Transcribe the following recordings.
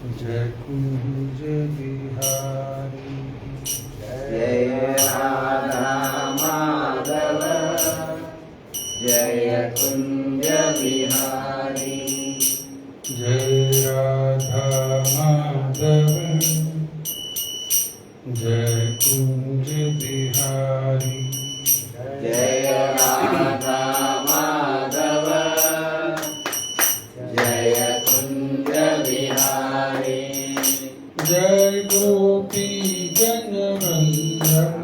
जय कुंज बिहारी जय राधा माधव जय कुंज बिहारी जय राधा माधव जय कुंज बिहारी जय राधा माधव जय कुंज बिहारी जय गोपी जन वल्लभ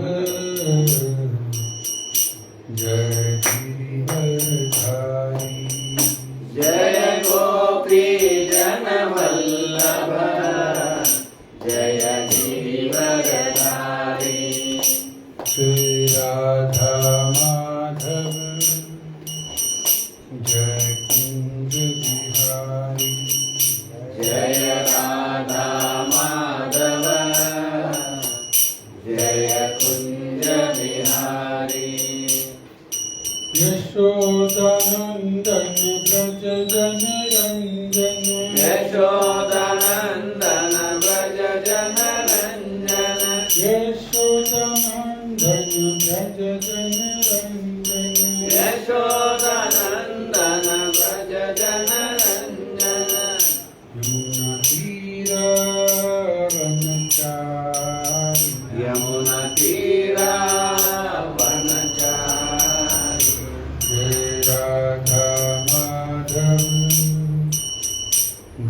जय गिरिवरधारी जय गोपी जन वल्लभ जय गिरिवरधारी श्री राधा माधव जय कुंज बिहारी जय राधा माधव जय कुंज बिहारी यशोदानंदन ब्रज जन रंजन यशोदानंदन व्रज जन रंजन यशोदानंदन ब्रज जन रंजन यशोदानंदन व्रज जन रंजन यमुना तीरा वनचारी यमुना तीरा वनचारी जय राधा माधव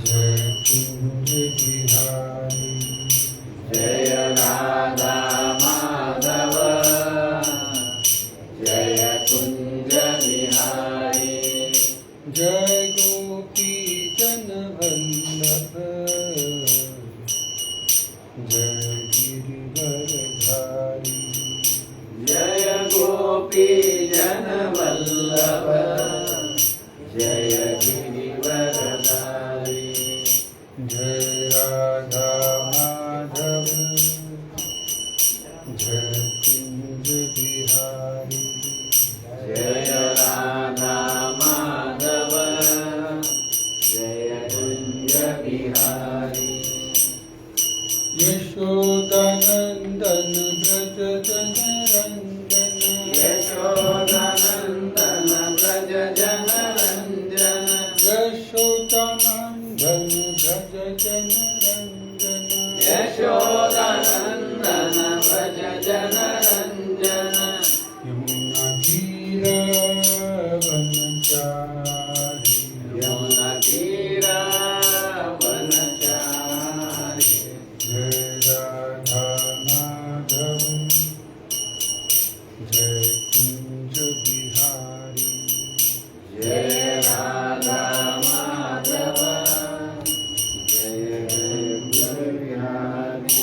जय कुंज बिहारी जय राधा माधव जय कुंज बिहारी जय गोपी जन वल्लभ जय गिरिवरधारी जय गोपी जन वल्लभ जय गिरिवरधारी जय राधा माधव जय कुंज बिहारी जय राधा माधव जय कुंज बिहारी यशोदानंदन ब्रज जन रंजन यशोदानंदन व्रज जन रंजन यशोदानंदन ब्रज जन रंजन यशोदानंदन व्रज जन रंजन यमुना तीरा वनचारी यमुना तीरा वनचारी जय राधा माधव जय कुंज बिहारी जय राधा माधव जय कुंज बिहारी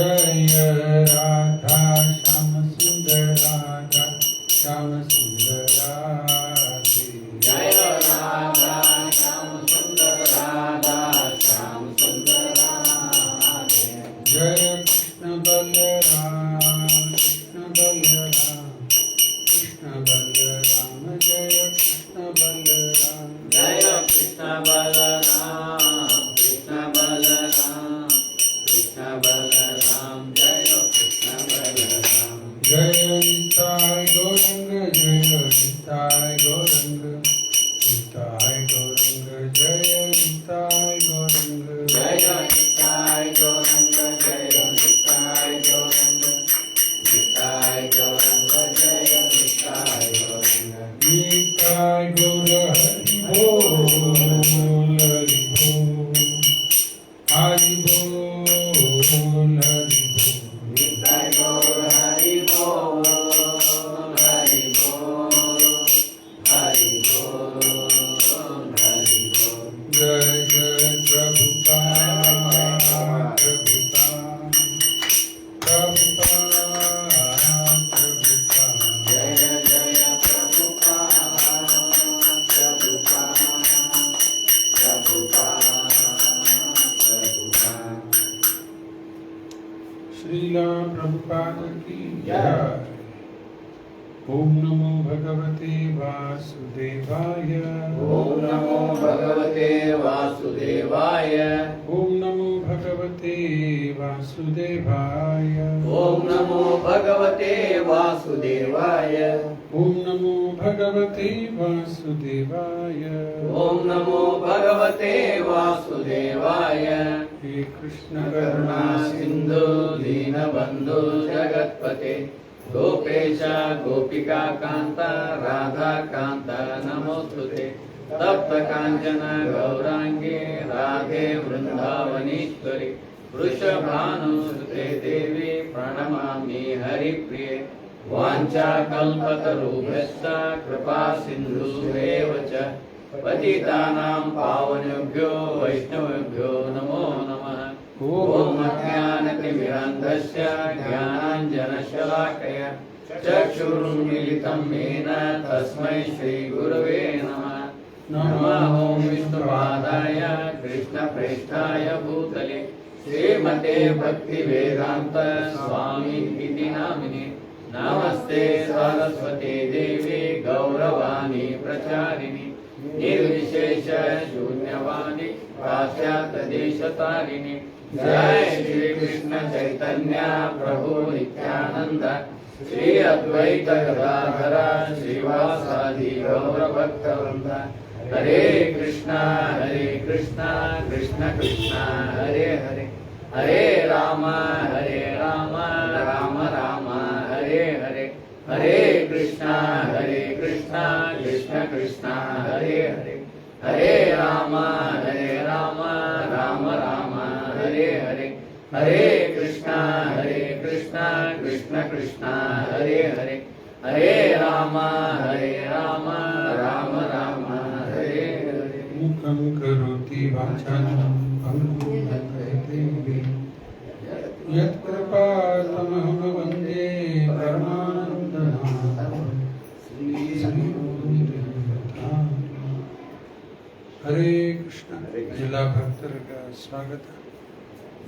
जय राधा श्याम सुंदर राधा श्याम सुंदर राधे जय राधा श्याम सुंदर राधा श्याम सुंदर राधे जय कृष्ण बलराम कृष्ण बलराम कृष्ण बलराम जय कृष्ण बलराम जय कृष्ण बलराम कृष्ण बलराम कृष्ण बलराम जय कृष्ण बलराम जय निताय गौरंग जय निताय गौरंग निताय गौरंग जय निताय गौरंग जय निताय गौरंग जय निताय गौरंग निताय गौरंग जय निताय गौरंग निताय गौर हरि बोल हरि बोल हरि बोल हरि बोल निताय गौर हरि बोल हरि बोल हरि बोल हरि बोल जय जय प्रभुपाद प्रभुपाद प्रभुपाद प्रभुपाद जय जय प्रभुपाद प्रभुपाद प्रभुपाद प्रभुपाद श्रीला प्रभुपाद की जय ओम नमो भगवते वासुदेवाय ओम नमो भगवते वासुदेवाय ओम नमो भगवते वासुदेवाय ओम नमो भगवते वासुदेवाय ओम नमो भगवते वासुदेवाय ओम नमो भगवते वासुदेवाय हे कृष्ण करुणा सिंधु दीनबंधु जगत्पते गोपेश गोपिका कांता राधा कांता नमोस्तुते तप्त कांचन गौरांगे राधे वृंदावनेश्वरी वृषभानुसुते देवी प्रणमामि हरिप्रिये वाञ्छाकल्पतरुभ्यश्च कृपा सिन्धुरेव च पतितानां पावनेभ्यो वैष्णवेभ्यो नमो नमः ॐ अज्ञानतिमिरान्धस्य ज्ञानाञ्जनशलाकया चक्षुरुन्मीलितं येन तस्मै श्रीगुरवे नमः नमः ॐ विष्णुपादाय कृष्णप्रेष्ठाय भूतले श्रीमते भक्तिवेदान्त स्वामी इति नामिने नमस्ते सरस्वती देवी गौरवाणी प्रचारिणी निर्विशेष शून्यवाणी पाश्चात्यदेशतारिणी जय श्री कृष्ण चैतन्य प्रभु नित्यानंद श्री अद्वैत गदाधर श्रीवासादि गौरभक्तवृंद हरे कृष्णा कृष्ण कृष्ण हरे हरे हरे राम राम राम हरे हरे हरे कृष्णा कृष्ण कृष्ण हरे हरे हरे राम राम राम हरे हरे हरे कृष्णा कृष्ण कृष्ण हरे हरे हरे राम राम राम हरे हरे मुखं करोति वाचालं भङ्गुं लङ्घयते यत्कृपातमहं वन्दे परमानन्दमाधवं श्रीगुरुदेवतां। हरे कृष्ण जिला भक्तर का स्वागत है।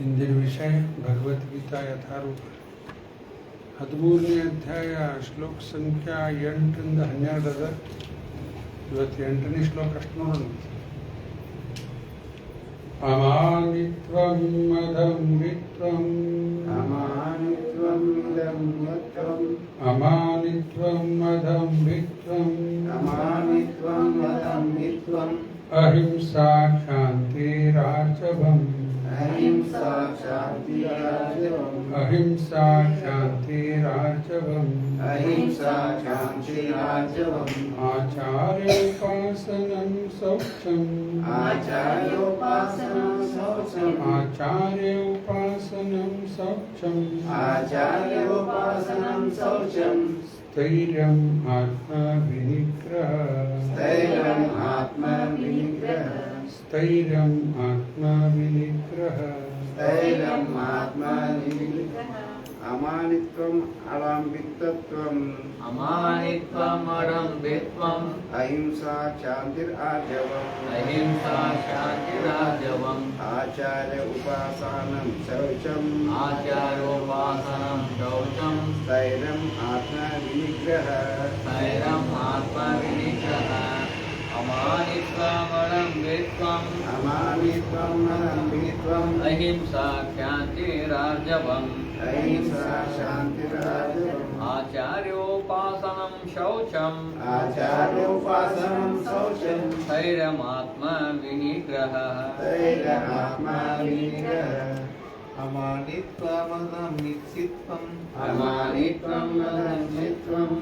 ಇಂದಿನ ವಿಷಯ ಭಗವದ್ಗೀತಾ ಯಥಾರೂಪ 13ನೇ ಅಧ್ಯಾಯ ಶ್ಲೋಕ ಸಂಖ್ಯಾ 8ರಿಂದ 12 ಅದ. ಇವತ್ತು 8ನೇ ಶ್ಲೋಕ ಅಷ್ಟು ನೋಡೋಣ. ಅಮಾನಿತ್ವಂ ಮದಂಬಿತ್ವಂ ಅಮಾನಿತ್ವಂ ಮದಂಬಿತ್ವಂ ಅಮಾನಿತ್ವಂ ಮದಂಬಿತ್ವಂ ಅಮಾನಿತ್ವಂ ಮದಂಬಿತ್ವಂ ಅಹಿಂಸಾ ಶಾಂತಿರಾರ್ಜವಂ ಅಹಿಂಸಾ ಶಾಂತಿರಾರ್ಜವಂ ಅಹಿಂಸಾ ಶಾಂತಿರಾರ್ಜವಂ ಅಹಿಂಸಾ ಶಾಂತಿರಾರ್ಜವಂ ಆಚಾರ್ಯೋಪಾಸನಂ ಶೌಚಂ ಆಚಾರ್ಯೋಪಾಸನಂ ಶೌಚಂ ಆಚಾರ್ಯೋಪಾಸನಂ ಶೌಚಂ ಆಚಾರ್ಯೋಪಾಸನಂ ಶೌಚಂ ಸ್ಥೈರ್ಯಂ ಆತ್ಮವಿನಿಗ್ರಹ ಸ್ಥೈರ್ಯಂ ಆತ್ಮವಿನಿಗ್ರಹ ಸ್ಥೈರ್ಯಂ ಆತ್ಮವಿನಿಗ್ರಹ स्थैर्यम् आत्मनिग्रह अमानित्वम् अडाम्बितत्वम् अमानित्वम् अडम्बित्वम् अहिंसा क्षान्तिरार्जवम् अहिंसा शान्तिरार्जवम् आचार्य उपासनं शौचम् आचारोपासनं शौचं स्थैर्यम् आत्मविनिग्रह स्थैर्यम् आत्मविनिग्रहः अमानित्वमडम्बित्वम् अमानित्वम् अडम्बित्वम् अहिंसा क्षान्तिरार्जवम् अहिंसा शान्तिरार्जवम् आचार्योपासनं शौचम् आचार्योपासनं शौचम् स्थैर्यमात्मविनिग्रहः स्थैर्यमात्मविनिग्रह अमानित्वमदमित्सित्वम् अमानित्वम् अदम्भित्वम्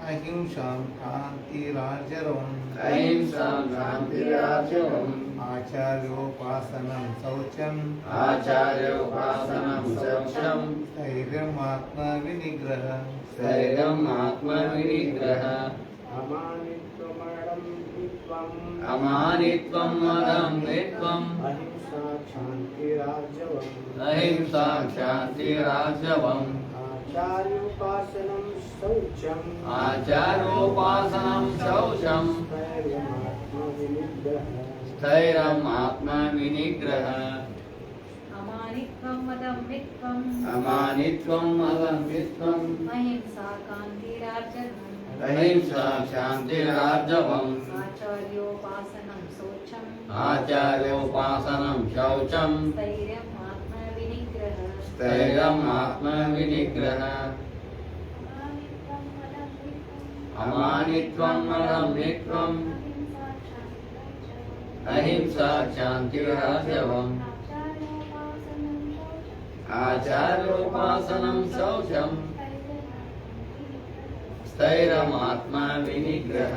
अहिंसां शान्तिरार्जवम् अहिंसां शान्तिरार्जवम् आचार्योपासनं शौचम् आचार्योपासनं शौचम् स्थैर्यमात्मविनिग्रह स्थैर्यम् आत्मविनिग्रहः अमानित्वम् अदम्भित्वम् अहिंसा शान्तिरार्जवम् अहिंसा क्षान्तिरार्जवम् आचार्योपासनं शौचम् आचारोपासनं शौचम् स्थैर्यमात्मविनिग्रह स्थैर्यम् आत्मविनिग्रहः अमानित्वम् अदम्भित्वम् अमानित्वम् अदम्भित्वम् अहिंसा कान्तिरार्जवम् अहिंसा शान्तिरार्जवम् आचार्योपासनं शौचम् आचार्योपासनं शौचम् स्थैर्यम् आत्मविनिग्रहः स्थैर्यम् आत्मविनिग्रहः अमानित्वम् अदम्भित्वम् अहिंसा शान्तिरार्जवम् आचार्योपासनं शौचम् ಸ್ಥೈರ್ಯಂ ಆತ್ಮವಿನಿಗ್ರಹ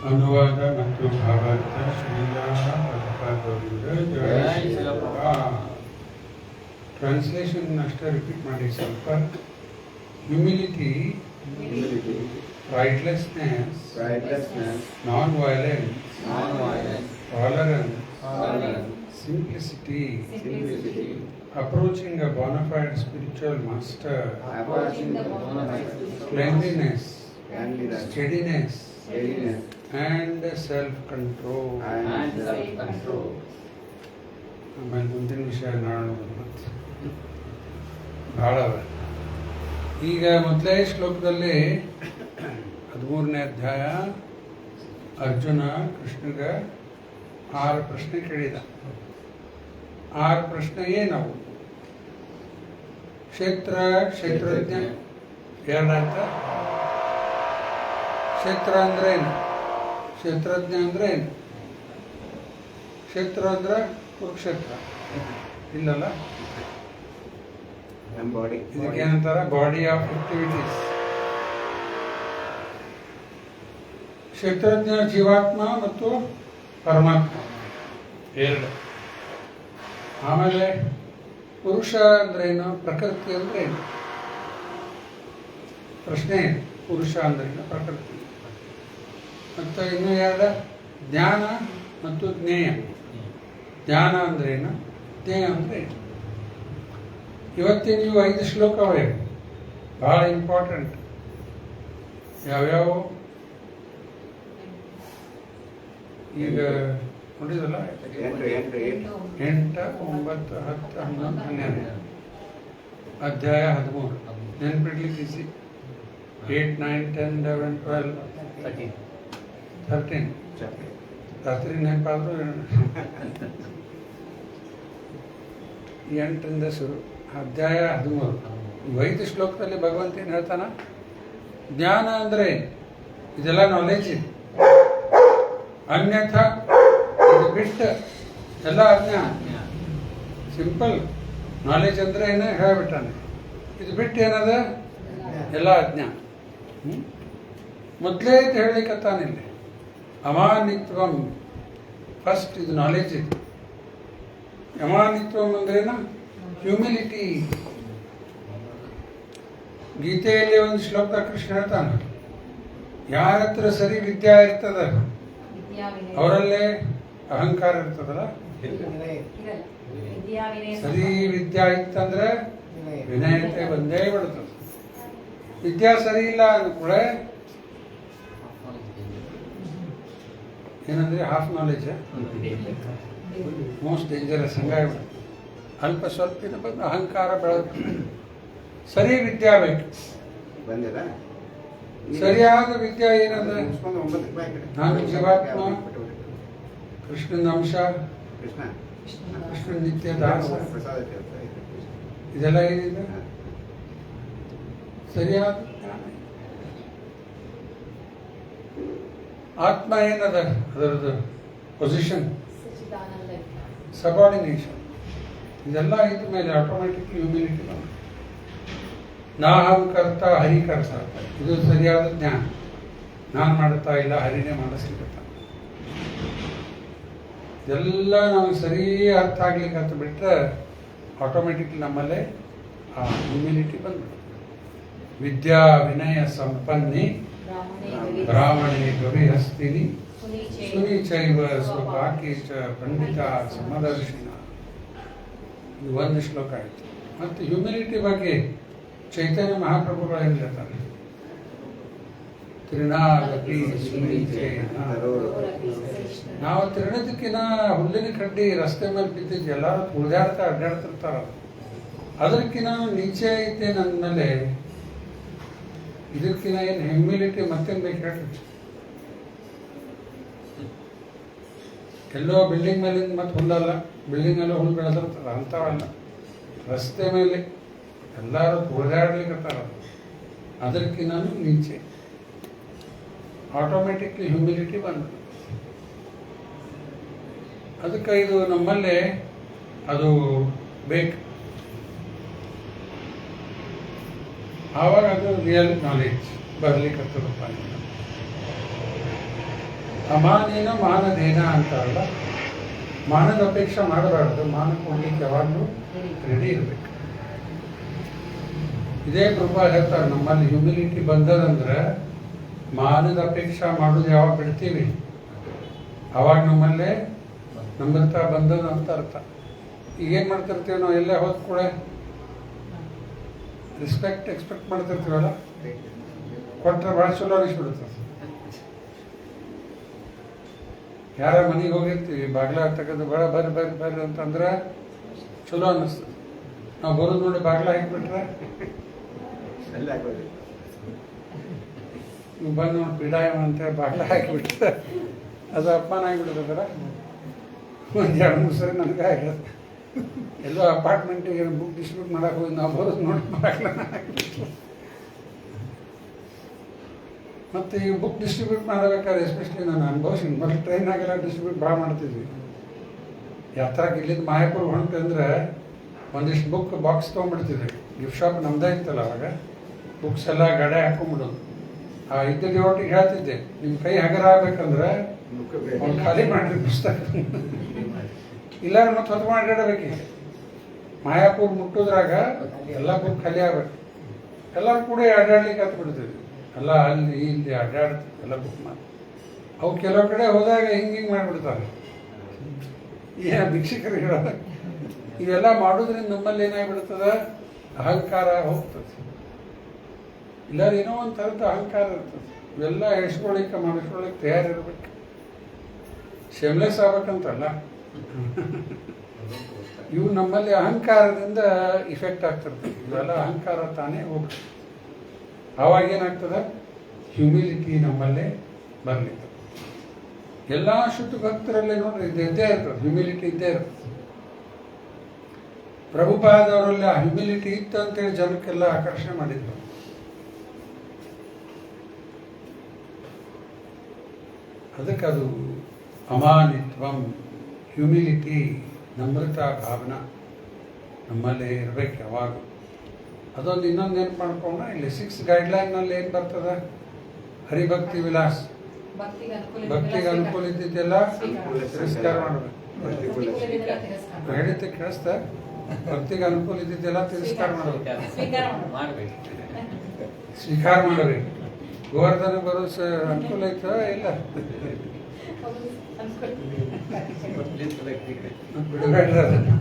ಅನುವಾದ ಮತ್ತು ಭಾವಾರ್ಥ ಶ್ರೀರಾಮ ಪದಪಾದವರಿಂದ ಜಯ ಶ್ರೀರಾಮ. ಟ್ರಾನ್ಸ್ಲೇಷನ್ ಅಷ್ಟೇ ರಿಪೀಟ್ ಮಾಡಿ ಸ್ವಲ್ಪ. Humility, pridelessness, non violence, tolerance, simplicity, approaching a bona fide spiritual master, cleanliness, steadiness, and self-control. ಆಮೇಲೆ ಮುಂದಿನ ವಿಷಯ ನೋಡೋಣ. ಭಾಳ ಈಗ ಮೊದಲೇ ಶ್ಲೋಕದಲ್ಲಿ 13ನೇ ಅಧ್ಯಾಯ ಅರ್ಜುನ ಕೃಷ್ಣಗೆ 6 ಪ್ರಶ್ನೆ ಕೇಳಿದ. 6 ಪ್ರಶ್ನೆ ಏನವು? ಕ್ಷೇತ್ರಜ್ಞ ಎರಡಾಯ್ತ. ಕ್ಷೇತ್ರ ಅಂದ್ರೆ ಏನು? ಕ್ಷೇತ್ರಜ್ಞ ಅಂದ್ರೆ ಏನು? ಕ್ಷೇತ್ರ ಅಂದ್ರೆ ಕುರುಕ್ಷೇತ್ರ ಇಲ್ಲಲ್ಲ, ಇದಕ್ಕೇನಂತಾರ? Body of activities. ಕ್ಷೇತ್ರಜ್ಞ ಜೀವಾತ್ಮ ಮತ್ತು ಪರಮಾತ್ಮ ಎರಡು. ಆಮೇಲೆ ಪುರುಷ ಅಂದ್ರೇನು? ಪ್ರಕೃತಿ ಅಂದ್ರೇನು? ಪ್ರಶ್ನೆ ಪುರುಷ ಅಂದ್ರೇನು? ಪ್ರಕೃತಿ. ಮತ್ತು ಇನ್ನು ಎರಡು, ಜ್ಞಾನ ಮತ್ತು ಜ್ಞೇಯ. ಜ್ಞಾನ ಅಂದ್ರೇನು? ಜ್ಞೇಯ ಅಂದ್ರೇನು? ಇವತ್ತಿನ ನೀವು 5 ಶ್ಲೋಕವೇ ಭಾಳ ಇಂಪಾರ್ಟೆಂಟ್. ಯಾವ್ಯಾವ ಈಗ ನೋಡಿದಲ್ಲ, 8, 9, 10, 11, 12 ಅಧ್ಯಾಯ 13 ನೆನ್ಪಿಡ್ಲಿಕ್ಕೆ ಈಸಿ. 8, 9, 10, 11, 12, 13 ರಾತ್ರಿ ನೆನಪಾದ್ರು 8ರಿಂದ ಶುರು. ಅಧ್ಯಾಯ 13 5 ಶ್ಲೋಕದಲ್ಲಿ ಭಗವಂತ ಏನು ಹೇಳ್ತಾನ? ಜ್ಞಾನ ಅಂದ್ರೆ ಇದೆಲ್ಲ ನಾಲೆಜ್ ಇದೆ. ಅನ್ಯಥ ಇದು ಬಿಟ್ಟು ಎಲ್ಲ ಅಜ್ಞಾನ. ಸಿಂಪಲ್ ನಾಲೆಜ್ ಅಂದ್ರೆ ಏನ ಹೇಳ್ಬಿಟ್ಟಾನೆ. ಇದು ಬಿಟ್ಟು ಏನದ? ಎಲ್ಲ ಅಜ್ಞಾನ. ಮೊದಲೇ ಹೇಳಲಿಕ್ಕತ್ತಾನಿಲ್ಲ. ಅಮಾನಿತ್ವಂ ಫಸ್ಟ್, ಇದು ನಾಲೆಜ್ ಇದೆ. ಅಮಾನಿತ್ವಂ ಅಂದ್ರೇನ? ಹ್ಯೂಮಿಲಿಟಿ. ಗೀತೆಯಲ್ಲಿ ಒಂದು ಶ್ಲೋಕದಾಗ ಕೃಷ್ಣ ಹೇಳ್ತಾನ, ಯಾರ ಹತ್ರ ಸರಿ ವಿದ್ಯಾ ಇರ್ತದ ಅವರಲ್ಲೇ ಅಹಂಕಾರ ಇರ್ತದಲ್ಲ. ವಿದ್ಯಾ ವಿನಯ ಸರಿ ವಿದ್ಯಾ ಇತ್ತಂದ್ರೆ ವಿನಯತೆ ಬಂದೇ ಬಿಡ್ತದೆ. ವಿದ್ಯಾ ಸರಿ ಇಲ್ಲ ಅಂದ ಕೂಡ ಏನಂದ್ರೆ ಹಾಫ್ ನಾಲೆಜ್ ಮೋಸ್ಟ್ ಡೇಂಜರಸ್ ಹಂಗಾಗ್ಬಿಡುತ್ತೆ. ಅಲ್ಪ ಸ್ವಲ್ಪ ಇದು ಬಂದು ಅಹಂಕಾರ ಬೆಳೆದು ಸರಿ ವಿದ್ಯಾ ಬೇಕು. ಬಂದಿಲ್ಲ ಸರಿಯಾದ ವಿದ್ಯಾ ಏನಂದ್ರೆ ಮುಗಿಸ್ಕೊಂಡು 9ಕ್ಕೆ ಬಾ ಈ ಕಡೆ. ನಾನು ಜೀವಾತ್ಮ, ಬಿಟ್ಟು. ಕೃಷ್ಣನ ಅಂಶ, ಕೃಷ್ಣ ಕೃಷ್ಣನ ನಿತ್ಯ ದಾಸ, ಪ್ರಸಾದ ಕೇಳ್ತಾ ಇದ್ದೆ. ಇದೆಲ್ಲ ಏನಿದೆ ಸರಿಯಾದ ಜ್ಞಾನ. ಆತ್ಮ ಏನದ ಅದರದ್ದು ಪೊಸಿಷನ್, ಸಚ್ಚಿದಾನಂದ ಸಬಾರ್ಡಿನೇಷನ್, ಇದೆಲ್ಲ ಇದ್ದ ಮೇಲೆ ಆಟೋಮ್ಯಾಟಿಕ್ಲಿ ಹ್ಯೂಮಿಲಿಟಿ ಬಂತು. ನಾಹಂ ಕರ್ತ ಹರಿ ಕರ್ತ, ಇದು ಸರಿಯಾದ ಜ್ಞಾನ. ನಾನು ಮಾಡುತ್ತಾ ಇಲ್ಲ, ಹರಿನೇ ಮಾಡಿಸ್ಲಿಕ್ಕತ್ತ. ಇದೆಲ್ಲ ನಮಗೆ ಸರಿ ಅರ್ಥ ಆಗ್ಲಿಕ್ಕೆ ಅಂತ ಬಿಟ್ಟರೆ ಆಟೋಮೆಟಿಕ್ಲಿ ನಮ್ಮಲ್ಲೇ ಆ ಹ್ಯೂಮಿಲಿಟಿ ಬಂದ್ಬಿಡುತ್ತೆ. ವಿದ್ಯಾ ವಿನಯ ಸಂಪನ್ನಿ ಬ್ರಾಹ್ಮಣೇ ಗವಿಹಸ್ತಿನಿ ಸುನಿಚೈವ ಸ್ವಪಾಕೀಚ ಪಂಡಿತ ಸಮದರ್ಶಿನ. ಇದು ಒಂದು ಶ್ಲೋಕ ಆಯಿತು. ಮತ್ತು ಹ್ಯೂಮಿಲಿಟಿ ಬಗ್ಗೆ ಚೈತನ್ಯ ಮಹಾಪ್ರಭುಗಳು ಏನು ಹೇಳ್ತಾರೆ? ತ್ರಿನಾಗಪಿ ಸುನಿಚೇನ. ನಾವು ತಿರುಣದಕ್ಕಿನ ಹುಲ್ಲಿನ ಕಡ್ಡಿ ರಸ್ತೆ ಮೇಲೆ ಬಿದ್ದಿದ್ದು ಎಲ್ಲರೂ ತುಳಿದಾಡ್ತಾ ಅಡ್ಡಾಡ್ತಿರ್ತಾರ. ಅದಕ್ಕಿನ ನೀಚೆ ಐತೆ ನನ್ನ ಮೇಲೆ, ಇದಕ್ಕಿನ ಏನು ಹ್ಯೂಮಿಲಿಟಿ ಮತ್ತೇನು ಬೇಕು ಹೇಳ್ರಿ? ಎಲ್ಲೋ ಬಿಲ್ಡಿಂಗ್ ಮೇಲಿಂದ ಮತ್ತೆ ಹುಲ್ಲಲ್ಲ, ಬಿಲ್ಡಿಂಗ್ ಎಲ್ಲ ಹುಲ್ಲು ಬೆಳೆದಿರ್ತದ ಅಂಥವಲ್ಲ. ರಸ್ತೆ ಮೇಲೆ ಎಲ್ಲರೂ ತುಳಿದಾಡ್ಲಿಕ್ಕತ್ತಾರ, ಅದಕ್ಕಿನ ನೀಚೆ. ಆಟೋಮೆಟಿಕ್ಲಿ ಹ್ಯೂಮಿಲಿಟಿ ಬಂತು. ಅದಕ್ಕೆ ಇದು ನಮ್ಮಲ್ಲೇ ಅದು ಬೇಕು. ಆವಾಗ ಅದು ರಿಯಲ್ ನಾಲೆಜ್ ಬರ್ಲಿಕ್ಕತ್ತದಪ್ಪ. ಅಮಾನೇನ ಮಾನದೇನ ಅಂತಾರಲ್ಲ, ಮಾನದ ಅಪೇಕ್ಷೆ ಮಾಡಬಾರ್ದು, ಮಾನ ಕೊಡ್ಲಿಕ್ಕೆ ಯಾವಾಗಲೂ ರೆಡಿ ಇರಬೇಕು. ಇದೇ ಕೃಪಾ ಹೇಳ್ತಾರೆ, ನಮ್ಮಲ್ಲಿ ಹ್ಯೂಮಿಲಿಟಿ ಬಂದದಂದ್ರೆ ಮಾನದ ಅಪೇಕ್ಷೆ ಮಾಡೋದು ಯಾವಾಗ ಬಿಡ್ತೀವಿ ಅವಾಗ ನಮ್ಮಲ್ಲೇ ನಮ್ಮಂತ ಬಂದದ ಅಂತ ಅರ್ಥ. ಈಗೇನು ಮಾಡ್ತಿರ್ತೀವಿ ನಾವು, ಎಲ್ಲೇ ಹೋದ ಕೂಡ ರೆಸ್ಪೆಕ್ಟ್ ಎಕ್ಸ್ಪೆಕ್ಟ್ ಮಾಡ್ತಿರ್ತೀವಲ್ಲ, ಕೊಟ್ಟರೆ ಭಾಳ ಚಲೋ ಅನಿಸ್ಬಿಡುತ್ತೆ. ಯಾರ ಮನೆಗೆ ಹೋಗಿರ್ತೀವಿ, ಬಾಗ್ಲ ತೆಗೆದು ಬರ ಬರ್ರಿ ಬರ್ರಿ ಬರ್ರಿ ಅಂತಂದ್ರೆ ಚಲೋ ಅನ್ನಿಸ್ತದೆ. ನಾವು ಬರೋದು ನೋಡಿ ಬಾಗ್ಲ ಹಾಕಿಬಿಟ್ರೆ ಅಲ್ಲಿ ಹಾಕೋದು. ನೀವು ಬಂದು ನೋಡಿ ಪಿಡಾಯಮ ಅಂತ ಬಾಗ್ಲ ಹಾಕಿಬಿಟ್ರೆ ಅದು ಅಪಮಾನ ಆಗಿಬಿಡ್ತದರ. ಒಂದು 2-3 ಸರಿ ನನಗೆ ಆಗಿರುತ್ತೆ. ಎಲ್ಲೋ ಅಪಾರ್ಟ್ಮೆಂಟಿಗೆ ಬುಕ್ ಡಿಸ್ಟ್ರಿಬ್ಯೂಟ್ ಮಾಡಕ್ಕೆ ಹೋಗಿ ನಾವು ಬರೋದು ನೋಡಿ ಬಾಗ್ಲ ಹಾಕಿಬಿಟ್ರು. ಮತ್ತು ಈ ಬುಕ್ ಡಿಸ್ಟ್ರಿಬ್ಯೂಟ್ ಮಾಡಬೇಕಾದ್ರೆ ಎಸ್ಪೆಷಲಿ ನಾನು ಅನುಭವಿಸಿನಿ. ಮೊದಲು ಟ್ರೈನಾಗೆಲ್ಲ ಡಿಸ್ಟ್ರಿಬ್ಯೂಟ್ ಭಾಳ ಮಾಡ್ತಿದ್ವಿ. ಯಾತ್ರಾಕ್ಕೆ ಇಲ್ಲಿಂದ ಮಾಯಾಪುರ ಹೊಂಟು ಅಂದರೆ ಒಂದಿಷ್ಟು ಬುಕ್ ಬಾಕ್ಸ್ ತೊಗೊಂಡ್ಬಿಡ್ತಿದ್ವಿ. ಗಿಫ್ಟ್ ಶಾಪ್ ನಮ್ಮದೇ ಇತ್ತಲ್ಲ ಅವಾಗ. ಬುಕ್ಸ್ ಎಲ್ಲ ಗಡೆ ಹಾಕೊಂಡ್ಬಿಡೋದು. ಆ ಇದ್ದ ಒಟ್ಟಿಗೆ ಹೇಳ್ತಿದ್ದೆ, ನಿಮ್ಮ ಕೈ ಹಗರ ಆಗ್ಬೇಕಂದ್ರೆ ಅವ್ನು ಖಾಲಿ ಮಾಡಿರಿ ಪುಸ್ತಕ, ಇಲ್ಲ ಮತ್ತೆ ಹೊತ್ತು ಅಡ್ಡಾಡಬೇಕೀಗ. ಮಾಯಾಪುರ ಮುಟ್ಟೋದ್ರಾಗ ಎಲ್ಲ ಬುಕ್ ಖಾಲಿ ಆಗ್ಬೇಕು. ಎಲ್ಲರೂ ಕೂಡ ಅಡ್ಡಾಡ್ಲಿಕ್ಕೆ ಹತ್ತು ಬಿಡ್ತಿದ್ವಿ. ಎಲ್ಲ ಅಲ್ಲಿ ಇಲ್ಲಿ ಅಡ್ಡಾಡ್ತೀವಿ, ಎಲ್ಲ ಬುಕ್ ಮಾಡಿ. ಅವು ಕೆಲವು ಕಡೆ ಹೋದಾಗ ಹಿಂಗೆ ಮಾಡಿಬಿಡ್ತಾರೆ. ಏನು ಭಿಕ್ಷಕರು ಹೇಳೋದ. ಇವೆಲ್ಲ ಮಾಡೋದ್ರಿಂದ ನಮ್ಮಲ್ಲಿ ಏನಾಗ್ಬಿಡ್ತದ, ಅಹಂಕಾರ ಹೋಗ್ತದೆ. ಇಲ್ಲ ಏನೋ ಒಂದು ಥರದ ಅಹಂಕಾರ ಇರ್ತದೆ. ಇವೆಲ್ಲ ಎಷ್ಟ್ಕೊಳ್ಳಿಕ್ಕೆ ಮಾಡಿಸ್ಕೊಳ್ಳಿಕ್ಕೆ ತಯಾರಿರ್ಬೇಕು. ಶೇಮ್ಲೆಸ್ ಆಗ್ಬೇಕಂತಲ್ಲ, ಇವು ನಮ್ಮಲ್ಲಿ ಅಹಂಕಾರದಿಂದ ಇಫೆಕ್ಟ್ ಆಗ್ತಿರ್ತದೆ. ಇವೆಲ್ಲ ಅಹಂಕಾರ ತಾನೇ ಹೋಗ್ತದೆ. ಆವಾಗ ಏನಾಗ್ತದೆ, ಹ್ಯೂಮಿಲಿಟಿ ನಮ್ಮಲ್ಲೇ ಬರಲಿಕ್ಕೆ. ಎಲ್ಲ ಶುದ್ಧ ಭಕ್ತರಲ್ಲೇ ನೋಡ್ರಿ ಇದು ಇದ್ದೇ ಇರ್ತದೆ, ಹ್ಯೂಮಿಲಿಟಿ ಇದ್ದೇ ಇರ್ತದೆ. ಪ್ರಭುಪಾದವರಲ್ಲಿ ಆ ಹ್ಯೂಮಿಲಿಟಿ ಇತ್ತು ಅಂತೇಳಿ ಜನಕ್ಕೆಲ್ಲ ಆಕರ್ಷಣೆ ಮಾಡಿದ್ರು. ಅದಕ್ಕೆ ಅದು ಅಮಾನಿತ್ವಂ, ಹ್ಯೂಮಿಲಿಟಿ, ನಮ್ರತಾ ಭಾವನಾ ನಮ್ಮಲ್ಲೇ ಇರಬೇಕು ಯಾವಾಗ. ಅದೊಂದು ಇನ್ನೊಂದು ನೆನಪು ಮಾಡ್ಕೊಂಡ, ಇಲ್ಲಿ 6 ಗೈಡ್ಲೈನ್ನಲ್ಲಿ ಏನು ಬರ್ತದೆ, ಹರಿಭಕ್ತಿ ವಿಲಾಸ್, ಭಕ್ತಿಗೆ ಅನುಕೂಲ ಇದ್ದಿದ್ದೆಲ್ಲ ತಿರಸ್ಕಾರ ಮಾಡಬೇಕು. ಹೇಳಿದ್ದೆ ಕೇಳಿಸ್ತ, ಭಕ್ತಿಗೆ ಅನುಕೂಲ ಇದ್ದಿದ್ದೆಲ್ಲ ತಿರಸ್ಕಾರ ಮಾಡಬೇಕು, ಸ್ವೀಕಾರ ಮಾಡಬೇಕು. ಗೋವರ್ಧನ ಬರೋ ಅನುಕೂಲ ಐತ ಇಲ್ಲ, Please select the correct. ಬಿಡಬೇಡ್ರಿ ಅದನ್ನು.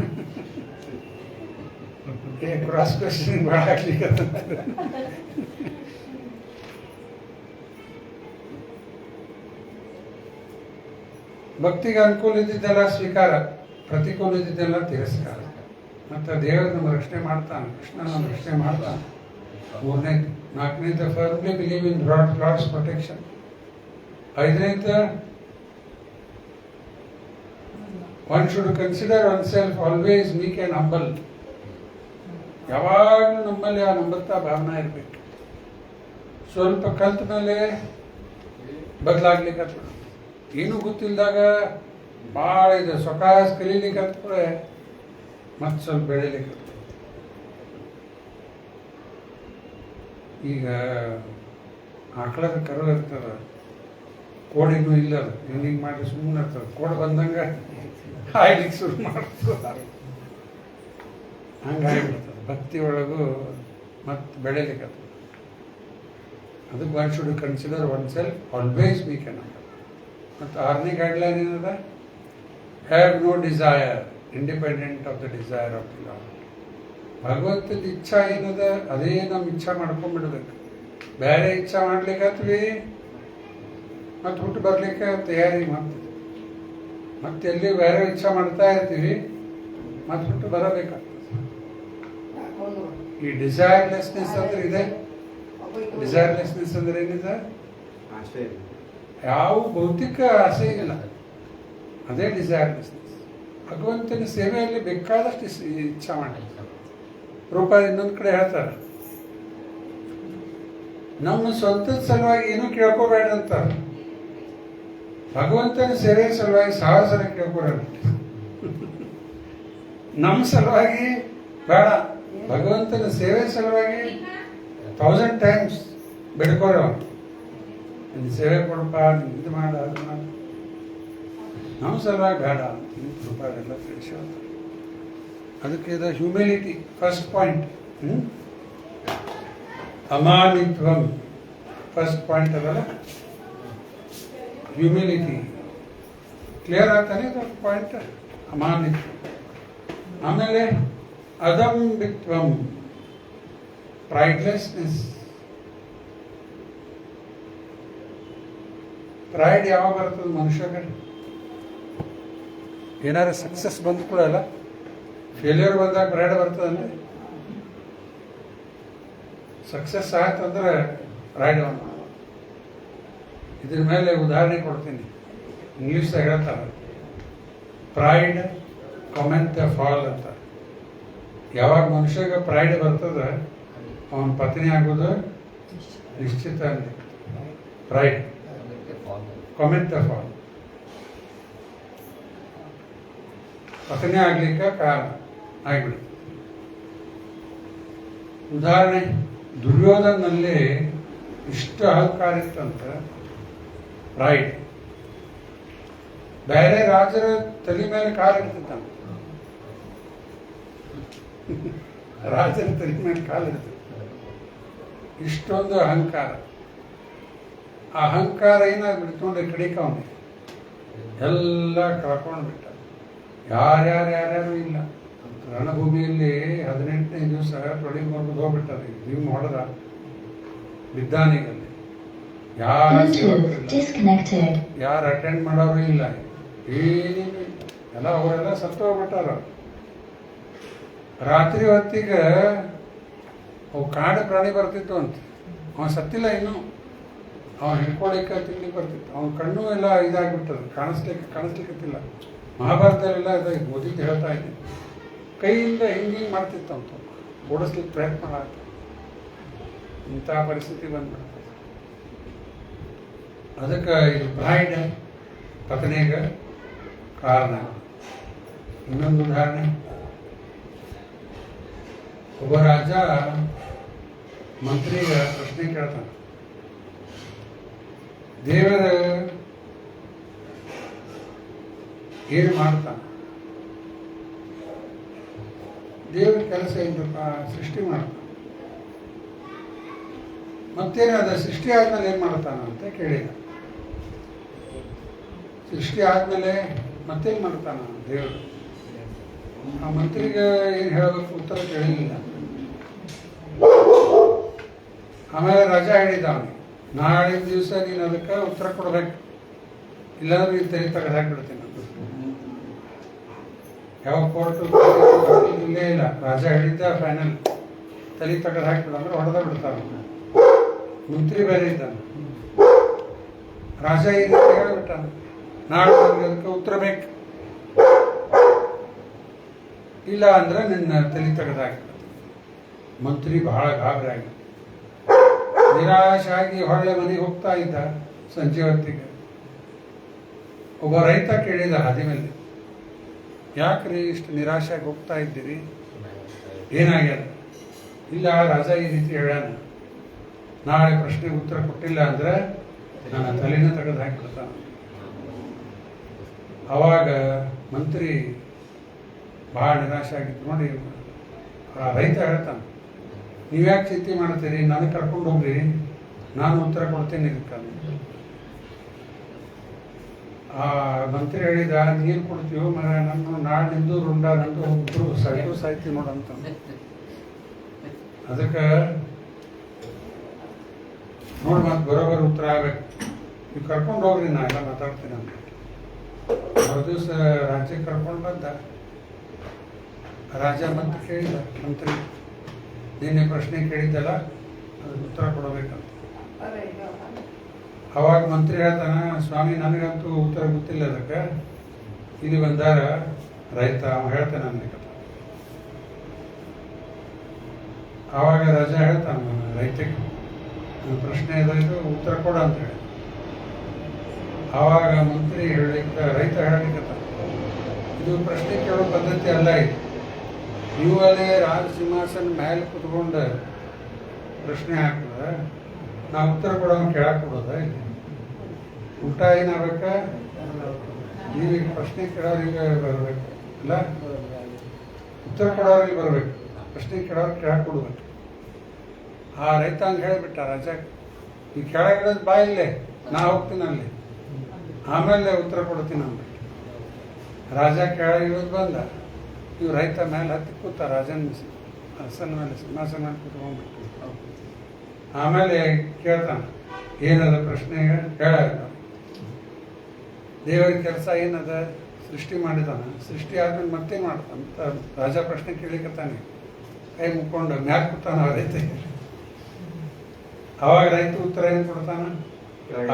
ಕ್ರಾಸ್ ಕ್ವೆಶ್ಚನ್ ಭಾಳ ಹಾಕ್ಲಿಕ್ಕೆ ಭಕ್ತಿಗೆ ಅನುಕೂಲ ಇದ್ದಿದ್ದೆಲ್ಲ ಸ್ವೀಕಾರ, ಪ್ರತಿಕೂಲ ಇದ್ದಿದ್ದೆಲ್ಲ ತಿರಸ್ಕಾರ. ಮತ್ತು ದೇವರು ನಮ್ಮ ರಕ್ಷಣೆ ಮಾಡ್ತಾನೆ, ಕೃಷ್ಣ ನಮ್ಮ ರಕ್ಷಣೆ ಮಾಡ್ತಾನೆ. ಮೂರನೇದು. ನಾಲ್ಕನೇದು firmly believe in Lord's protection. ಐದನೇದು one should consider oneself always meek and humble. ಯಾವಾಗಲೂ ನಮ್ಮಲ್ಲಿ ಆ ನಂಬರ್ತಾ ಭಾವನೆ ಇರಬೇಕು. ಸ್ವಲ್ಪ ಕಲ್ತ ಮೇಲೆ ಬದಲಾಗ್ಲಿಕ್ಕೆ ಏನೂ ಗೊತ್ತಿಲ್ಲದಾಗ ಭಾಳ ಇದು ಸೊಕಾಸ್ ಕಲೀಲಿಕ್ಕೆ ಹತ್ಬಿಟ್ರೆ ಮತ್ತೆ ಸ್ವಲ್ಪ ಬೆಳಿಲಿಕ್ಕೆ. ಈಗ ಆಕಳದ ಕರು ಇರ್ತದೆ, ಕೋಡಿನೂ ಇಲ್ಲ, ಅದು ಹಿಂಗೆ ಮಾಡಿ ಸುಮ್ಮನೆ ಇರ್ತದೆ. ಕೋಡ್ ಬಂದಂಗೆ ಹಾಯ್ಲಿಕ್ಕೆ ಶುರು ಮಾಡ್ತಾರೆ. ಹಂಗಾಗಿಬಿಡ್ತದೆ. ಭಕ್ತಿ ಒಳಗೂ ಮತ್ತೆ ಬೆಳಿಲಿಕ್ಕೆ. ಅದಕ್ಕೆ one should consider oneself always be can. ಮತ್ತು ಆರನೇ ಗೈಡ್ಲೈನ್ ಏನದ? Have no desire independent of the desire of the Lord. ಭಗವಂತದ ಇಚ್ಛಾ ಏನದ ಅದೇ ನಮ್ಮ ಇಚ್ಛಾ ಮಾಡ್ಕೊಂಡ್ಬಿಡ್ಬೇಕು. ಬೇರೆ ಇಚ್ಛಾ ಮಾಡ್ಲಿಕ್ಕತ್ವಿ ಮತ್ತು ಹುಟ್ಟು ಬರ್ಲಿಕ್ಕೆ ತಯಾರಿ ಮಾಡ್ತೀವಿ. ಮತ್ತೆ ಎಲ್ಲಿ ಬೇರೆ ಇಚ್ಛಾ ಮಾಡ್ತಾ ಇರ್ತೀವಿ, ಮತ್ತೆ ಹುಟ್ಟು ಬರಬೇಕಾಗ್ತದೆ. ಈ ಡಿಸೈರ್ಲೆಸ್ನೆಸ್ ಅಂದ್ರೆ ಇದೆ. ಡಿಸೈರ್ಲೆಸ್ನೆಸ್ ಅಂದ್ರೆ ಏನಿದೆ? ಅಷ್ಟೇ. ಯಾವ ಭೌತಿಕ ಆಸೆ ಇಲ್ಲ, ಅದೇ ಡಿಸೈರ್ಲೆಸ್ನೆಸ್. ಭಗವಂತನ ಸೇವೆಯಲ್ಲಿ ಬೇಕಾದಷ್ಟು ಇಚ್ಛಾ ಮಾಡಿ. ರೂಪಾಯಿ ಇನ್ನೊಂದು ಕಡೆ ಹೇಳ್ತಾರೆ, ನಮ್ಮ ಸ್ವಂತದ ಸಲುವಾಗಿ ಏನೂ ಕೇಳ್ಕೋಬೇಡ ಅಂತಾರೆ. ಭಗವಂತನ ಸೇವೆ ಸಲುವಾಗಿ 1000 ಸಲ ಕೇಳ್ಕೊಬೇಡ. ನಮ್ಮ ಸಲುವಾಗಿ ಬೇಡ, ಭಗವಂತನ ಸೇವೆ ಸಲುವಾಗಿ 1000 ಟೈಮ್ಸ್ ಬೆಡ್ಕೋರ. ನಿನ್ನ ಸೇವೆ ಕೊಡಪ್ಪ, ನೀನು ಇದು ಮಾಡ, ಅದು ಮಾಡ. ನಮ್ಮ ಸಲುವಾಗಿ ಬೇಡ ಅಂತ ರೂಪಾಯಿ ಎಲ್ಲ ತಿಳಿಸಿ. ಅದಕ್ಕೆ ಇದು ಹ್ಯೂಮಿಲಿಟಿ ಫಸ್ಟ್ ಪಾಯಿಂಟ್. ಅಮಾನಿತ್ವಂ ಫಸ್ಟ್ ಪಾಯಿಂಟ್ ಅದಲ್ಲ, ಹ್ಯೂಮಿಲಿಟಿ. ಕ್ಲಿಯರ್ ಆಗ್ತಾನೆ ಇದು ಪಾಯಿಂಟ್? ಅಮಾನಿತ್ವ. ಆಮೇಲೆ ಅದಂಬಿತ್ವಂ, ಪ್ರೈಡ್ಲೆಸ್ನೆಸ್. ಪ್ರೈಡ್ ಯಾವಾಗ ಬರ್ತದೆ ಮನುಷ್ಯಗೆ? ಏನಾದ್ರು ಸಕ್ಸಸ್ ಬಂದು ಕೂಡ ಅಲ್ಲ, ಫೇಲ್ಯೂರ್ ಬಂದಾಗ ಪ್ರೈಡ್ ಬರ್ತದಂದ್ರೆ. ಸಕ್ಸಸ್ ಆಯ್ತಂದ್ರೆ ಪ್ರೈಡ್ ಬಂದ. ಇದ್ರ ಮೇಲೆ ಉದಾಹರಣೆ ಕೊಡ್ತೀನಿ. ಇಂಗ್ಲೀಷ್ದಾಗ ಹೇಳ್ತಾರೆ, ಪ್ರೈಡ್ ಕಮೆಂಟ್ ದ ಫಾಲ್ ಅಂತ. ಯಾವಾಗ ಮನುಷ್ಯಗೆ ಪ್ರೈಡ್ ಬರ್ತದೆ ಅವನ ಪತ್ನಿ ಆಗೋದು ನಿಶ್ಚಿತ ಅಂತ. ಪ್ರೈಡ್ ಕಮೆಂಟ್ ದ ಫಾಲ್, ಪತ್ನಿ ಆಗ್ಲಿಕ್ಕೆ ಕಾರಣ ಆಗಿಬಿಡುತ್ತೆ. ಉದಾಹರಣೆ, ದುರ್ಯೋಧನಲ್ಲಿ ಇಷ್ಟು ಅಹಂಕಾರ ಇತ್ತಂತ, ಪ್ರೈಡ್. ಬೇರೆ ರಾಜರ ತಲೆ ಮೇಲೆ ಕಾಲಿಡ್ತಿದ್ದಂತ. ರಾಜರ ತಲೆ ಮೇಲೆ ಕಾಲಿಡ್ತಿದ್ದ. ಇಷ್ಟೊಂದು ಅಹಂಕಾರ. ಆ ಅಹಂಕಾರ ಏನಾಗ್ಬಿಡ್ತು ಅಂದ್ರೆ ಕಡಿಕ ಅವನಿಗೆ ಎಲ್ಲ ಕಳ್ಕೊಂಡು ಬಿಟ್ಟ. ಯಾರ್ಯಾರು ಇಲ್ಲ. ರಣಭೂಮಿಯಲ್ಲಿ 18ನೇ ದಿವಸ ತೊಡಿ ಮುರಿದು ಹೋಗ್ಬಿಟ್ಟಾರೆ. ನೀವು ನೋಡಿದ ವಿದ್ಯಾನಿಗಳಲ್ಲಿ ಯಾರು ಅಟೆಂಡ್ ಮಾಡೋರು ಇಲ್ಲ, ಏನೇನು ಎಲ್ಲ ಅವರೆಲ್ಲ ಸತ್ತು ಹೋಗ್ಬಿಟ್ಟಾರ. ರಾತ್ರಿ ಹೊತ್ತಿಗೆ ಅವು ಕಾಡು ಪ್ರಾಣಿ ಬರ್ತಿತ್ತು ಅಂತ. ಅವನು ಸತ್ತಿಲ್ಲ ಇನ್ನೂ, ಅವನು ಹಿಡ್ಕೊಳಿಕ್ಕೆ ತಿನ್ಲಿಕ್ಕೆ ಬರ್ತಿತ್ತು. ಅವನ ಕಣ್ಣು ಎಲ್ಲ ಇದಾಗ್ಬಿಟ್ಟದು, ಕಾಣಿಸ್ಲಿಕ್ಕತ್ತಿಲ್ಲ. ಮಹಾಭಾರತದಲ್ಲೆಲ್ಲ ಇದು ಓದಿದ್ದು ಹೇಳ್ತಾ ಇದ್ದೀನಿ. ಕೈಯಿಂದ ಹಿಂಗೆ ಮಾಡ್ತಿತ್ತು ಅಂತ, ಓಡಿಸ್ಲಿಕ್ಕೆ ಪ್ರಯತ್ನ ಮಾಡ್ತಾ. ಇಂಥ ಪರಿಸ್ಥಿತಿ ಬಂದ್ಬಿಡ್ತದೆ. ಅದಕ್ಕೆ ಇದು ಪ್ರೈಡ್ ಪತನೆಗೆ ಕಾರಣ. ಇನ್ನೊಂದು ಉದಾಹರಣೆ, ಒಬ್ಬ ರಾಜ ಮಂತ್ರಿಗೆ ಪ್ರಶ್ನೆ ಕೇಳ್ತಾನೆ, ದೇವರ ಏನು ಮಾಡ್ತಾನೆ? ದೇವರ ಕೆಲಸ ಏನಪ್ಪ? ಸೃಷ್ಟಿ ಮಾಡ್ತಾನೆ. ಮತ್ತೇನಾದ ಸೃಷ್ಟಿ ಆದ್ಮೇಲೆ ಏನು ಮಾಡ್ತಾನ ಅಂತ ಕೇಳಿದ. ಸೃಷ್ಟಿ ಆದಮೇಲೆ ಮತ್ತೇನು ಮಾಡ್ತಾನ ದೇವರು? ಆ ಮಂತ್ರಿಗೆ ಏನು ಹೇಳಬೇಕು ಉತ್ತರ ಕೇಳಲಿಲ್ಲ. ಆಮೇಲೆ ರಜಾ ಹೇಳಿದ ಅವನಿಗೆ, ನಾಳಿನ ದಿವಸ ನೀನು ಅದಕ್ಕೆ ಉತ್ತರ ಕೊಡ್ಬೇಕು, ಇಲ್ಲಾಂದ್ರೆ ನೀನು ತೆಗೆ ತೆಗೆದು ಹಾಕಿಬಿಡ್ತೀನಿ. ಯಾವ ಕೋರ್ಟು ಇಲ್ಲೇ ಇಲ್ಲ, ರಾಜ ಹೇಳಿದ್ದ ಫೈನಲ್, ತಲೆ ತೆಗೆದು ಹಾಕಿಬಿಡ ಅಂದ್ರೆ ಹೊಡೆದ ಬಿಡ್ತಾರ. ಮಂತ್ರಿ ಬೇರೆ ಇದ್ದಾನೆ. ರಾಜ ಈ ರೀತಿ ಹೇಳಿಬಿಟ್ಟ, ನಾಳೆ ಅದಕ್ಕೆ ಉತ್ತರ ಬೇಕು, ಇಲ್ಲ ಅಂದ್ರೆ ನಿನ್ನ ತಲೆ ತೆಗೆದು ಹಾಕಿಬಿಡ್ತಾನೆ. ಮಂತ್ರಿ ಬಹಳ ಗಾಬರಿ ಆಗಿ ನಿರಾಶೆ ಆಗಿ ಹೊಳ್ಳೆ ಮನೆಗೆ ಹೋಗ್ತಾ ಇದ್ದ. ಸಂಜೆ ಹೊತ್ತಿಗೆ ಒಬ್ಬ ರೈತ ಕೇಳಿದ ಹಾದಿ ಮೇಲೆ, ಯಾಕ್ರಿ ಇಷ್ಟು ನಿರಾಶೆಯಾಗಿ ಹೋಗ್ತಾ ಇದ್ದೀರಿ, ಏನಾಗ್ಯದ? ಇಲ್ಲ, ರಾಜ ಈ ರೀತಿ ಹೇಳ್ಯಾನ, ನಾಳೆ ಪ್ರಶ್ನೆಗೆ ಉತ್ತರ ಕೊಟ್ಟಿಲ್ಲ ಅಂದ್ರೆ ನನ್ನ ತಲೆನ ತೆಗೆದು ಹಾಕಿಬಿಡ್ತಾನ. ಅವಾಗ ಮಂತ್ರಿ ಬಹಳ ನಿರಾಶೆ ಆಗಿತ್ತು. ನೋಡಿ, ಆ ರೈತ ಹೇಳ್ತಾನೆ, ನೀವ್ಯಾಕೆ ಚಿಂತೆ ಮಾಡ್ತೀರಿ, ನನಗೆ ಕರ್ಕೊಂಡು ಹೋಗ್ರಿ, ನಾನು ಉತ್ತರ ಕೊಡ್ತೇನೆ ಇದಕ್ಕೆ. ಆ ಮಂತ್ರಿ ಹೇಳಿದ, ನೀರು ಕೊಡ್ತೀವೋ ಮರ, ನನ್ನ ನಾಳೆ ನಿಂದು ರುಂಡ ನಂದು ಒಬ್ರು ಸಾಯ್ತಿ ನೋಡಂತ. ಅದಕ್ಕೆ ನೋಡಿ ಮತ್ತೆ ಬರೋಬರ್ ಉತ್ತರ ಆಗ್ಬೇಕು, ನೀವು ಕರ್ಕೊಂಡು ಹೋಗ್ರಿ, ನಾ ಎಲ್ಲ ಮಾತಾಡ್ತೀನಿ ಅಂತ. ಮರುದಿವ್ಸ ರಾಜ್ಯಕ್ಕೆ ಕರ್ಕೊಂಡು ಬಂದ. ರಾಜ ಮತ್ತೆ ಕೇಳಿದ ಮಂತ್ರಿ, ನಿನ್ನೆ ಪ್ರಶ್ನೆ ಕೇಳಿದ್ದಲ್ಲ, ಅದಕ್ಕೆ ಉತ್ತರ ಕೊಡಬೇಕಂತ. ಅವಾಗ ಮಂತ್ರಿ ಹೇಳ್ತಾನ, ಸ್ವಾಮಿ ನನಗಂತೂ ಉತ್ತರ ಗೊತ್ತಿಲ್ಲ ಅದಕ್ಕೆ, ಇಲ್ಲಿ ಬಂದಾರ ರೈತ, ಅವ ಹೇಳ್ತಾನೆ ನನಗೆ. ಆವಾಗ ರಾಜ ಹೇಳ್ತಾನ ರೈತಕ್ಕೆ, ನನ್ನ ಪ್ರಶ್ನೆ ಇದು ಉತ್ತರ ಕೊಡ ಅಂತ ಹೇಳಿ. ಆವಾಗ ಮಂತ್ರಿ ರೈತ ಹೇಳಲಿಕ್ಕೆ, ಇದು ಪ್ರಶ್ನೆ ಕೇಳೋ ಪದ್ಧತಿ ಅಲ್ಲ, ಇದು ನೀವು ಅಲ್ಲೇ ರಾಜ ಸಿಂಹಾಸನ ಮೇಲೆ ಕುತ್ಕೊಂಡು ಪ್ರಶ್ನೆ ಹಾಕಿದ್ರೆ ನಾವು ಉತ್ತರ ಕೊಡೋನು ಕೇಳಕ್ ಕೊಡೋದ? ಇಲ್ಲಿ ಉಲ್ಟಾ ಏನಾಗಬೇಕ, ನೀವೀಗ ಪ್ರಶ್ನೆ ಕೇಳೋರಿಗೆ ಬರಬೇಕು, ಇಲ್ಲ ಉತ್ತರ ಕೊಡೋರಿಗೆ ಬರಬೇಕು, ಪ್ರಶ್ನೆ ಕೇಳೋರು ಕೇಳಕ್ ಕೊಡ್ಬೇಕು. ಆ ರೈತ ಹಂಗೆ ಹೇಳಿಬಿಟ್ಟ ರಾಜ, ಈ ಕೆಳಗಿಡೋದು ಬಾ ಇಲ್ಲೇ, ನಾ ಹೋಗ್ತೀನಿ ಅಲ್ಲಿ, ಆಮೇಲೆ ಉತ್ತರ ಕೊಡ್ತೀನಿ ಅಂದ್ಬಿಟ್ಟು. ರಾಜ ಕೆಳಗಿಡೋದು ಬಂದ. ಇವು ರೈತ ಮೇಲೆ ಹತ್ತಿ ಕೂತ, ರಾಜನ ಹಸನ ಮೇಲೆ ಸಿಂಹಾಸನ ಮೇಲೆ ಕೂತ್ಕೊಂಡ್ಬಿಟ್ಟು. ಆಮೇಲೆ ಕೇಳ್ತಾನೆ, ಏನದ ಪ್ರಶ್ನೆ ಹೇಳ, ದೇವರ ಕೆಲಸ ಏನದ, ಸೃಷ್ಟಿ ಮಾಡಿದಾನ, ಸೃಷ್ಟಿ ಆದ್ಮೇಲೆ ಮತ್ತೇನು ಮಾಡ್ತಾನಂತ ರಾಜ ಪ್ರಶ್ನೆ ಕೇಳಿಕತ್ತಾನೆ. ಕೈ ಮುಕ್ಕೊಂಡು ಮ್ಯಾಕ್ ಕೂತಾನ ರೈತ. ಅವಾಗ ರೈತ ಉತ್ತರ ಏನು ಕೊಡ್ತಾನ,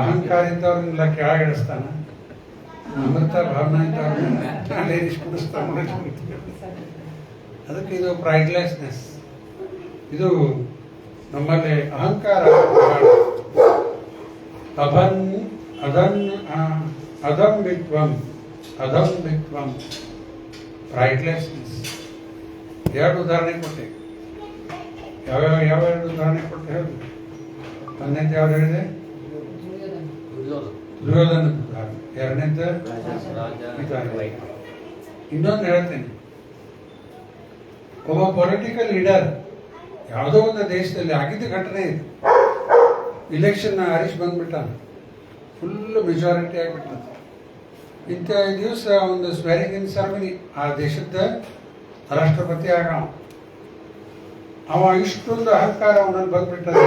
ಅಹಂಕಾರ ಇದ್ದವ್ರನ್ನೆಲ್ಲ ಕೆಳಗಿಡಿಸ್ತಾನ, ಅಮೃತ ಭಾವನೆ ಇದ್ದವ್ರನ್ನ ಕುಡಿಸ್ತಾನ. ಅದಕ್ಕೆ ಇದು ಪ್ರೈಡ್ಲೆಸ್ನೆಸ್, ಇದು ನಮ್ಮಲ್ಲಿ ಅಹಂಕಾರ. ಅದಂಬಿತ್ವಂ ಪ್ರೈಡ್ಲೆಸ್ನೆಸ್. ಎರಡು ಉದಾಹರಣೆ ಕೊಟ್ಟೆ. ಯಾವ ಎರಡು ಉದಾಹರಣೆ ಕೊಟ್ಟೆ ಹೇಳಿ. ಒಂದನೇದು ಯಾವ್ದು ಹೇಳಿದೆ? ದುರ್ಯೋಧನ ಉದಾಹರಣೆ. ಎರಡನೇದು ಇನ್ನೊಂದು ಹೇಳ್ತೇನೆ. ಒಬ್ಬ ಪೊಲಿಟಿಕಲ್ ಲೀಡರ್ ಯಾವುದೋ ಒಂದು ದೇಶದಲ್ಲಿ ಆಗಿದ್ದ ಘಟನೆ ಇದು. ಇಲೆಕ್ಷನ್ ಹರೀಶ್ ಬಂದ್ಬಿಟ್ಟಾನ, ಫುಲ್ ಮೆಜಾರಿಟಿ ಆಗಿಬಿಟ್ಟದ. ಇಂಥ ದಿವಸ ಒಂದು ಸ್ವೆರಿಂಗ್ ಇನ್ ಸೆರೆಮನಿ, ಆ ದೇಶದ ರಾಷ್ಟ್ರಪತಿ ಆಗ ಅವ ಇಷ್ಟೊಂದು ಅಹಂಕಾರ ಅವನಲ್ಲಿ ಬಂದ್ಬಿಟ್ಟದ.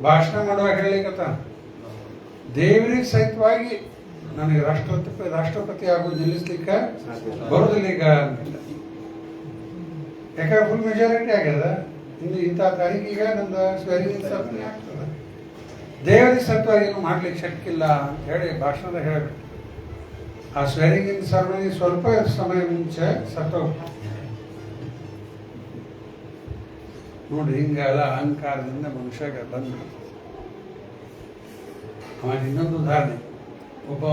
ಭಾಷಣ ಮಾಡುವಾಗ ಹೇಳಲಿಕ್ಕತ್ತಾನ, ದೇವರಿಗೆ ಸಹಿತವಾಗಿ ನನಗೆ ರಾಷ್ಟ್ರಪತಿ ಆಗೋದು ನಿಲ್ಲಿಸ್ಲಿಕ್ಕೆ ಬರೋದಿಲ್ಲ ಈಗ ಅಂತಿಲ್ಲ. ಯಾಕಂದ್ರೆ ಫುಲ್ ಮೆಜಾರಿಟಿ ಆಗ್ಯದ, ಇನ್ನು ಇಂಥ ತಾರೀಕಿಗೆ ಈಗ ನಮ್ದು ಸ್ವೆರಿಂಗ್ ಇನ್ ಸೆರೆಮನಿ ಆಗ್ತದೆ. ದೇವರಿಗೆ ಸಹಿತವಾಗಿ ಏನು ಮಾಡ್ಲಿಕ್ಕೆ ಶಕ್ಯ ಇಲ್ಲ ಅಂತ ಹೇಳಿ ಭಾಷಣದ ಹೇಳಬೇಕು. ಆ ಸ್ವೆರಿಂಗ್ ಇನ್ ಸೆರೆಮನಿ ಸ್ವಲ್ಪ ಸಮಯ ಮುಂಚೆ ಸತ್ತೋಗ್ಬಿಟ್ಟು. ನೋಡಿ, ಹಿಂಗೆಲ್ಲ ಅಹಂಕಾರದಿಂದ ಮನುಷ್ಯಗೆ ಬಂದ್ಬಿಡ್ತು. ಆಮೇಲೆ ಇನ್ನೊಂದು ಉದಾಹರಣೆ, ಒಬ್ಬ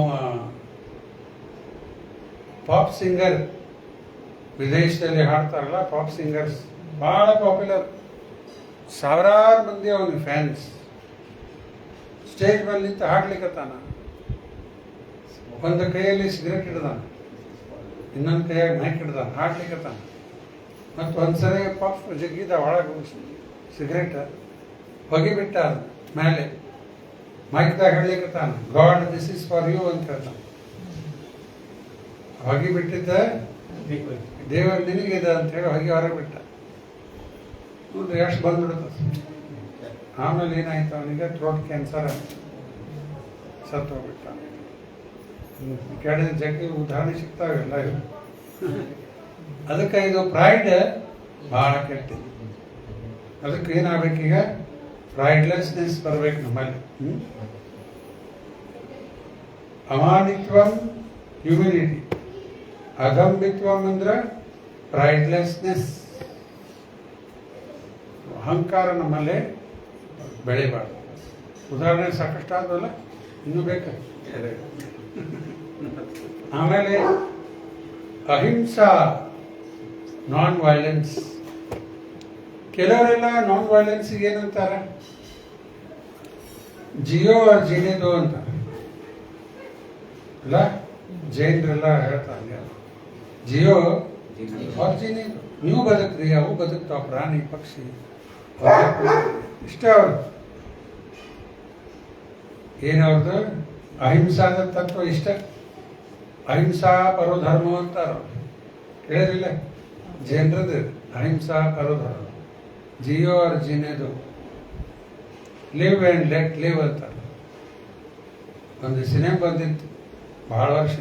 ಪಾಪ್ ಸಿಂಗರ್, ವಿದೇಶದಲ್ಲಿ ಹಾಡ್ತಾರಲ್ಲ ಪಾಪ್ ಸಿಂಗರ್ಸ್, ಭಾಳ ಪಾಪ್ಯುಲರ್, ಸಾವಿರಾರು ಮಂದಿ ಅವನಿಗೆ ಫ್ಯಾನ್ಸ್. ಸ್ಟೇಜ್ ಮೇಲೆ ನಿಂತು ಹಾಡ್ಲಿಕ್ಕತ್ತಾನ. ಒಂದು ಕೈಯಲ್ಲಿ ಸಿಗರೇಟ್ ಹಿಡ್ದಾನ, ಇನ್ನೊಂದು ಕೈಯಾಗಿ ಮೈಕ್ ಹಿಡ್ದಾನ, ಹಾಡ್ಲಿಕ್ಕತ್ತಾನ. ಮತ್ತು ಒಂದ್ಸರಿ ಪಫ್ ಜಗ್ಗಿದ ಒಳಗೆ ಸಿಗರೇಟ್ ಹೊಗಿಬಿಟ್ಟ ಮೇಲೆ. ಮೈಕ್ದಾಗ ಹೇಳಲಿಕ್ಕತ್ತಾನ God this is for you ಅಂತ ಹೇಳ್ತಾನ. ಹೊಗೆ ಬಿಟ್ಟಿದ್ದ ದೇವರು ನಿನಗಿದೆ ಅಂತ ಹೇಳಿ ಹೊಗೆ ಹೊರಗೆ ಬಿಟ್ಟ. ನೋಡ್ರಿ ಎಷ್ಟು ಬಂದ್ಬಿಡುತ್ತೆ. ಆಮೇಲೆ ಏನಾಯ್ತು ಅವನಿಗೆ ಥ್ರೋಟ್ ಕ್ಯಾನ್ಸರ್ ಸತ್ತು ಹೋಗ್ಬಿಟ್ಟ. ಕೆಳಗಿನ ಜಗ್ಗಿ ಉದಾಹರಣೆ ಸಿಗ್ತಾವೆಲ್ಲ ಇವು. ಅದಕ್ಕೆ ಇದು ಪ್ರೈಡ್ ಭಾಳ ಕೆಟ್ಟಿದ್ದು. ಅದಕ್ಕೆ ಏನಾಗಬೇಕೀಗ ಪ್ರೈಡ್ಲೆಸ್ನೆಸ್ ಬರ್ಬೇಕು ನಮ್ಮಲ್ಲಿ. ಅಮಾನಿತ್ವಂ ಹ್ಯೂಮಿಲಿಟಿ, ಅಧಂಬಿತ್ವಂ ಅಂದ್ರೆ ಪ್ರೈಡ್ಲೆಸ್ನೆಸ್, ಅಹಂಕಾರ ನಮ್ಮಲ್ಲಿ ಬೆಳಿಬಾರ್ದು. ಉದಾಹರಣೆ ಸಾಕಷ್ಟು ಆದವಲ್ಲ, ಇನ್ನೂ ಬೇಕಾ? ಆಮೇಲೆ ಅಹಿಂಸಾ, ನಾನ್ ವೈಲೆನ್ಸ್. ಕೆಲವರೆಲ್ಲ ನಾನ್ ವೈಲೆನ್ಸಿಗೆ ಏನಂತಾರೆ, ಜಿಯೋ ಆರ್ ಜೀನೆದೋ ಅಂತ ಅಲ್ಲ, ಜೈನರೆಲ್ಲ ಹೇಳ್ತಾರೆ ಜಿಯೋ ಆರ್ ಜೀನೆದೋ. ನೀವು ಬದುಕ್ರಿ, ಅವು ಬದುಕ್ತಾವ, ಪ್ರಾಣಿ ಪಕ್ಷಿ ಇಷ್ಟ. ಅವರು ಏನವ್ರದ್ದು ಅಹಿಂಸಾದ ತತ್ವ ಇಷ್ಟ. ಅಹಿಂಸಾ ಪರೋಧರ್ಮ ಅಂತಾರ, ಕೇಳಿರಿಲ್ಲ? ಜೈನರದ್ದು ಅಹಿಂಸಾ ಪರೋಧರ್ಮ, ಜಿಯೋ ಆರ್ ಜೀನೆದೋ, ಲಿವ್ ಆ್ಯಂಡ್ ಲೆಟ್ ಲಿವ್ ಅಂತ. ಒಂದು ಸಿನಿಮಾ ಬಂದಿತ್ತು ಭಾಳ ವರ್ಷ,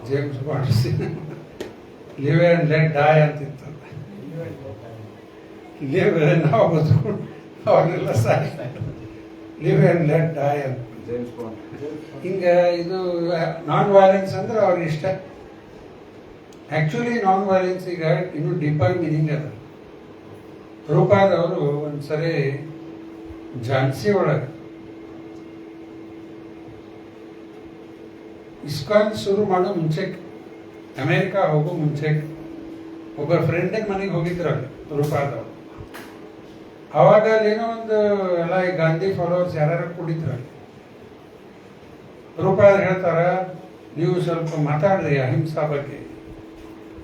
James Bond cinema, live and let die ಅಂತಿತ್ತು. ಲಿವ್ ನಾವು ಬದುಕೊಂಡು ಅವ್ರನ್ನೆಲ್ಲ ಸಾಯಿ, ಲಿವ್ ಆ್ಯಂಡ್ ಲೆಟ್ ಡೈ ಅಂತ. James Bond. ಹಿಂಗೆ ಇದು ನಾನ್ ವೈಲೆನ್ಸ್ ಅಂದ್ರೆ ಅವ್ರಿಗೆ ಇಷ್ಟ. ಆ್ಯಕ್ಚುಲಿ ನಾನ್ ವೈಲೆನ್ಸ್ ಈಗ ಇನ್ನೂ ಡೀಪರ್ ಮೀನಿಂಗ್ ಅದ. ರೂಪಾದವರು ಒಂದ್ಸರಿ ಝಾನ್ಸಿ ಒಳಗೆ ಇಸ್ಕಾನ್ ಶುರು ಮಾಡೋ ಮುಂಚೆಗೆ, ಅಮೇರಿಕಾ ಹೋಗೋ ಮುಂಚೆಗೆ ಒಬ್ಬ ಫ್ರೆಂಡಿನ ಮನೆಗೆ ಹೋಗಿದ್ರಲ್ಲಿ ರೂಪಾದವರು. ಅವಾಗ ಅಲ್ಲೇನೋ ಒಂದು ಎಲ್ಲ ಈ ಗಾಂಧಿ ಫಾಲೋವರ್ಸ್ ಯಾರು ಕುಡಿದ್ರಲ್ಲಿ. ರೂಪಾಯ ಹೇಳ್ತಾರ, ನೀವು ಸ್ವಲ್ಪ ಮಾತಾಡ್ರಿ ಅಹಿಂಸಾ ಬಗ್ಗೆ.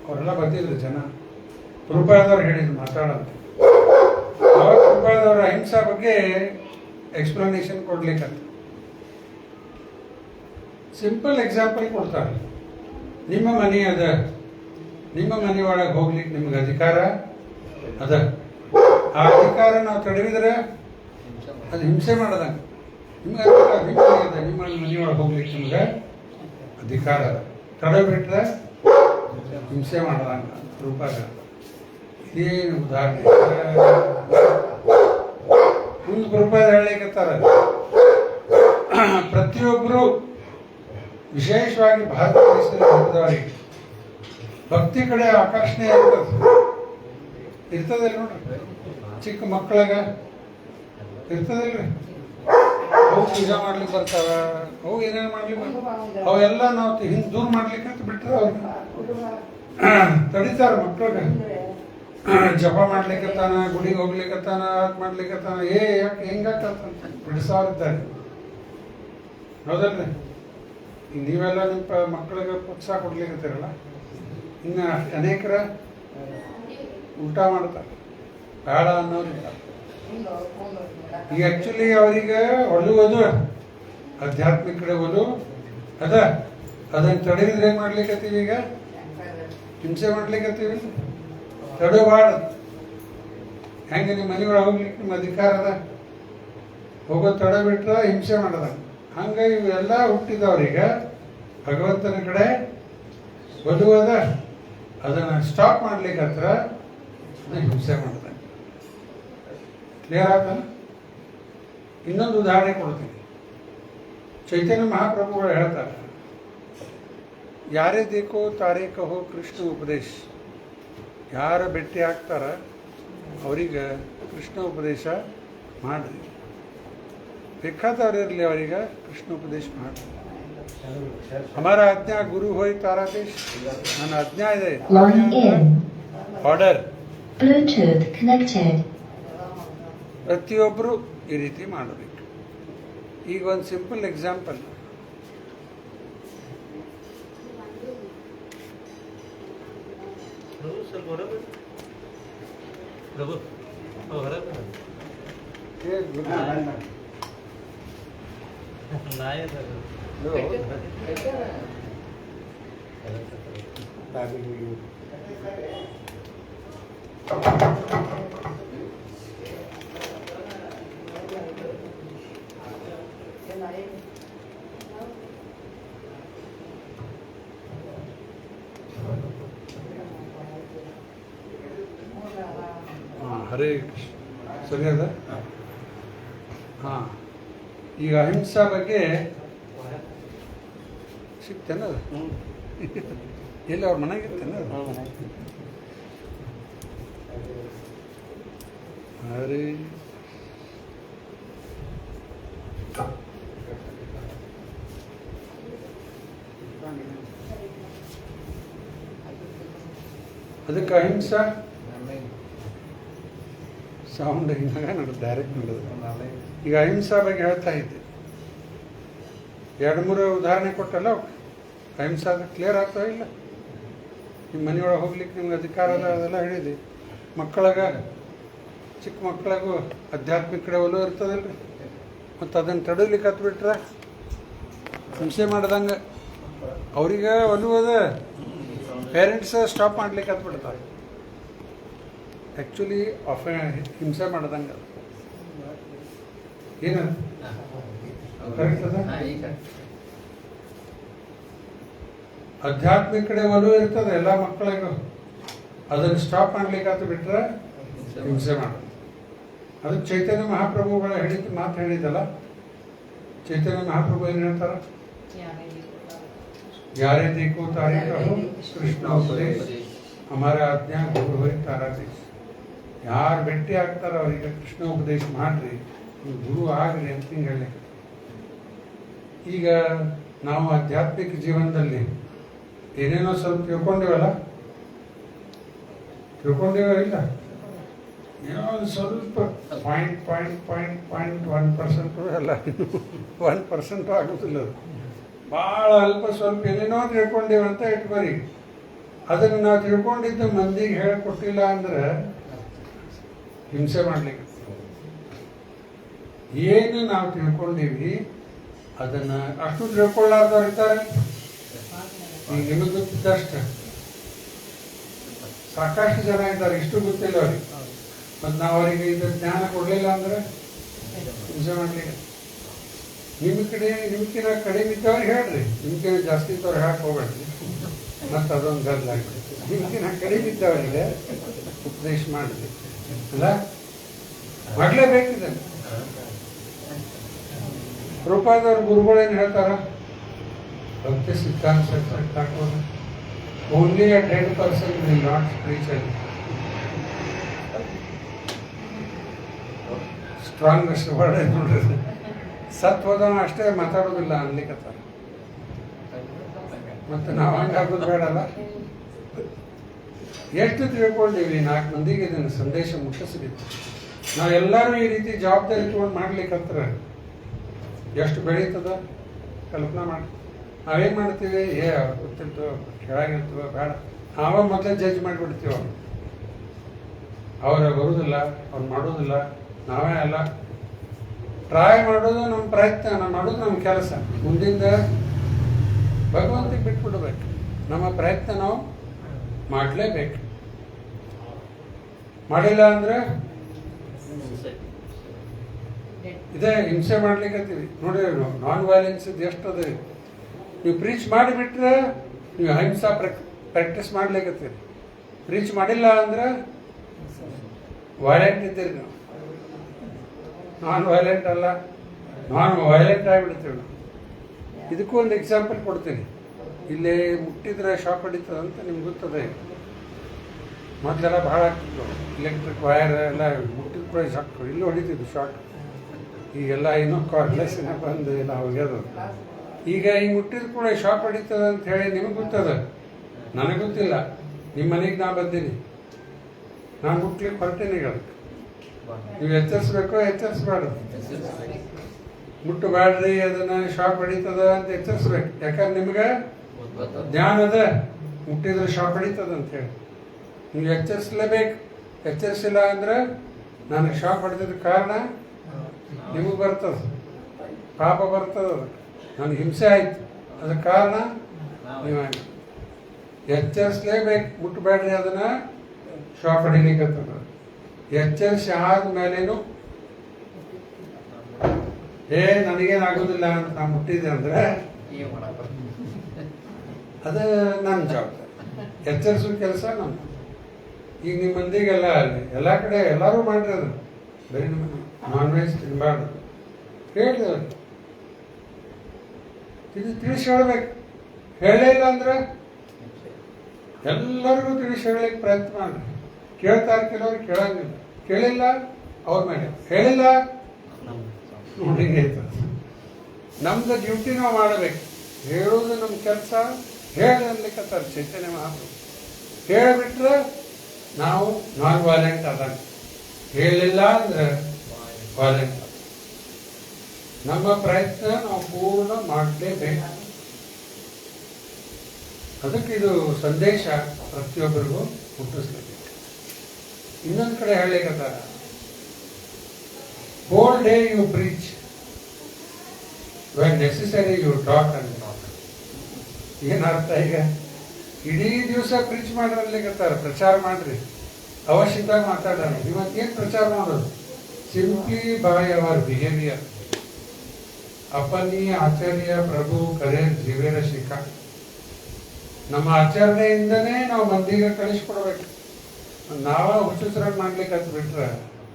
ಅವರೆಲ್ಲ ಬರ್ತಿದ್ರು ಜನ, ರೂಪಾಯದವ್ರು ಹೇಳಿದ್ರು ಮಾತಾಡಂತ. ಅವಾಗ ರೂಪಾಯದವ್ರ ಅಹಿಂಸಾ ಬಗ್ಗೆ ಎಕ್ಸ್ಪ್ಲನೇಷನ್ ಕೊಡ್ಲಿಕ್ಕಂತ ಸಿಂಪಲ್ ಎಕ್ಸಾಂಪಲ್ ಕೊಡ್ತಾರೆ. ನಿಮ್ಮ ಮನೆ ಅದ, ನಿಮ್ಮ ಮನೆ ಒಳಗೆ ಹೋಗ್ಲಿಕ್ಕೆ ನಿಮ್ಗೆ ಅಧಿಕಾರ ಅದ. ಆ ಅಧಿಕಾರ ನಾವು ತಡೆವಿದ್ರೆ ಅದು ಹಿಂಸೆ ಮಾಡೋದಂಗೆ. ನಿಮ್ಗೆ ಅಧಿಕಾರ, ನಿಮ್ಮ ಮನೆ ಅದ, ನಿಮ್ಮ ಮನೆಯೊಳಗೆ ಹೋಗ್ಲಿಕ್ಕೆ ನಿಮ್ಗೆ ಅಧಿಕಾರ ಅದ. ತಡೆ ಬಿಟ್ರೆ ಹಿಂಸೆ ಮಾಡೋದಂಗ ರೂಪಾಯ. ಇದೇನು ಉದಾಹರಣೆ. ಮುಂದೆ ರೂಪಾಯ ಹೇಳಲಿಕ್ಕತ್ತಾರ, ಪ್ರತಿಯೊಬ್ಬರು ವಿಶೇಷವಾಗಿ ಭಾರತ ದೇಶದಲ್ಲಿ ಹುಟ್ಟಿದವರಿಗೆ ಭಕ್ತಿ ಕಡೆ ಆಕರ್ಷಣೆ ಇರ್ತದಿಲ್ಲ ನೋಡ್ರಿ. ಚಿಕ್ಕ ಮಕ್ಕಳಾಗ ಇರ್ತದಿಲ್ರಿ, ಅವು ಪೂಜಾ ಮಾಡ್ಲಿಕ್ಕೆ ಬರ್ತಾವ, ಅವು ಏನೇನು ಮಾಡ್ಲಿಕ್ಕೆ ಬರ್ತಾವ, ಅವೆಲ್ಲ ನಾವು ಹಿಂಗೆ ದೂರ ಮಾಡ್ಲಿಕ್ಕೆ ಅಂತ ಬಿಟ್ಟರೆ ಅವ್ರಿಗೆ ತಡಿತಾರ. ಮಕ್ಕಳಿಗೆ ಜಪ ಮಾಡ್ಲಿಕ್ಕತ್ತಾನ, ಗುಡಿಗೆ ಹೋಗ್ಲಿಕ್ಕತ್ತಾನ, ಅದು ಮಾಡ್ಲಿಕ್ಕತ್ತಾನ, ಯಾಕೆ ಹೆಂಗಾಕತ್ತಂತ ಬಿಡಿಸೋರಿದ್ದಾರೆ. ಹೌದಲ್ರಿ? ನೀವೆಲ್ಲ ನಿಮ್ಮ ಮಕ್ಕಳಿಗೆ ಪ್ರೋತ್ಸಾಹ ಕೊಡ್ಲಿಕ್ಕತ್ತೀರಲ್ಲ, ಇನ್ನು ಅನೇಕರ ಊಟ ಮಾಡ್ತಾರೆ, ಬೇಡ ಅನ್ನೋರಿಲ್ಲ. ಈಗ ಆ್ಯಕ್ಚುಲಿ ಅವರಿಗೆ ಒಲುವುದು ಆಧ್ಯಾತ್ಮಿಕ ಕಡೆ ಒಲು ಅದ. ಅದನ್ನು ತಡೆಯಿದ್ರೆ ಏನು ಮಾಡ್ಲಿಕ್ಕತ್ತೀವಿ? ಈಗ ಹಿಂಸೆ ಮಾಡ್ಲಿಕ್ಕತ್ತೀವಿ. ತಡಬಾರ್ದು. ಹೆಂಗೆ ನಿಮ್ಮ ಮನೆಯೊಳಗೆ ಹೋಗ್ಲಿಕ್ಕೆ ನಿಮ್ಮ ಅಧಿಕಾರ ಅದ, ಹೋಗೋ ತಡೆ ಬಿಟ್ರೆ ಹಿಂಸೆ ಮಾಡೋದ. ಹಂಗೆ ಇವೆಲ್ಲ ಹುಟ್ಟಿದವ್ರೀಗ ಭಗವಂತನ ಕಡೆ ಒಲುವದ. ಅದನ್ನು ಸ್ಟಾಪ್ ಮಾಡ್ಲಿಕ್ಕೆ ಹತ್ರ ಹಿಂಸೆ ಮಾಡ್ದ. ಕ್ಲಿಯರ್ ಆಯ್ತಲ್ಲ? ಇನ್ನೊಂದು ಉದಾಹರಣೆ ಕೊಡ್ತೀನಿ. ಚೈತನ್ಯ ಮಹಾಪ್ರಭುಗಳು ಹೇಳ್ತಾರೆ, ಯಾರೇ ದೇಕೋ ತಾರೇ ಕಹೋ ಕೃಷ್ಣ ಉಪದೇಶ. ಯಾರು ಭೇಟಿ ಆಗ್ತಾರ ಅವ್ರಿಗೆ ಕೃಷ್ಣ ಉಪದೇಶ ಮಾಡ್ರಿ. ಬೇಕಾದವ್ರು ಇರಲಿ, ಅವರಿಗೆ ಕೃಷ್ಣ ಉಪದೇಶ ಮಾಡ್ರಿ. ಹಮಾರ ಆಜ್ಞಾ ಗುರು ಹೋಯ್ ತಾರಾ ದೇಶ್. ನನ್ನ ಆಜ್ಞಾ ಇದೆ, ಆರ್ಡರ್. Bluetooth connected. ಪ್ರತಿಯೊಬ್ಬರು ಈ ರೀತಿ ಮಾಡಬೇಕು. ಈಗ ಒಂದು ಸಿಂಪಲ್ ಎಕ್ಸಾಂಪಲ್. ಹರೇ ಕೃಷ್ಣ ಸರಿ ಅದ ಹಾಂ ಈಗ ಅಹಿಂಸಾ ಬಗ್ಗೆ ಸಿಗ್ತೇನೆ ಅದು ಎಲ್ಲಿ ಅವ್ರ ಮನೆಗಿರ್ತೇನೆ ಅದು ಹರೇ ಅದಕ್ಕೆ ಅಹಿಂಸಾ ಸೌಂಡ್ ಹಿಂಗಾಗ ನೋಡೋದು ಡೈರೆಕ್ಟ್ ನೋಡೋದು ಈಗ ಅಹಿಂಸಾ ಬಗ್ಗೆ ಹೇಳ್ತಾ ಇದ್ದೆ 2-3 ಉದಾಹರಣೆ ಕೊಟ್ಟಲ್ಲ ಅಹಿಂಸಾದ ಕ್ಲಿಯರ್ ಆಗ್ತಾವ ಇಲ್ಲ ನಿಮ್ಮ ಮನೆಯೊಳಗೆ ಹೋಗ್ಲಿಕ್ಕೆ ನಿಮ್ಗೆ ಅಧಿಕಾರ ಅದ ಅದೆಲ್ಲ ಹೇಳಿದೆ ಮಕ್ಕಳಾಗ ಚಿಕ್ಕ ಮಕ್ಕಳಿಗೂ ಆಧ್ಯಾತ್ಮಿಕ ಕಡೆ ಒಲವು ಇರ್ತದಲ್ರಿ ಮತ್ತು ಅದನ್ನು ತಡೀಲಿಕ್ಕೆ ಹತ್ಬಿಟ್ರೆ ಹಿಂಸೆ ಮಾಡ್ದಂಗೆ ಅವ್ರಿಗೆ ಒಲವು ಅದ ಪೇರೆಂಟ್ಸ್ ಸ್ಟಾಪ್ ಮಾಡ್ಲಿಕ್ಕೆ ಹತ್ಬಿಡ್ತಾರೆ ಆ್ಯಕ್ಚುಲಿ ಹಿಂಸೆ ಮಾಡ್ದಂಗೆ ಏನು ಕರೆಕ್ಟ್ ಅದ ಆಧ್ಯಾತ್ಮಿಕ ಕಡೆ ಒಲವು ಇರ್ತದೆ ಎಲ್ಲ ಮಕ್ಕಳಿಗೂ ಅದನ್ನು ಸ್ಟಾಪ್ ಮಾಡ್ಲಿಕ್ಕೆ ಹತ್ತು ಬಿಟ್ರೆ ಹಿಂಸೆ ಮಾಡೋದು ಅದಕ್ಕೆ ಚೈತನ್ಯ ಮಹಾಪ್ರಭುಗಳ ಮಾತು ಹೇಳಿದಲ್ಲ ಚೈತನ್ಯ ಮಹಾಪ್ರಭು ಏನು ಹೇಳ್ತಾರ ಯಾರೇ देखो तारे कहो कृष्ण उपदेश हमारा आज्ञा गुरु होई तारा देश ಯಾರು ಭೇಟಿ ಆಗ್ತಾರ ಅವರಿಗೆ ಕೃಷ್ಣ ಉಪದೇಶ ಮಾಡ್ರಿ ನೀವು ಗುರು ಆಗ್ರಿ ಅಂತ ಹೇಳಿ ಈಗ ನಾವು ಆಧ್ಯಾತ್ಮಿಕ ಜೀವನದಲ್ಲಿ ಏನೇನೋ ಸ್ವಲ್ಪ ತಿಳ್ಕೊಂಡಿವಲ್ಲ ಇಲ್ಲ ಏನೋ ಒಂದು ಸ್ವಲ್ಪ 0.1% ಎಲ್ಲ 1% ಆಗುತ್ತಿಲ್ಲ ಅದು ಭಾಳ ಅಲ್ಪ ಸ್ವಲ್ಪ ಏನೇನೋ ತಿಳ್ಕೊಂಡಿವಿ ಅಂತ ಇಟ್ಕೊರಿ ಅದನ್ನು ನಾವು ತಿಳ್ಕೊಂಡಿದ್ದು ಮಂದಿಗೆ ಹೇಳಿಕೊಟ್ಟಿಲ್ಲ ಅಂದ್ರೆ ಹಿಂಸೆ ಮಾಡ್ಲಿಕ್ಕೆ ಏನು ನಾವು ತಿಳ್ಕೊಂಡಿವಿ ಅದನ್ನು ಅಷ್ಟು ತಿಳ್ಕೊಳ್ಳಾರ್ದವ್ರು ಇರ್ತಾರೆ ಈಗ ನಿಮಗೆ ಗೊತ್ತಿದ್ದಷ್ಟು ಸಾಕಷ್ಟು ಜನ ಇದ್ದಾರೆ ಇಷ್ಟು ಗೊತ್ತಿಲ್ಲ ಅವ್ರಿಗೆ ಮತ್ತು ನಾವು ಅವರಿಗೆ ಇದು ಜ್ಞಾನ ಕೊಡಲಿಲ್ಲ ಅಂದ್ರೆ ಹಿಂಸೆ ಮಾಡ್ಲಿಕ್ಕೆ ನಿಮ್ಕಿನ ಕಡಿಮೆ ಇದ್ದವ್ರಿಗೆ ಹೇಳ್ರಿ ನಿಮ್ಕಿನ ಜಾಸ್ತಿ ಇದ್ದವ್ರು ಹೇಳಕ್ ಹೋಗ್ಬೇಡ್ರಿ ಮತ್ತು ಅದೊಂದು ಗದ್ದಲಾಗ್ತದೆ ನಿಮ್ಕಿನ ಕಡಿಮೆ ಇದ್ದವರಿಗೆ ಉಪದೇಶ ಮಾಡಿದ್ರಿ ಅಲ್ಲ ಮಾಡ್ಲೇಬೇಕಿದೆ ರೂಪಾದವ್ರ ಗುರುಗಳೇನು ಹೇಳ್ತಾರ ಭಕ್ತಿ ಸಿದ್ಧಾಂತ only a 10% will not preach it. Strongest word ನೋಡ್ರಿ ಸತ್ವದವ ಅಷ್ಟೇ ಮಾತಾಡೋದಿಲ್ಲ ಅನ್ಲಿಕ್ಕತ್ತಾರ ಮತ್ತು ನಾವು ಹಂಗಾಗೋದು ಬೇಡಲ್ಲ ಎಷ್ಟು ತಿಳ್ಕೊಂಡಿವಿ 4 ಮಂದಿಗೆ ಇದನ್ನು ಸಂದೇಶ ಮುಟ್ಟಿಸಬೇಕು ನಾವೆಲ್ಲರೂ ಈ ರೀತಿ ಜವಾಬ್ದಾರಿ ತಗೊಂಡು ಮಾಡ್ಲಿಕ್ಕತ್ರ ಎಷ್ಟು ಬೆಳೀತದ ಕಲ್ಪನಾ ಮಾಡಿ ನಾವೇನು ಮಾಡ್ತೀವಿ ಗೊತ್ತಿರ್ತೋ ಕೆಳಗಿರ್ತವ ಬೇಡ ನಾವೇ ಮೊದಲೇ ಜಡ್ಜ್ ಮಾಡಿಬಿಡ್ತೀವಿ ಅವ್ರು ಬರುವುದಿಲ್ಲ ಅವ್ರು ಮಾಡೋದಿಲ್ಲ ನಾವೇ ಅಲ್ಲ ಟ್ರೈ ಮಾಡೋದು ನಮ್ಮ ಪ್ರಯತ್ನ ನಾವು ಮಾಡೋದು ನಮ್ಮ ಕೆಲಸ ಮುಂದಿಂದ ಭಗವಂತಿಗೆ ಬಿಟ್ಬಿಡ್ಬೇಕು ನಮ್ಮ ಪ್ರಯತ್ನ ನಾವು ಮಾಡಲೇಬೇಕು ಮಾಡಿಲ್ಲ ಅಂದ್ರೆ ಇದೇ ಹಿಂಸೆ ಮಾಡ್ಲಿಕ್ಕತ್ತೀವಿ ನೋಡಿ ನಾನ್ ವೈಲೆನ್ಸ್ ಎಷ್ಟು ಅದ ನೀವು ಪ್ರೀಚ್ ಮಾಡಿಬಿಟ್ರೆ ನೀವು ಅಹಿಂಸಾ ಪ್ರಾಕ್ಟೀಸ್ ಮಾಡ್ಲಿಕ್ಕತ್ತೀರಿ ಪ್ರೀಚ್ ಮಾಡಿಲ್ಲ ಅಂದ್ರೆ ವೈಲೆಂಟ್ ಇದ್ದೀರಿ ನೀವು ನಾನ್ ವೈಲೆಂಟ್ ಅಲ್ಲ ನಾನ್ ವೈಲೆಂಟ್ ಆಗಿಬಿಡ್ತೀವಿ ನಾವು ಇದಕ್ಕೂ ಒಂದು ಎಕ್ಸಾಂಪಲ್ ಕೊಡ್ತೀನಿ ಇಲ್ಲಿ ಮುಟ್ಟಿದ್ರೆ ಶಾಕ್ ಹೊಡಿತದೆ ಅಂತ ನಿಮ್ಗೆ ಗೊತ್ತದೆ ಮೊದಲೆಲ್ಲ ಭಾಳ ಆಗ್ತಿತ್ತು ಎಲೆಕ್ಟ್ರಿಕ್ ವೈರ್ ಎಲ್ಲ ಮುಟ್ಟಿದ ಕೂಡ ಶಾಕ್ ಇಲ್ಲೂ ಹೊಡಿತಿದ್ದು ಶಾಕ್ ಈಗೆಲ್ಲ ಇನ್ನೂ ಕಾರ್ಲೆಸ್ನ ಬಂದು ಎಲ್ಲ ಹೋಗ್ಯದು ಈಗ ಈ ಮುಟ್ಟಿದ ಕೂಡ ಶಾಕ್ ಹೊಡಿತದೆ ಅಂತ ಹೇಳಿ ನಿಮಗೆ ಗೊತ್ತದ ನನಗೆ ಗೊತ್ತಿಲ್ಲ ನಿಮ್ಮ ಮನೆಗೆ ನಾ ಬಂದೀನಿ ನಾನು ಮುಟ್ಲಿಕ್ಕೆ ಹೊರಟೇನೆ ಈಗ ಅದಕ್ಕೆ ನೀವು ಎಚ್ಚರಿಸ್ಬೇಕೋ ಎಚ್ಚರಿಸ್ಬಾರ್ದು ಮುಟ್ಟಬೇಡ್ರಿ ಅದನ್ನ ಶಾಕ್ ಹೊಡಿತದ ಅಂತ ಎಚ್ಚರಿಸ್ಬೇಕು ಯಾಕಂದ್ರೆ ನಿಮ್ಗೆ ಜ್ಞಾನ ಅದ ಮುಟ್ಟಿದ್ರೆ ಶಾಕ್ ಹೊಡಿತದ ಅಂತ ಹೇಳಿ ನೀವು ಎಚ್ಚರಿಸಲೇಬೇಕು ಎಚ್ಚರಿಸಿಲ್ಲ ಅಂದ್ರೆ ನನಗೆ ಶಾಕ್ ಹೊಡೆದಿದ್ದ ಕಾರಣ ನಿಮಗೆ ಬರ್ತದೆ ಪಾಪ ಬರ್ತದ ಅದಕ್ಕೆ. ನನಗೆ ಹಿಂಸೆ ಆಯ್ತು, ಅದಕ್ಕೆ ಕಾರಣ ನೀವಾಗಿ ಎಚ್ಚರಿಸ್ಲೇಬೇಕು. ಮುಟ್ಟಬೇಡ್ರಿ ಅದನ್ನ, ಶಾಪ್ ಹೊಡಿಲಿಕ್ಕೆ ಎಚ್ಚರಿಸಿ ಆದ್ಮೇಲೇನು ನನಗೇನಾಗೋದಿಲ್ಲ ಅಂತ ನಾ ಮುಟ್ಟಿದ್ದೆ ಅಂದ್ರೆ ಏನ್ ಮಾಡಪ್ಪ? ಅದು ನನ್ನ ಜವಾಬ್ದಾರಿ. ಎಚ್ಚರಿಸೋ ಕೆಲಸ ನಮ್ಮ. ಈಗ ನಿಮ್ಮ ಮಂದಿಗೆಲ್ಲ ಅಲ್ಲಿ ಎಲ್ಲ ಕಡೆ ಎಲ್ಲರೂ ಮಾಡ್ರಿ ಅದು. ಬರೀ ನಿಮ್ಮ ನಾನ್ ವೆಜ್ ತಿನ್ಬಾರ್ದು ಹೇಳ್ರಿ ಅವ್ರಿಗೆ. ಇದು ತಿಳಿಸಿ ಹೇಳ್ಬೇಕು. ಹೇಳೇ ಇಲ್ಲ ಅಂದ್ರೆ ಎಲ್ಲರಿಗೂ ತಿಳಿಸಿ ಹೇಳಲಿಕ್ಕೆ ಪ್ರಯತ್ನ ಮಾಡ್ರಿ. ಕೇಳ್ತಾರೆ, ಕೆಲವ್ರು ಕೇಳಂಗಿಲ್ಲ. ಕೇಳಿಲ್ಲ ಅವ್ರ ಮೇಲೆ, ಹೇಳಿಲ್ಲ ನೋಡಿ. ನಮ್ದು ಡ್ಯೂಟಿ ನಾವು ಮಾಡಬೇಕು. ಹೇಳೋದು ನಮ್ಮ ಕೆಲಸ. ಹೇಳಿ ಅನ್ಲಿಕ್ಕತ್ತಾರೆ ಚೈತನ್ಯ ಮಹಾಪ್ರಭು. ಹೇಳಿಬಿಟ್ರೆ ನಾವು ನಾನ್ ವಾಲೆಂಟ್ ಆದಾಗ, ಹೇಳಿಲ್ಲ ಅಂದ್ರೆ ವಾಲೆಂಟ್. ನಮ್ಮ ಪ್ರಯತ್ನ ನಾವು ಪೂರ್ಣ ಮಾಡಲೇಬೇಕು. ಅದಕ್ಕೆ ಇದು ಸಂದೇಶ ಪ್ರತಿಯೊಬ್ಬರಿಗೂ ಮುಟ್ಟಿಸ್ಬೇಕು. ಇನ್ನೊಂದು ಕಡೆ ಹೇಳಿಕತ್ತಾರ, whole day you preach, when necessary you talk and talk. ಏನರ್ಥ? ಈಗ ಇಡೀ ದಿವಸ ಪ್ರೀಚ್ ಮಾಡ್ರಿ ಅನ್ಲಿಕತ್ತಾರ, ಪ್ರಚಾರ ಮಾಡ್ರಿ, ಅವಶ್ಯಕತೆ ಮಾತಾಡೋಣ. ಇವತ್ತೇನು ಪ್ರಚಾರ ಮಾಡೋದು? Simply by our behaviour. ಅಪನಿ ಆಚಾರ್ಯ ಪ್ರಭು ಕರೆ ಜೀವೇರ ಶಿಖ. ನಮ್ಮ ಆಚರಣೆಯಿಂದನೇ ನಾವು ಮಂದಿಗೆ ಕಳಿಸ್ಕೊಡ್ಬೇಕು. ನಾವ ಹುಚ್ಚುಚ್ರಾಗಿ ಮಾಡ್ಲಿಕ್ಕೆ ಅಂತ ಬಿಟ್ರೆ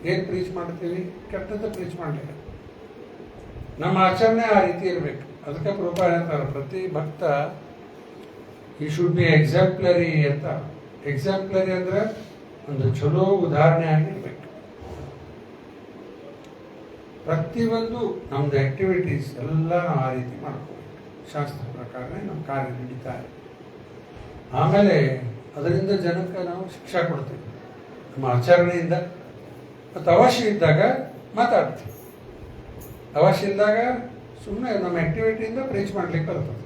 ಏನ್ ಪ್ರೀಚ್ ಮಾಡ್ತೀವಿ? ಕೆಟ್ಟದ್ದು ಪ್ರೀಚ್ ಮಾಡ್ಲಿಕ್ಕೆ. ನಮ್ಮ ಆಚರಣೆ ಆ ರೀತಿ ಇರ್ಬೇಕು. ಅದಕ್ಕೆ ಪ್ರಭು ಹೇಳ್ತಾರೆ, ಪ್ರತಿ ಭಕ್ತ ಈ ಶುಡ್ ಬಿ ಎಕ್ಸಾಂಪ್ಲರಿ ಅಂತ. ಎಕ್ಸಾಂಪ್ಲರಿ ಅಂದ್ರೆ ಒಂದು ಚಲೋ ಉದಾಹರಣೆ ಆಗಿರ್ಬೇಕು. ಪ್ರತಿಯೊಂದು ನಮ್ದು ಆಕ್ಟಿವಿಟೀಸ್ ಎಲ್ಲ ನಾವು ಆ ರೀತಿ ಮಾಡ್ಕೋಬೇಕು. ಶಾಸ್ತ್ರ ಪ್ರಕಾರನೇ ನಮ್ಮ ಕಾರ್ಯ ನಡೀತಾ ಇದೆ. ಆಮೇಲೆ ಅದರಿಂದ ಜನಕ್ಕೆ ನಾವು ಶಿಕ್ಷಾ ಕೊಡ್ತೀವಿ ನಮ್ಮ ಆಚರಣೆಯಿಂದ. ಮತ್ತು ಅವಶ್ಯ ಇದ್ದಾಗ ಮಾತಾಡ್ತೀವಿ, ಅವಶ್ಯ ಇದ್ದಾಗ ಸುಮ್ಮನೆ ನಮ್ಮ ಆಕ್ಟಿವಿಟಿಯಿಂದ ಪ್ರೀಚ್ ಮಾಡ್ಲಿಕ್ಕೆ ಬರ್ತದೆ.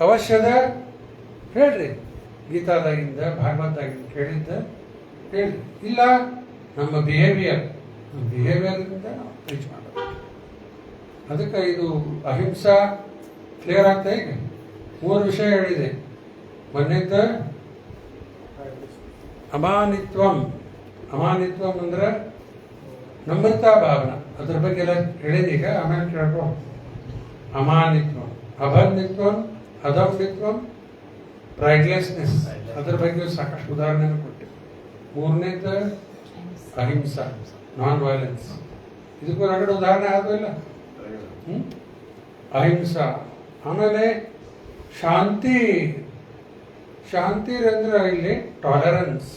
ಅವಶ್ಯದ ಹೇಳ್ರಿ, ಗೀತಾದಾಗಿಂದ ಭಾಗವತದಾಗಿಂದ ಕೇಳಿದ್ದ ಹೇಳಿ. ಇಲ್ಲ ನಮ್ಮ ಬಿಹೇವಿಯರಿಂದ ನಾವು ಪ್ರೀಚ್ ಮಾಡೋದು. ಅದಕ್ಕೆ ಇದು ಅಹಿಂಸಾ ಕ್ಲಿಯರ್ ಆಗ್ತಾ. ಈಗ 3 ವಿಷಯ ಹೇಳಿದೆ. ಮೊನ್ನೆದ್ದ ಅಮಾನಿತ್ವಂ. ಅಮಾನಿತ್ವಂ ಅಂದ್ರೆ ನಮ್ರತಾ ಭಾವನ. ಅದ್ರ ಬಗ್ಗೆ ಎಲ್ಲ ಹೇಳಿದ. ಈಗ ಆಮೇಲೆ ಕೇಳ್ಕೊ. ಅಮಾನಿತ್ವಂ, ಅಭನ್ನಿತ್ವಂ, ಅಧಮ್ನಿತ್ವಂ, ಪ್ರೈಡ್ಲೆಸ್ನೆಸ್. ಅದ್ರ ಬಗ್ಗೆ ಸಾಕಷ್ಟು ಉದಾಹರಣೆ ಕೊಟ್ಟೆ. 3ನೇದು ಅಹಿಂಸಾ, ನಾನ್ ವೈಲೆನ್ಸ್. ಇದಕ್ಕೂ ರಗಡ ಉದಾಹರಣೆ ಆಗೋಲ್ಲ. ಅಹಿಂಸಾ. ಆಮೇಲೆ ಶಾಂತಿ. ಶಾಂತಿ ಅಂದ್ರೆ ಇಲ್ಲಿ ಟಾಲರೆನ್ಸ್,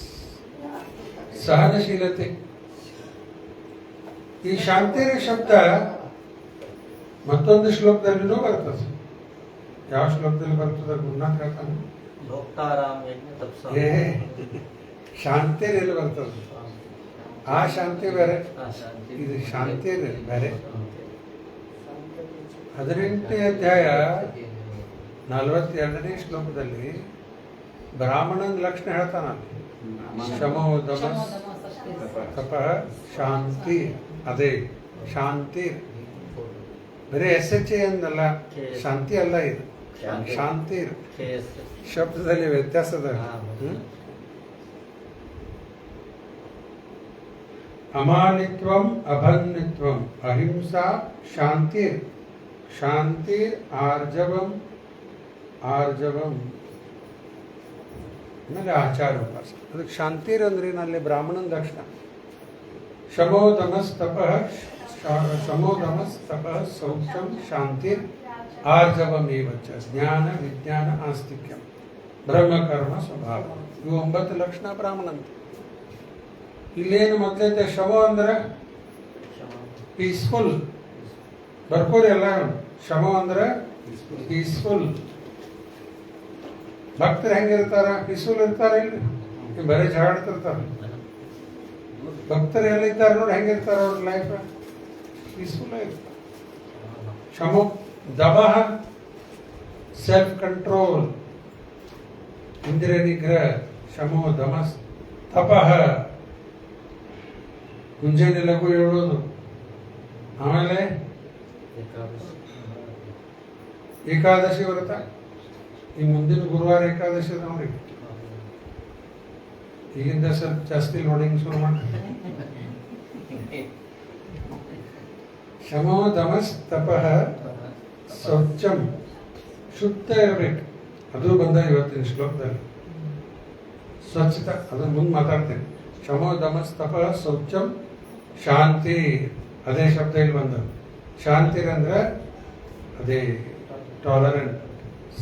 ಸಹನಶೀಲತೆ. ಈ ಶಾಂತಿ ಶಬ್ದ ಮತ್ತೊಂದು ಶ್ಲೋಕದಲ್ಲಿನೂ ಬರ್ತದೆ. ಯಾವ ಶ್ಲೋಕದಲ್ಲಿ ಬರ್ತದೆ? ಗುರುನಾಥ್ ಹೇಳ್ತಾನೆ. ಭೋಕ್ತಾರಾಮ್ ಯಜ್ಞ ತಪ್ಸ. ಶಾಂತಿ ಎಲ್ಲಿ ಬರ್ತದೆ? ಆ ಶಾಂತಿ ಬೇರೆ, ಇದು ಶಾಂತಿ ಬೇರೆ. 18ನೇ ಅಧ್ಯಾಯ 42ನೇ ಶ್ಲೋಕದಲ್ಲಿ ಬ್ರಾಹ್ಮಣನ ಲಕ್ಷಣ ಹೇಳ್ತಾನ. ಶಮೋ ದಮಸ್ ತಪಃ ಶಾಂತಿ. ಅದೇ ಶಾಂತಿ. ಬರೀ SH ಅಂದಲ್ಲ, ಶಾಂತಿ ಅಲ್ಲ ಇದು. ಶಾಂತಿ ಶಬ್ದದಲ್ಲಿ ವ್ಯತ್ಯಾಸದ. ಅಮಾನಿತ್ವಂ, ಅಭನ್ನಿತ್ವಂ, ಅಹಿಂಸಾ, ಶಾಂತಿರ್. ಶಾಂತಿರ್ ಆರ್ಜವಂ, ಆರ್ಜವಂ. ಆಮೇಲೆ ಆಚಾರ ಉಪಾಸ. ಅದಕ್ಕೆ ಶಾಂತಿರ್ ಅಂದ್ರೆ ನಲ್ಲಿ ಬ್ರಾಹ್ಮಣನ ಲಕ್ಷಣ. ಶಮೋ ದಮಸ್ ತಪಃ, ಶಮೋ ದಮಸ್ ತಪಃ ಸೌಖ್ಯಂ ಶಾಂತಿರ್ ಆರ್ಜವಮೇವಚ ಜ್ಞಾನ ವಿಜ್ಞಾನ ಆಸ್ತಿಕ್ಯಂ ಬ್ರಹ್ಮಕರ್ಮ ಸ್ವಭಾವ. ಇವು 9 ಲಕ್ಷಣ ಬ್ರಾಹ್ಮಣಂತ. ಇಲ್ಲೇನು ಮೊದಲೈತೆ? ಶಮ ಅಂದ್ರೆ ಪೀಸ್ಫುಲ್. ಬರ್ಕೋರಿ ಎಲ್ಲ. ಶಮ ಅಂದ್ರೆ ಪೀಸ್ಫುಲ್. ಭಕ್ತರು ಹೆಂಗಿರ್ತಾರ? ಪೀಸ್ಫುಲ್ ಇರ್ತಾರ? ಇಲ್ಲಿ ಬರೀ ಜಗಾಡ್ತಿರ್ತಾರ. ಭಕ್ತರು ಎಲ್ಲಿದ್ದಾರೆ ನೋಡಿ, ಹೆಂಗಿರ್ತಾರ ಅವ್ರ ಲೈಫ್? ಪೀಸ್ಫುಲ್ ಆಗಿರ್ತಾರೆ. ಶಮೋ ದಮಃ ಸೆಲ್ಫ್ ಕಂಟ್ರೋಲ್, ಇಂದ್ರಿಯ ನಿಗ್ರಹ. ಶಮೋ ದಮಸ್. ತಪಃ ಮುಂಜಾನೆ ಲಘು ಹೇಳೋದು. ಆಮೇಲೆ ಏಕಾದಶಿ ವ್ರತ ಈ ಮುಂದಿನ ಗುರುವಾರ ಏಕಾದಶಿ ಅದ ನೋಡ್ರಿ. ಈಗಿಂದ ಸ್ವಲ್ಪ ಜಾಸ್ತಿ ಲೋಡಿಂಗ್ ಶುರು ಮಾಡಿ. ಶಮೋ ದಮಸ್ ತಪಃ ಶೌಚಂ ಶುದ್ಧ ಇರಬೇಕು. ಅದು ಬಂದ ಇವತ್ತಿನ ಶ್ಲೋಕದಲ್ಲಿ. ಸ್ವಚ್ಛತಾ ಅದನ್ನ ಮುಂದೆ ಮಾತಾಡ್ತೇನೆ. ಶಮೋ ದಮಸ್ ತಪಃ ಶೌಚಂ ಶಾಂತಿ ಅದೇ ಶಬ್ದ ಇಲ್ಲಿ ಬಂದ. ಶಾಂತಿರಂದ್ರೆ ಅದೇ ಟಾಲರೆಂಟ್,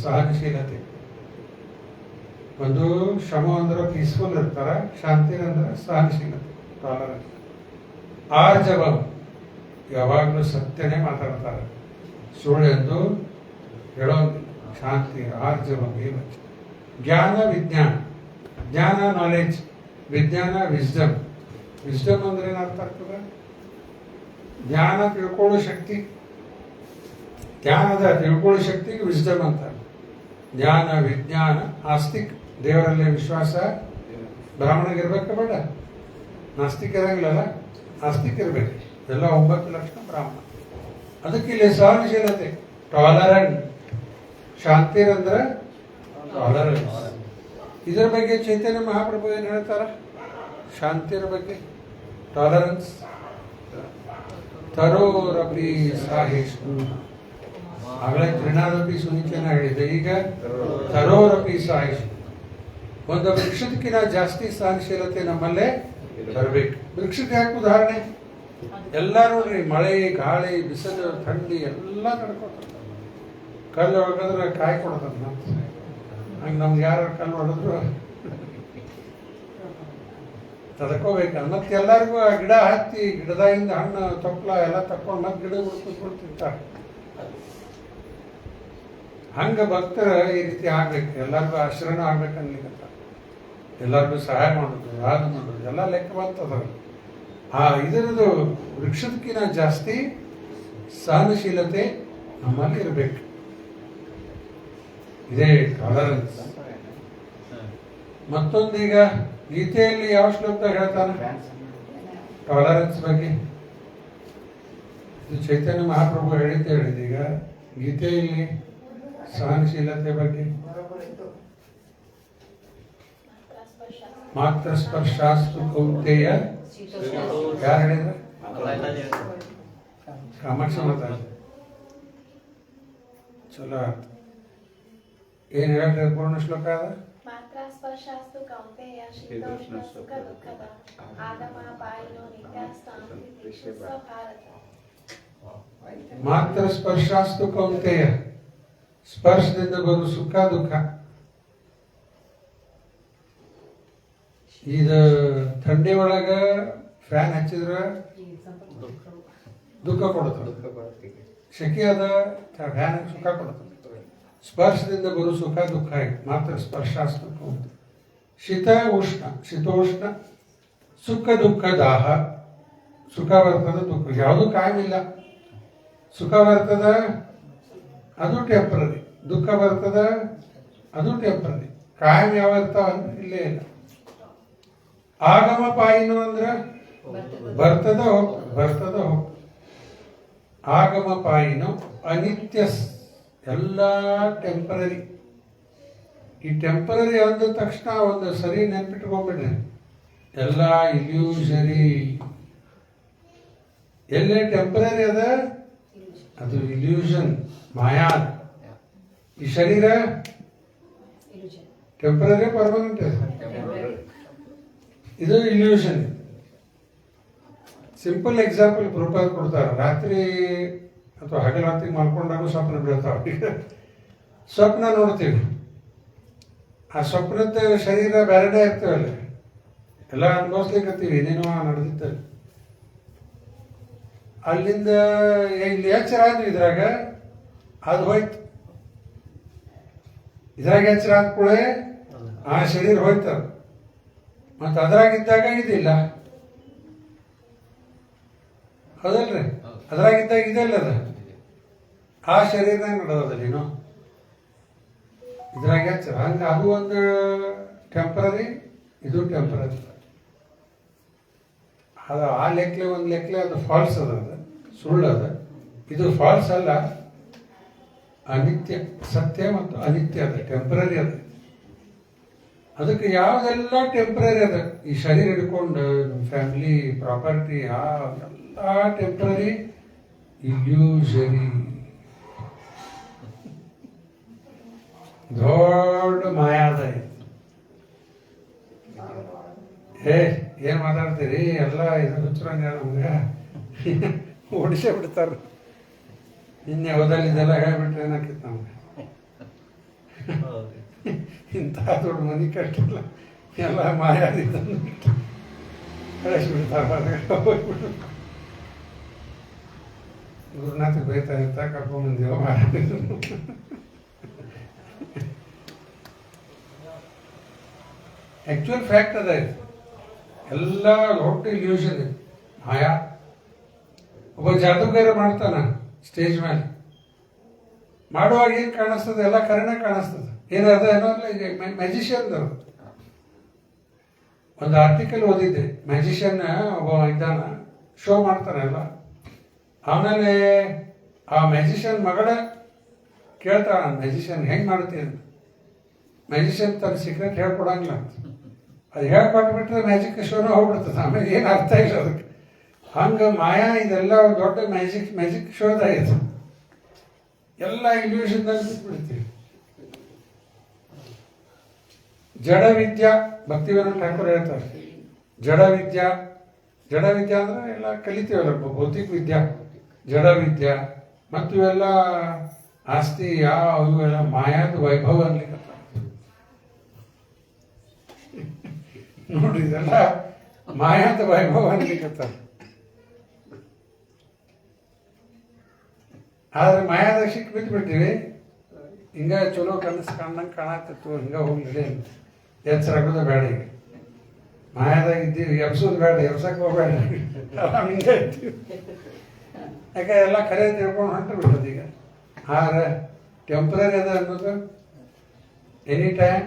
ಸಹನಶೀಲತೆ. ಒಂದು ಶಮ ಅಂದ್ರೆ ಪೀಸ್ಫುಲ್ ಇರ್ತಾರ, ಶಾಂತಿ ಅಂದ್ರೆ ಸಹನಶೀಲತೆ, ಟಾಲರೆಂಟ್. ಆರ್ಜವಂ ಯಾವಾಗಲೂ ಸತ್ಯನೇ ಮಾತಾಡ್ತಾರೆ, ಸುಳ್ಳೆಂದು ಹೇಳೋಂಗಿಲ್ಲ. ಶಾಂತಿ ಆರ್ಜವಂ ಏವ. ಜ್ಞಾನ ವಿಜ್ಞಾನ, ಜ್ಞಾನ ನಾಲೆಡ್ಜ್, ವಿಜ್ಞಾನ ವಿಸ್ಡಮ್. ವಿಸ್ಡಮ್ ಅಂದ್ರೆ ಏನು ಅರ್ಥ ಆಗ್ತದೆ? ಜ್ಞಾನ ತಿಳ್ಕೊಳ್ಳೋ ಶಕ್ತಿ, ಜ್ಞಾನದ ತಿಳ್ಕೊಳ್ಳೋ ಶಕ್ತಿಗೆ ವಿಸ್ಡಮ್ ಅಂತ. ಜ್ಞಾನ ವಿಜ್ಞಾನ ಆಸ್ತಿಕ್, ದೇವರಲ್ಲಿ ವಿಶ್ವಾಸ. ಬ್ರಾಹ್ಮಣಗಿರ್ಬೇಕು ಬೇಡ, ನಾಸ್ತಿಕ ಇರಂಗಿಲ್ಲಲ್ಲ, ಆಸ್ತಿಕ್ ಇರ್ಬೇಕು. ಎಲ್ಲ 9 ಲಕ್ಷಣ ಬ್ರಾಹ್ಮಣ. ಅದಕ್ಕೆ ಇಲ್ಲಿ ಸಹನಶೀಲತೆ, ಟಾಲರೆಂಟ್. ಶಾಂತಿರಂದ್ರೆ ಟಾಲರೆನ್ಸ್. ಇದರ ಬಗ್ಗೆ ಚೈತನ್ಯ ಮಹಾಪ್ರಭು ಏನು ಹೇಳ್ತಾರ? ಶಾಂತಿಯ ಬಗ್ಗೆ, ಟಾಲರೆನ್ಸ್. ತರೋರಪಿ ಸಾಹಿಷ್ಣು, ಆಗಲೇ ತ್ರಿನಾದಪಿ ಸುನಿಚನ ಹೇಳಿದೆ, ಈಗ ತರೋರಪಿ ಸಾಹಿಷ್ಣು. ಒಂದು ವೃಕ್ಷದಕ್ಕಿಂತ ಜಾಸ್ತಿ ಸಹನಶೀಲತೆ ನಮ್ಮಲ್ಲೇ ಬರಬೇಕು. ವೃಕ್ಷಕ್ಕೆ ಯಾಕೆ ಉದಾಹರಣೆ? ಎಲ್ಲ ನೋಡ್ರಿ, ಮಳೆ ಗಾಳಿ ಬಿಸಿಲು ಥಂಡಿ ಎಲ್ಲ ನಡ್ಕೊತಾರೆ. ಕಲ್ಲು ಹೊಡೆದ್ರೆ ಕಾಯಿ ಕೊಡ್ತದೆ. ಹಂಗೆ ನಮ್ಗೆ ಯಾರು ಕಲ್ಲು ಹೊಡೆದ್ರು ತಡ್ಕೋಬೇಕು. ಮತ್ತೆ ಎಲ್ಲರಿಗೂ ಆ ಗಿಡ ಹತ್ತಿ ಗಿಡದಾಗಿಂದ ಹಣ್ಣು ತೊಪ್ಪಲ ಎಲ್ಲ ತಕ್ಕೊಂಡು ಮತ್ತೆ ಗಿಡ ಹುಡ್ಕೊಂಡು ತಿಂತಾರೆ. ಹಂಗೆ ಭಕ್ತರ ಈ ರೀತಿ ಆಗ್ಬೇಕು. ಎಲ್ಲರಿಗೂ ಆಶ್ರಯ ಆಗ್ಬೇಕು ಅನ್ಲಿಕ್ಕಂತ, ಎಲ್ಲರಿಗೂ ಸಹಾಯ ಮಾಡೋದು, ಯಾರು ಮಾಡೋದು ಎಲ್ಲ ಲೆಕ್ಕ ಬರ್ತದ. ಇದರದು ವೃಕ್ಷದಕ್ಕಿಂತ ಜಾಸ್ತಿ ಸಹನಶೀಲತೆ ನಮ್ಮಲ್ಲಿ ಇರಬೇಕು. ಇದೇ ಟಾಲರೆನ್ಸ್. ಮತ್ತೊಂದೀಗ ಗೀತೆಯಲ್ಲಿ ಯಾವ ಶ್ಲೋಕದಾಗ ಹೇಳ್ತಾನೆ ಟಾಲರೆನ್ಸ್ ಬಗ್ಗೆ? ಇದು ಚೈತನ್ಯ ಮಹಾಪ್ರಭು ಹೇಳಿದ್ದೆ. ಈಗ ಗೀತೆಯಲ್ಲಿ ಸಹನಶೀಲತೆ ಬಗ್ಗೆ ಮಾತ್ರ ಸ್ಪರ್ಶಾಸ್ತು ಕೌಂತೆಯ ಯಾರು ಹೇಳಿದ್ರೆ? ಕಾಮಾಕ್ಷಿ ಮಾತಾ. ಚಲೋ ಏನ್ ಹೇಳ್ರಿ ಪೂರ್ಣ ಶ್ಲೋಕ ಅದ? ಮಾತ್ರ ಸ್ಪರ್ಶಾಸ್ತು ಕೌಂತೆಯ ಶೀತೋಷ್ಣ ಸುಖ ದುಃಖದ ಆಗಮಾಪಾಯಿನೋ ನಿತ್ಯಾಸ್ತಾಂ ವಿಶ್ವ ಭಾರತ. ಮಾತ್ರ ಸ್ಪರ್ಶಾಸ್ತು ಕೌಂತೆಯ, ಸ್ಪರ್ಶದಿಂದ ಬರೋ ಸುಖ ದುಃಖ. ಇದು ಥಂಡಿ ಒಳಗ ಫ್ಯಾನ್ ಹಚ್ಚಿದ್ರ ದುಃಖ ಕೊಡುತ್ತೆ, ಶೆಕೆ ಅದ ಫ್ಯಾನ್ ಸುಖ ಕೊಡುತ್ತೆ. ಸ್ಪರ್ಶದಿಂದ ಬರೋ ಸುಖ ದುಃಖ ಮಾತ್ರ ಸ್ಪರ್ಶಾಸ್ತು ಕೌಂತೆ. ಶೀತ ಉಷ್ಣ, ಶೀತೋಷ್ಣ, ಸುಖ ದುಃಖ ದಾಹ. ಸುಖ ಬರ್ತದ, ದುಃಖ ಯಾವುದು ಕಾಯಮಿಲ್ಲ. ಸುಖ ಬರ್ತದ ಅದು ಟೆಂಪ್ರರಿ, ದುಃಖ ಬರ್ತದ ಅದು ಟೆಂಪ್ರರಿ. ಕಾಯಂ ಯಾವ ಇರ್ತಾವ ಅಂದ್ರೆ ಇಲ್ಲೇ ಇಲ್ಲ. ಆಗಮ ಪಾಯಿನು ಅಂದ್ರೆ ಬರ್ತದ ಬರ್ತದ ಹೋಗ್ತದ. ಆಗಮ ಪಾಯಿನು ಅನಿತ್ಯ, ಎಲ್ಲ ಟೆಂಪರರಿ. ಈ ಟೆಂಪರರಿ ಅಂದ ತಕ್ಷಣ ಒಂದು ಸರಿ ನೆನ್ಪಿಟ್ಕೊಂಡ್ಬಿಡ್ರಿ, ಎಲ್ಲ ಇಲ್ಯೂಷರಿ. ಎಲ್ಲೇ ಟೆಂಪರರಿ ಅದ ಅದು ಇಲ್ಯೂಷನ್, ಮಾಯಾ. ಈ ಶರೀರ ಟೆಂಪರರಿ ಪರ್ಮನೆಂಟ್, ಇದು ಇಲ್ಯೂಷನ್. ಸಿಂಪಲ್ ಎಕ್ಸಾಂಪಲ್ ಪ್ರೂಪಾದ ಕೊಡ್ತಾರೆ. ರಾತ್ರಿ ಅಥವಾ ಹಗಲು ರಾತ್ರಿ ಮಲ್ಕೊಂಡಾಗ ಸ್ವಪ್ನ ಬೀಳ್ತಾವೆ. ಸ್ವಪ್ನ ನೋಡ್ತೀವಿ, ಆ ಸ್ವಪ್ನದ ಶರೀರ ಬೇರೆನೇ ಇರ್ತೇವಲ್ಲ, ಎಲ್ಲ ಅನುಭವಿಸ್ಲಿಕ್ಕತ್ತೀವಿ, ಏನೇನೋ ನಡೆದಿತ್ತು. ಅಲ್ಲಿಂದ ಇಲ್ಲಿ ಎಚ್ಚರ ಆದ್ವಿ, ಇದ್ರಾಗ ಅದು ಹೋಯ್ತು. ಇದ್ರಾಗ ಎಚ್ಚರ ಆದ ಕೂಡ ಆ ಶರೀರ ಹೋಯ್ತದ. ಮತ್ತು ಅದ್ರಾಗಿದ್ದಾಗ ಇದಿಲ್ಲ, ಹೌದಲ್ರಿ? ಅದ್ರಾಗಿದ್ದಾಗ ಇದೆಲ್ಲ ಅದ, ಆ ಶರೀರನಾಗ ನಡೆದದೇನೋ ಇದ್ರಾಗ ಎಚ್ಚರ. ಹಂಗೆ ಅದು ಒಂದು ಟೆಂಪರರಿ, ಇದು ಟೆಂಪರರಿ. ಅದು ಆ ಲೆಕ್ಕಲೆ ಒಂದು ಲೆಕ್ಕಲೆ ಅದು ಫಾಲ್ಸ್ ಅದ, ಅದು ಸುಳ್ಳು ಅದ. ಇದು ಫಾಲ್ಸ್ ಅಲ್ಲ, ಅನಿತ್ಯ, ಸತ್ಯ ಮತ್ತು ಅನಿತ್ಯ ಅದ, ಟೆಂಪ್ರರಿ ಅದ. ಅದಕ್ಕೆ ಯಾವುದೆಲ್ಲ ಟೆಂಪ್ರರಿ ಅದ, ಈ ಶರೀರ ಹಿಡ್ಕೊಂಡು ಫ್ಯಾಮಿಲಿ ಪ್ರಾಪರ್ಟಿ ಎಲ್ಲ ಟೆಂಪ್ರರಿ, ಇಲ್ಯೂಷರಿ. ದೊಡ್ಡ ಮಾಯಾದ ಇದು. ಏನ್ ಮಾತಾಡ್ತೀರಿ ಎಲ್ಲ ಇದು ಹುಚ್ಚರಂಗ ನಮ್ಗೆ ಓಡಿಸೇ ಬಿಡ್ತಾರ. ನಿನ್ನೆ ಹೋದಲ್ಲಿ ಇದೆಲ್ಲ ಹೇಳ್ಬಿಟ್ರೆ ಏನಾಕಿತ್ತು ನಮ್ಗೆ. ಇಂಥ ದೊಡ್ಡ ಮನೆ ಕಟ್ಟಿಲ್ಲ, ಎಲ್ಲ ಮಾಯಾದಿಂದ ಕಳಿಸ್ಬಿಡ್ತಾರೆ. ಗುರುನಾಥ ಬೈತಾ ಇರ್ತಾ ಕರ್ಕೊಂಡ್ಬಂದೀವ ಮಾಯಾಡಿದ್ರು. ಆಕ್ಚುಯಲ್ ಫ್ಯಾಕ್ಟ್ ಅದ ಇದು. ಎಲ್ಲ ದೊಡ್ಡ ಇಲ್ಯೂಷನ್ ಇದೆ, ಮಾಯಾ. ಒಬ್ಬ ಜಾದೂಗಾರ ಮಾಡ್ತಾನ ಸ್ಟೇಜ್ ಮೇಲೆ, ಮಾಡುವಾಗ ಏನು ಕಾಣಿಸ್ತದೆ, ಎಲ್ಲ ಕರೆನೇ ಕಾಣಿಸ್ತದೆ. ಏನದ ಏನೋ ಅಲ್ಲ, ಈಗ ಮ್ಯಾಜಿಷಿಯನ್ ಒಂದು ಆರ್ಟಿಕಲ್ ಓದಿದ್ದೆ. ಮ್ಯಾಜಿಷಿಯನ್ ಒಬ್ಬ ಇದ್ದಾನ, ಶೋ ಮಾಡ್ತಾನೆ ಎಲ್ಲ. ಆಮೇಲೆ ಆ ಮ್ಯಾಜಿಷಿಯನ್ ಮಗಳ ಕೇಳ್ತಾಳ, ಮ್ಯಾಜಿಷಿಯನ್ ಹೆಂಗೆ ಮಾಡ್ತೀನಿ ಅಂತ. ಮ್ಯಾಜಿಷಿಯನ್ ತನ್ನ ಸೀಕ್ರೆಟ್ ಹೇಳ್ಕೊಡಂಗಿಲ್ಲ ಅಂತ. ಅದು ಹೇಳ್ಕೊಟ್ಬಿಟ್ರೆ ಮ್ಯಾಜಿಕ್ ಶೋನ ಹೋಗ್ಬಿಡ್ತದೆ. ಆಮೇಲೆ ಏನು ಅರ್ಥ ಇಲ್ಲ ಅದಕ್ಕೆ. ಹಂಗೆ ಮಾಯಾ ಇದೆಲ್ಲ ದೊಡ್ಡ ಮ್ಯಾಜಿಕ್ ಶೋದಾಗಿದೆ. ಎಲ್ಲ ಇಲ್ಯೂಷನ್ದಲ್ಲಿ ಬಿಟ್ಬಿಡ್ತೀವಿ. ಜಡ ವಿದ್ಯಾ, ಭಕ್ತಿವೇದಾಂತ ಠಾಕೂರ್ ಹೇಳ್ತಾರೆ, ಜಡ ವಿದ್ಯಾ ಅಂದ್ರೆ ಎಲ್ಲ ಕಲಿತೀವಲ್ಲ, ಭೌತಿಕ ವಿದ್ಯಾ, ಜಡ ವಿದ್ಯಾ ಮತ್ತು ಇವೆಲ್ಲ ಆಸ್ತಿ ಇವೆಲ್ಲ ಮಾಯಾದ ವೈಭವ ಅನ್ಲಿಕ್ಕೆ ನೋಡ್ರಿ, ಇದೆಲ್ಲ ಮಾಯಾದ ವೈಭವ ಅನ್ಲಿಕ್ಕೆ. ಆದ್ರೆ ಮಾಯಾದಾಗ ಸಿಕ್ಕಿ ಬಿಟ್ಬಿಟ್ಟಿವಿ. ಹಿಂಗ ಚಲೋ ಕನಸು ಕಂಡಂಗೆ ಕಾಣತ್ತಿತ್ತು, ಹಿಂಗ ಹೋಗ್ಲಿ ಎಚ್ಚರಾಗೋದು ಬೇಡ. ಈಗ ಮಾಯಾದಾಗ ಇದ್ದೀವಿ, ಎಬ್ಸೋದು ಬೇಡ, ಎಬ್ಸಕ್ಕೆ ಹೋಗ್ಬೇಡ, ಹಿಂಗ ಇರ್ತೀವಿ. ಯಾಕೆ ಎಲ್ಲ ಕರೆ ತಿಳ್ಕೊಂಡು ಹೊಂಟು ಬಿಡೋದು. ಈಗ ಆದ್ರೆ ಟೆಂಪ್ರರಿ ಅದ ಅನ್ನೋದು ಎನಿ ಟೈಮ್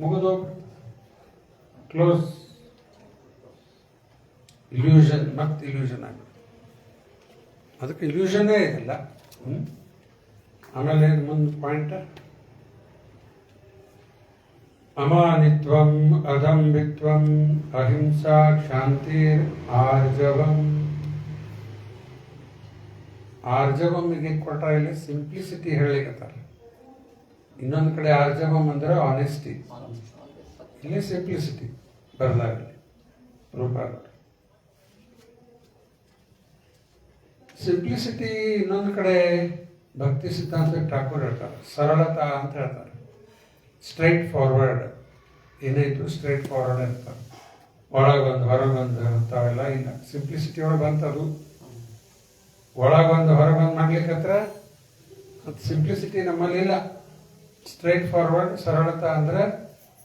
ಮುಗಿದು ಕ್ಲೋಸ್. ಇಲ್ಯೂಷನ್ ಮತ್ತೆ ಇಲ್ಯೂಷನ್ ಆಗುತ್ತೆ. ಅದಕ್ಕೆ ಇಲ್ಯೂಷನ್ನೇ ಇದೆಲ್ಲ. ಆಮೇಲೆ ಮುಂದೆ ಪಾಯಿಂಟ್, ಅಮಾನಿತ್ವಂ ಅದಂಬಿತ್ವಂ ಅಹಿಂಸಾ ಶಾಂತಿರ್ ಆರ್ಜವಂ. ಆರ್ಜವಂ ಈಗ ಕೊಟ್ಟ ಇಲ್ಲಿ ಸಿಂಪ್ಲಿಸಿಟಿ ಹೇಳಿಕತ್ತಾರ. ಇನ್ನೊಂದು ಕಡೆ ಆರ್ಜವಂ ಅಂದ್ರೆ ಆನೆಸ್ಟಿ, ಇಲ್ಲಿ ಸಿಂಪ್ಲಿಸಿಟಿ ಬರಲಾಗಲಿ. ರೂಪ ಸಿಂಪ್ಲಿಸಿಟಿ. ಇನ್ನೊಂದು ಕಡೆ ಭಕ್ತಿ ಸಿದ್ಧಾಂತ ಠಾಕೂರ್ ಹೇಳ್ತಾರೆ, ಸರಳತಾ ಅಂತ ಹೇಳ್ತಾರೆ. ಸ್ಟ್ರೈಟ್ ಫಾರ್ವರ್ಡ್ ಏನಾಯ್ತು, ಸ್ಟ್ರೈಟ್ ಫಾರ್ವರ್ಡ್ ಇರ್ತಾರೆ. ಒಳಗೊಂದು ಹೊರಗೊಂದು ಅಂತಾವೆಲ್ಲ ಇಲ್ಲ. ಸಿಂಪ್ಲಿಸಿಟಿ ಒಳಗೆ ಬಂತದು. ಒಳಗೊಂದು ಹೊರಗೊಂದು ಮಾಡ್ಲಿಕ್ಕತ್ರ ಮತ್ತು ಸಿಂಪ್ಲಿಸಿಟಿ ನಮ್ಮಲ್ಲಿ ಇಲ್ಲ. ಸ್ಟ್ರೈಟ್ ಫಾರ್ವರ್ಡ್ ಸರಳತಾ ಅಂದ್ರೆ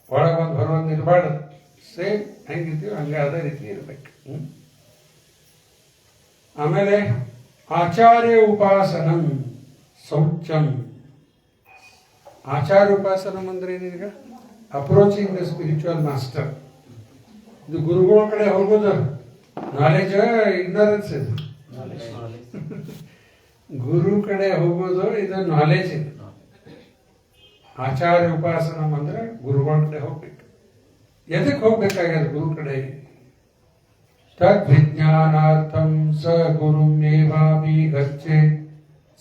ಒಳಗೊಂದು ಹೊರಗೊಂದು ಇರಬಾರ್ದು. ಸೇಮ್ ಹೆಂಗಿದ್ದೀವಿ ಹಂಗೆ ಅದೇ ರೀತಿ ಇರ್ಬೇಕು. ಆಮೇಲೆ ಆಚಾರ್ಯ ಉಪಾಸನಂ ಶೌಚಂ. ಆಚಾರ್ಯ ಉಪಾಸನಂ ಅಂದ್ರೆ ಏನೀಗ ಅಪ್ರೋಚಿಂಗ್ ದ ಸ್ಪಿರಿಚುವಲ್ ಮಾಸ್ಟರ್. ಇದು ಗುರುಗಳ ಕಡೆ ಹೋಗೋದು ನಾಲೆಜ್, ಇಗ್ನರೆನ್ಸ್ ಇದು. ಗುರು ಕಡೆ ಹೋಗೋದು ಇದು ನಾಲೆಜ್ ಇದು. ಆಚಾರ್ಯ ಉಪಾಸನಂ ಅಂದ್ರೆ ಗುರುಗಳ ಕಡೆ ಹೋಗ್ಬೇಕು. ಎದಕ್ಕೆ ಹೋಗ್ಬೇಕಾಗ್ಯದ ಗುರು ಕಡೆ? ತದ್ವಿಜ್ಞಾನಾರ್ಥಂ ಸ ಗುರುಮೇವಾಭಿ ಗಚ್ಚೆ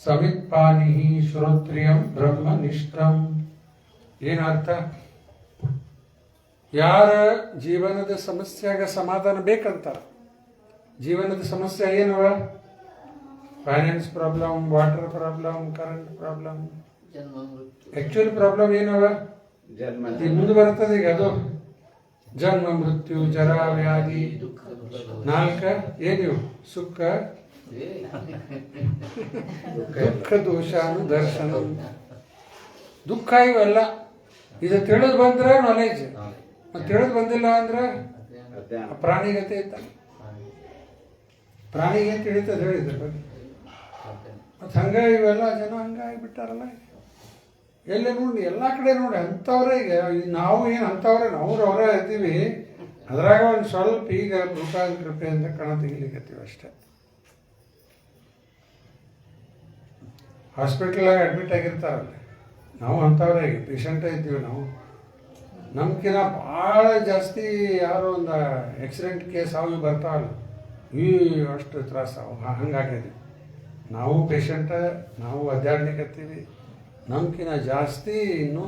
ಸಮಿತ್ಪಾನಿ ಶ್ರೋತ್ರಿಯಂ ಬ್ರಹ್ಮನಿಷ್ಠಂ. ಏನರ್ಥ? ಯಾರ ಜೀವನದ ಸಮಸ್ಯೆಗೆ ಸಮಾಧಾನ ಬೇಕಂತಾರ. ಜೀವನದ ಸಮಸ್ಯೆ ಏನವ? Finance problem, water problem, current problem. Actually problem ಏನವ? ಮುಂದೆ ಬರ್ತದೆ ಈಗ ಅದು. ಜನ್ಮ ಮೃತ್ಯು ಜರ ವ್ಯಾಧಿ. ನಾಲ್ಕ ಏನಿವು? ಸುಖ ದುಃಖ ದೋಷಾನು ದರ್ಶನ. ದುಃಖ ಇವೆಲ್ಲ ಇದು ತಿಳಿದು ಬಂದ್ರೆ ನಾಲೆಜ್, ಮತ್ತೆ ತಿಳಿದು ಬಂದಿಲ್ಲ ಅಂದ್ರೆ ಪ್ರಾಣಿಗತೆ ಇತ್ತ. ಪ್ರಾಣಿಗೆ ತಿಳಿತದೆ ಹೇಳಿದ್ರ ಬಗ್ಗೆ. ಮತ್ತೆ ಹಂಗ ಇವೆಲ್ಲ ಜನ ಹಂಗಾಗಿಬಿಟ್ಟಾರಲ್ಲ. ಎಲ್ಲ ನೋಡಿ, ಎಲ್ಲ ಕಡೆ ನೋಡಿ ಅಂಥವ್ರೆ. ಈಗ ನಾವು ಏನು ಅಂಥವ್ರೆ, ನಾವು ಅವರೇ ಇರ್ತೀವಿ. ಅದ್ರಾಗ ಒಂದು ಸ್ವಲ್ಪ ಈಗ ಕೃಪಾ ಕೃಪೆ ಅಂತ ಕಣ ತೆಗಿಲಿಕ್ಕತ್ತೀವಿ ಅಷ್ಟೇ. ಹಾಸ್ಪಿಟ್ಲಾಗ ಅಡ್ಮಿಟ್ ಆಗಿರ್ತಾರಲ್ಲ, ನಾವು ಅಂಥವ್ರೆ ಪೇಷಂಟೇ ಇದ್ದೀವಿ ನಾವು. ನಮ್ಗಿನ ಭಾಳ ಜಾಸ್ತಿ ಯಾರೋ ಒಂದು ಆಕ್ಸಿಡೆಂಟ್ ಕೇಸ್ ಅವು ಇವು ಬರ್ತಾವಲ್ಲ, ಈ ಅಷ್ಟು ತ್ರಾಸ ಹಂಗಾಗಿದೆ. ನಾವು ಪೇಷಂಟ, ನಾವು ಒದ್ದಾಡ್ಲಿಕ್ಕತ್ತೀವಿ, ನಮ್ಗಿನ ಜಾಸ್ತಿ ಇನ್ನೂ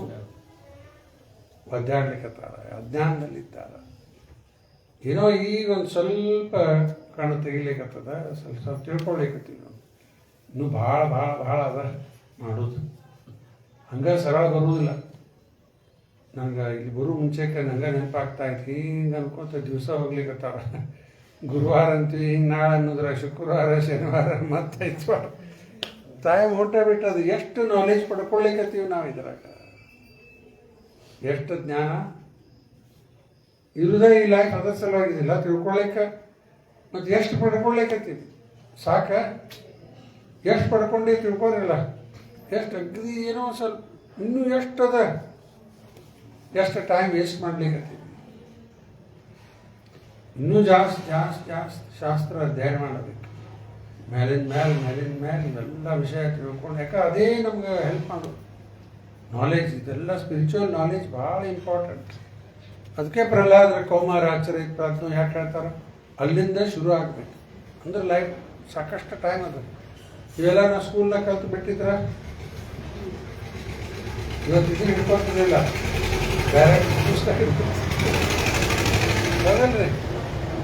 ಒದ್ದಾಡ್ಲಿಕ್ಕತ್ತಾರ, ಅಜ್ಞಾನದಲ್ಲಿದ್ದಾರೆ. ಏನೋ ಈಗ ಒಂದು ಸ್ವಲ್ಪ ಕಣ್ಣು ತೆಗಿಲಿಕ್ಕತ್ತದ, ಸ್ವಲ್ಪ ಸ್ವಲ್ಪ ತಿಳ್ಕೊಳ್ಲಿಕ್ಕತ್ತೀವಿ ನಾವು. ಇನ್ನೂ ಭಾಳ ಭಾಳ ಭಾಳ ಅದ ಮಾಡೋದು. ಹಂಗೆ ಸರಳ ಬರುವುದಿಲ್ಲ. ನಂಗೆ ಇಲ್ಲಿ ಬರೋ ಮುಂಚೆಗೆ ನಂಗೆ ನೆನಪಾಗ್ತಾ ಇತ್ತು, ಹಿಂಗೆ ಅನ್ಕೋತ ದಿವಸ ಹೋಗ್ಲಿಕ್ಕತ್ತಾರ. ಗುರುವಾರ ಅಂತೀವಿ, ಹಿಂಗೆ ನಾಳೆ ಅನ್ನೋದ್ರ ಶುಕ್ರವಾರ, ಶನಿವಾರ, ಮತ್ತು ಐತವಾರ ಟೈಮ್ ಹೊಟ್ಟೆ ಬಿಟ್ಟದು. ಎಷ್ಟು ನಾಲೆಜ್ ಪಡ್ಕೊಳ್ಳಿಕ್ಕತ್ತೀವಿ ನಾವು ಇದ್ರಾಗ, ಎಷ್ಟು ಜ್ಞಾನ ಇರುದೇ ಈ ಲೈಫ್ ಅದ್ರ ಸಲುವಾಗಿದ್ದಿಲ್ಲ ತಿಳ್ಕೊಳ್ಳಿಕ್ಕೆ. ಮತ್ತು ಎಷ್ಟು ಪಡ್ಕೊಳ್ಳಿಕ್ಕತ್ತೀವಿ ಸಾಕ, ಎಷ್ಟು ಪಡ್ಕೊಂಡು ತಿಳ್ಕೊಂಡಿಲ್ಲ, ಎಷ್ಟು ಅಗ್ದಿ ಏನೋ ಸ್ವಲ್ಪ ಇನ್ನೂ ಎಷ್ಟದ, ಎಷ್ಟು ಟೈಮ್ ವೇಸ್ಟ್ ಮಾಡ್ಲಿಕ್ಕತ್ತೀವಿ. ಇನ್ನೂ ಜಾಸ್ತಿ ಜಾಸ್ತಿ ಜಾಸ್ತಿ ಶಾಸ್ತ್ರ ಅಧ್ಯಯನ ಮಾಡಬೇಕು. ಮೇಲಿನ ಮೇಲೆ ಇವೆಲ್ಲ ವಿಷಯ ತಿಳ್ಕೊಂಡು, ಯಾಕೆ ಅದೇ ನಮ್ಗೆ ಹೆಲ್ಪ್ ಮಾಡೋದು. ನಾಲೆಜ್ ಇದೆಲ್ಲ ಸ್ಪಿರಿಚುವಲ್ ನಾಲೆಜ್ ಭಾಳ ಇಂಪಾರ್ಟೆಂಟ್. ಅದಕ್ಕೆ ಪ್ರಹ್ಲಾದರ ಕೌಮಾರ ಆಚರಿತ ಪ್ರಾಜ್ಞೆ ಯಾಕೆ ಹೇಳ್ತಾರೆ, ಅಲ್ಲಿಂದ ಶುರು ಆಗಬೇಕು. ಅಂದ್ರೆ ಲೈಫ್ ಸಾಕಷ್ಟು ಟೈಮ್ ಅದ. ಇವೆಲ್ಲ ನಾವು ಸ್ಕೂಲ್ನಾಗ ಕಲ್ತು ಬಿಟ್ಟಿದ್ರೆ ಇವತ್ತು ಇದು ಹಿಡ್ಕೊತಿರ್ಲಿಲ್ಲ, ಬೇರೆ ಪುಸ್ತಕ ಅದಲ್ರಿ.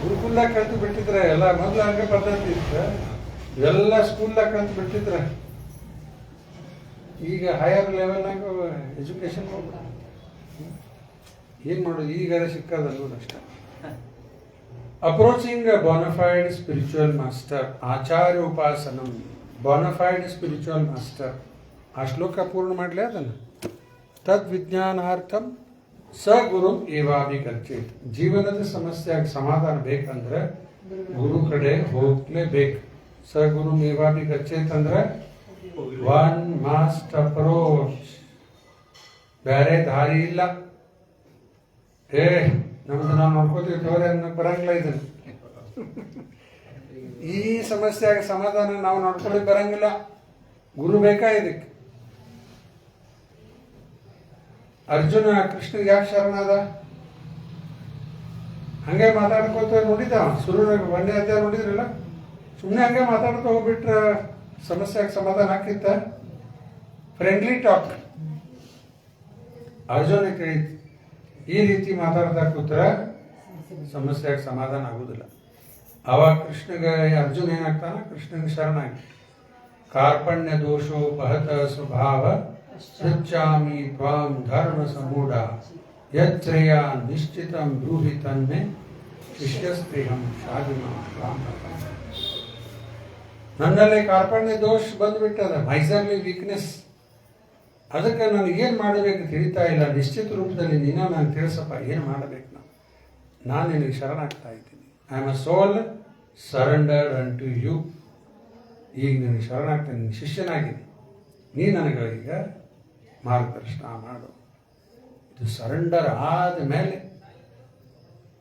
ಗುರುಕುಲ್ದಾಗ ಕಲ್ತು ಬಿಟ್ಟಿದ್ರೆ ಎಲ್ಲ ಮೊದಲು ಹಂಗೆ ಪದ್ಧತಿ ಇತ್ತು. ಇವೆಲ್ಲ ಸ್ಕೂಲ್ದಾಗ ಕಲ್ತು ಬಿಟ್ಟಿದ್ರೆ ಈಗ ಹೈಯರ್ ಲೆವೆಲ್ನಾಗ ಎಜುಕೇಶನ್ ಹೋಗ್ಬಿಟ್ಟು ಏನು ಮಾಡೋದು, ಈಗಾರ ಸಿಕ್ಕದ ಅನ್ನೋದಷ್ಟೇ. ಅಪ್ರೋಚಿಂಗ್ ಬೋನಫೈಡ್ ಸ್ಪಿರಿಚುವಲ್ ಮಾಸ್ಟರ್ ಆಚಾರ್ಯ ಉಪಾಸನಂ. ಬೋನಫೈಡ್ ಸ್ಪಿರಿಚುವಲ್ ಮಾಸ್ಟರ್, ಆ ಶ್ಲೋಕ ಪೂರ್ಣ ಮಾಡಲೇ ಅದನ್ನು. ತದ್ವಿಜ್ಞಾನಾರ್ಥಂ ಸ ಗುರು ಏವಾಭಿಗಚ್ಚೇತ್. ಜೀವನದ ಸಮಸ್ಯೆಗೆ ಸಮಾಧಾನ ಬೇಕಂದ್ರೆ ಗುರು ಕಡೆ ಹೋಗ್ಲೇಬೇಕು. ಸ ಗುರು ಏವಾಭಿಗಚ್ಚೇತ್ ಅಂದ್ರೆ ಒನ್ ಮಸ್ಟ್ ಅಪ್ರೋಚ್, ಬೇರೆ ದಾರಿ ಇಲ್ಲ. ನಮ್ದು ನಾವು ನೋಡ್ಕೋತೀವಿ ತೋರೆ ಅನ್ನೋ ಬರಂಗಿಲ್ಲ. ಇದನ್ನು ಈ ಸಮಸ್ಯೆಗೆ ಸಮಾಧಾನ ನಾವು ನೋಡ್ಕೊಳ್ಳಿ ಬರಂಗಿಲ್ಲ, ಗುರು ಬೇಕಾ ಇದಕ್ಕೆ. ಅರ್ಜುನ ಕೃಷ್ಣಗೆ ಯಾಕೆ ಶರಣಾದ? ಹಂಗೆ ಮಾತಾಡ್ಕೋತ ನೋಡಿದ. ಸುರುನಾಗ 1ನೇ ಅಧ್ಯಾಯ ನೋಡಿದ್ರಲ್ಲ, ಸುಮ್ಮನೆ ಹಂಗೆ ಮಾತಾಡ್ತಾ ಹೋಗ್ಬಿಟ್ರ ಸಮಸ್ಯೆಗೆ ಸಮಾಧಾನ ಹಾಕಿತ್ತ. Friendly talk. ಅರ್ಜುನ ಕೇಳಿತ್ತು, ಈ ರೀತಿ ಮಾತಾಡ್ತಾ ಕೂತ್ರ ಸಮಸ್ಯೆಗೆ ಸಮಾಧಾನ ಆಗುದಿಲ್ಲ. ಅವಾಗ ಕೃಷ್ಣಗೆ ಅರ್ಜುನ ಏನಾಗ್ತಾನ, ಕೃಷ್ಣಗೆ ಶರಣಾಗಿ ಕಾರ್ಪಣ್ಯ ದೋಷೋಪಹತ ಸ್ವಭಾವ ಸಚ್ಚಾಮಿ ತ್ವಾಂ ಧರ್ಮ ಸಮೂಢ ಯತ್ರೇಯ ನಿಶ್ಚಿತಂ ಬ್ರೂಹಿ ತನ್ಮೆ ಶಿಷ್ಯಸ್ತ್ರೀಹಂ ಶಾದಿಮಾಂ ತ್ವಾಂ ಪ್ರಪನ್ನ. ನನ್ನಲ್ಲಿ ಕಾರ್ಪಣ್ಯ ದೋಷ ಬಂದುಬಿಟ್ಟದ, ಮೈಸರ್ಲಿ ವೀಕ್ನೆಸ್. ಅದಕ್ಕೆ ನನಗೇನು ಮಾಡಬೇಕು ತಿಳಿತಾ ಇಲ್ಲ. ನಿಶ್ಚಿತ ರೂಪದಲ್ಲಿ ನೀನು ನಾನು ತಿಳಿಸಪ್ಪ, ಏನು ಮಾಡಬೇಕು ನಾನು ನಿನಗೆ ಶರಣಾಗ್ತಾ ಇದ್ದೀನಿ. I am a soul surrender unto you. ಈಗ ನಿನಗೆ ಶರಣಾಗ್ತೇನೆ, ನಿನ್ನ ಶಿಷ್ಯನಾಗಿದ್ದೀನಿ, ನೀ ನನಗೆ ಈಗ ಮಾರ್ಗದರ್ಶನ ಮಾಡು. ಇದು ಸರೆಂಡರ್ ಆದ ಮೇಲೆ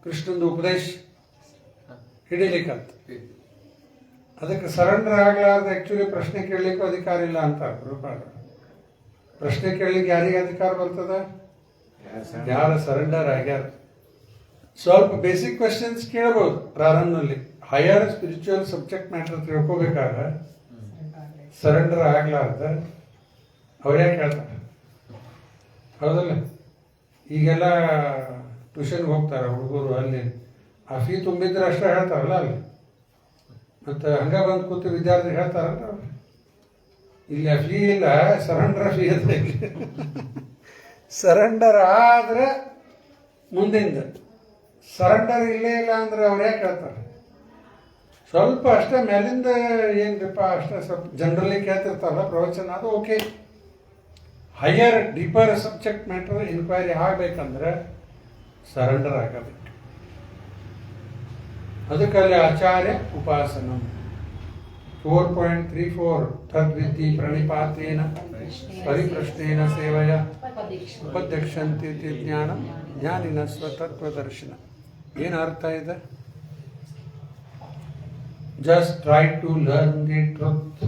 ಕೃಷ್ಣಂದು ಉಪದೇಶ ಹಿಡಿಲಿಕ್ಕಂತ. ಅದಕ್ಕೆ ಸರೆಂಡರ್ ಆಗಲಾರ್ದು ಆ್ಯಕ್ಚುಲಿ ಪ್ರಶ್ನೆ ಕೇಳಲಿಕ್ಕೂ ಅಧಿಕಾರ ಇಲ್ಲ ಅಂತ ರೂಪಾಗ. ಪ್ರಶ್ನೆ ಕೇಳಲಿಕ್ಕೆ ಯಾರಿಗೆ ಅಧಿಕಾರ ಬರ್ತದ? ಯಾರು ಸರೆಂಡರ್ ಆಗ್ಯಾರ. ಸ್ವಲ್ಪ ಬೇಸಿಕ್ ಕ್ವೆಶನ್ಸ್ ಕೇಳ್ಬೋದು ಪ್ರಾರಂಭದಲ್ಲಿ. ಹೈಯರ್ ಸ್ಪಿರಿಚುವಲ್ ಸಬ್ಜೆಕ್ಟ್ ಮ್ಯಾಟರ್ ತಿಳ್ಕೊಬೇಕಾದ್ರೆ ಸರೆಂಡರ್ ಆಗ್ಲಾರ್ದ ಅವ್ರ್ಯಾಕೆ ಹೇಳ್ತಾರೆ? ಹೌದಲ್ಲ? ಈಗೆಲ್ಲ ಟ್ಯೂಷನ್ಗೆ ಹೋಗ್ತಾರೆ ಹುಡುಗರು, ಅಲ್ಲಿ ಆ ಫೀ ತುಂಬಿದ್ರೆ ಅಷ್ಟೇ ಹೇಳ್ತಾರಲ್ಲ ಅಲ್ಲಿ. ಮತ್ತು ಹಂಗೆ ಬಂದು ಕೂತು ವಿದ್ಯಾರ್ಥಿ ಹೇಳ್ತಾರಲ್ಲ ಅವ್ರು, ಇಲ್ಲಿ ಫೀ ಇಲ್ಲ, ಸರೆಂಡರ್ ಫೀ ಅಂತ. ಸರೆಂಡರ್ ಆದ್ರೆ ಮುಂದಿಂದ, ಸರೆಂಡರ್ ಇಲ್ಲೇ ಇಲ್ಲ ಅಂದ್ರೆ ಅವ್ರು ಯಾಕೆ ಹೇಳ್ತಾರೆ? ಸ್ವಲ್ಪ ಅಷ್ಟೇ ಮೇಲಿಂದ ಏನ್ರಿಪ್ಪ ಅಷ್ಟೇ ಸ್ವಲ್ಪ ಜನರಲಿ ಕೇಳ್ತಿರ್ತಾರಲ್ಲ ಪ್ರವಚನ, ಅದು okay. Higher deeper subject matter inquiry ಆಗಬೇಕಂದ್ರೆ ಸರೆಂಡರ್ ಆಗಬೇಕು. ಅದಕ್ಕಲ್ಲಿ ಆಚಾರ್ಯ ಉಪಾಸನಂ 4.34 ತದ್ವಿಧಿ ಪ್ರಣಿಪಾತೇನ ಪರಿಪ್ರಶ್ನೇನ ಸೇವಯ ಉಪದಕ್ಷಂತಿ ಜ್ಞಾನ ಜ್ಞಾನಿನ ಸ್ವತತ್ವದರ್ಶನ. ಏನು ಅರ್ಥ ಇದೆ? Just try to learn the truth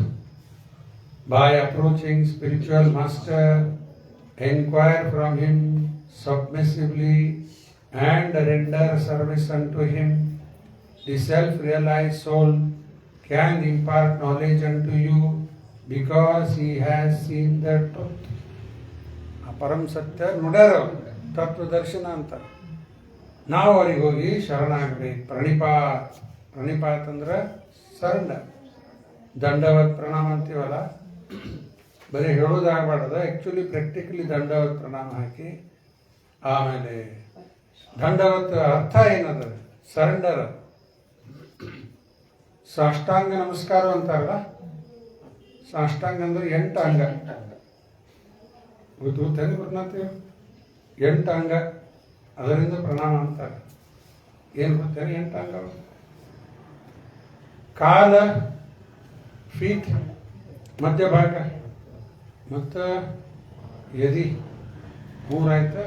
By approaching spiritual master, inquire from him submissively and render service unto him. The self-realized soul can impart knowledge unto you because he has seen the truth. ಆ ಪರಮ ಸತ್ಯ ನೋಡ್ಯಾರ ಅವ್ರು, ತತ್ವದರ್ಶನ ಅಂತ. ನಾವು ಅವ್ರಿಗೆ ಹೋಗಿ ಶರಣಾಗಬೇಕು. ಪ್ರಣಿಪಾತ್ ಅಂದ್ರೆ surrender. ದಂಡವತ್ ಪ್ರಣಾಮ ಅಂತೀವಲ್ಲ, ಬರೀ ಹೇಳೋದಾಗಬಾರ್ದು, ಆ್ಯಕ್ಚುಲಿ ಪ್ರಾಕ್ಟಿಕಲಿ ದಂಡವತ್ ಪ್ರಣಾಮ ಹಾಕಿ ಆಮೇಲೆ ದಂಡವತ್ ಅರ್ಥ ಏನದ? ಸರೆಂಡರ್. ಸಾಷ್ಟಾಂಗ ನಮಸ್ಕಾರ ಅಂತಾರಲ್ಲ, ಸಾಷ್ಟಾಂಗ ಅಂದ್ರೆ 8 ಅಂಗ. ಗೊತ್ತೇನು ಗುರುನಾಥ್? 8 ಅಂಗ, ಅದರಿಂದ ಪ್ರಣಾಮ ಅಂತಾರೆ. ಏನು ಗೊತ್ತೇನು 8 ಅಂಗ? ಕಾಲ, ಫೀಟ್, ಮಧ್ಯಭಾಗ ಮತ್ತು ಎದಿ 3 ಆಯ್ತಾ.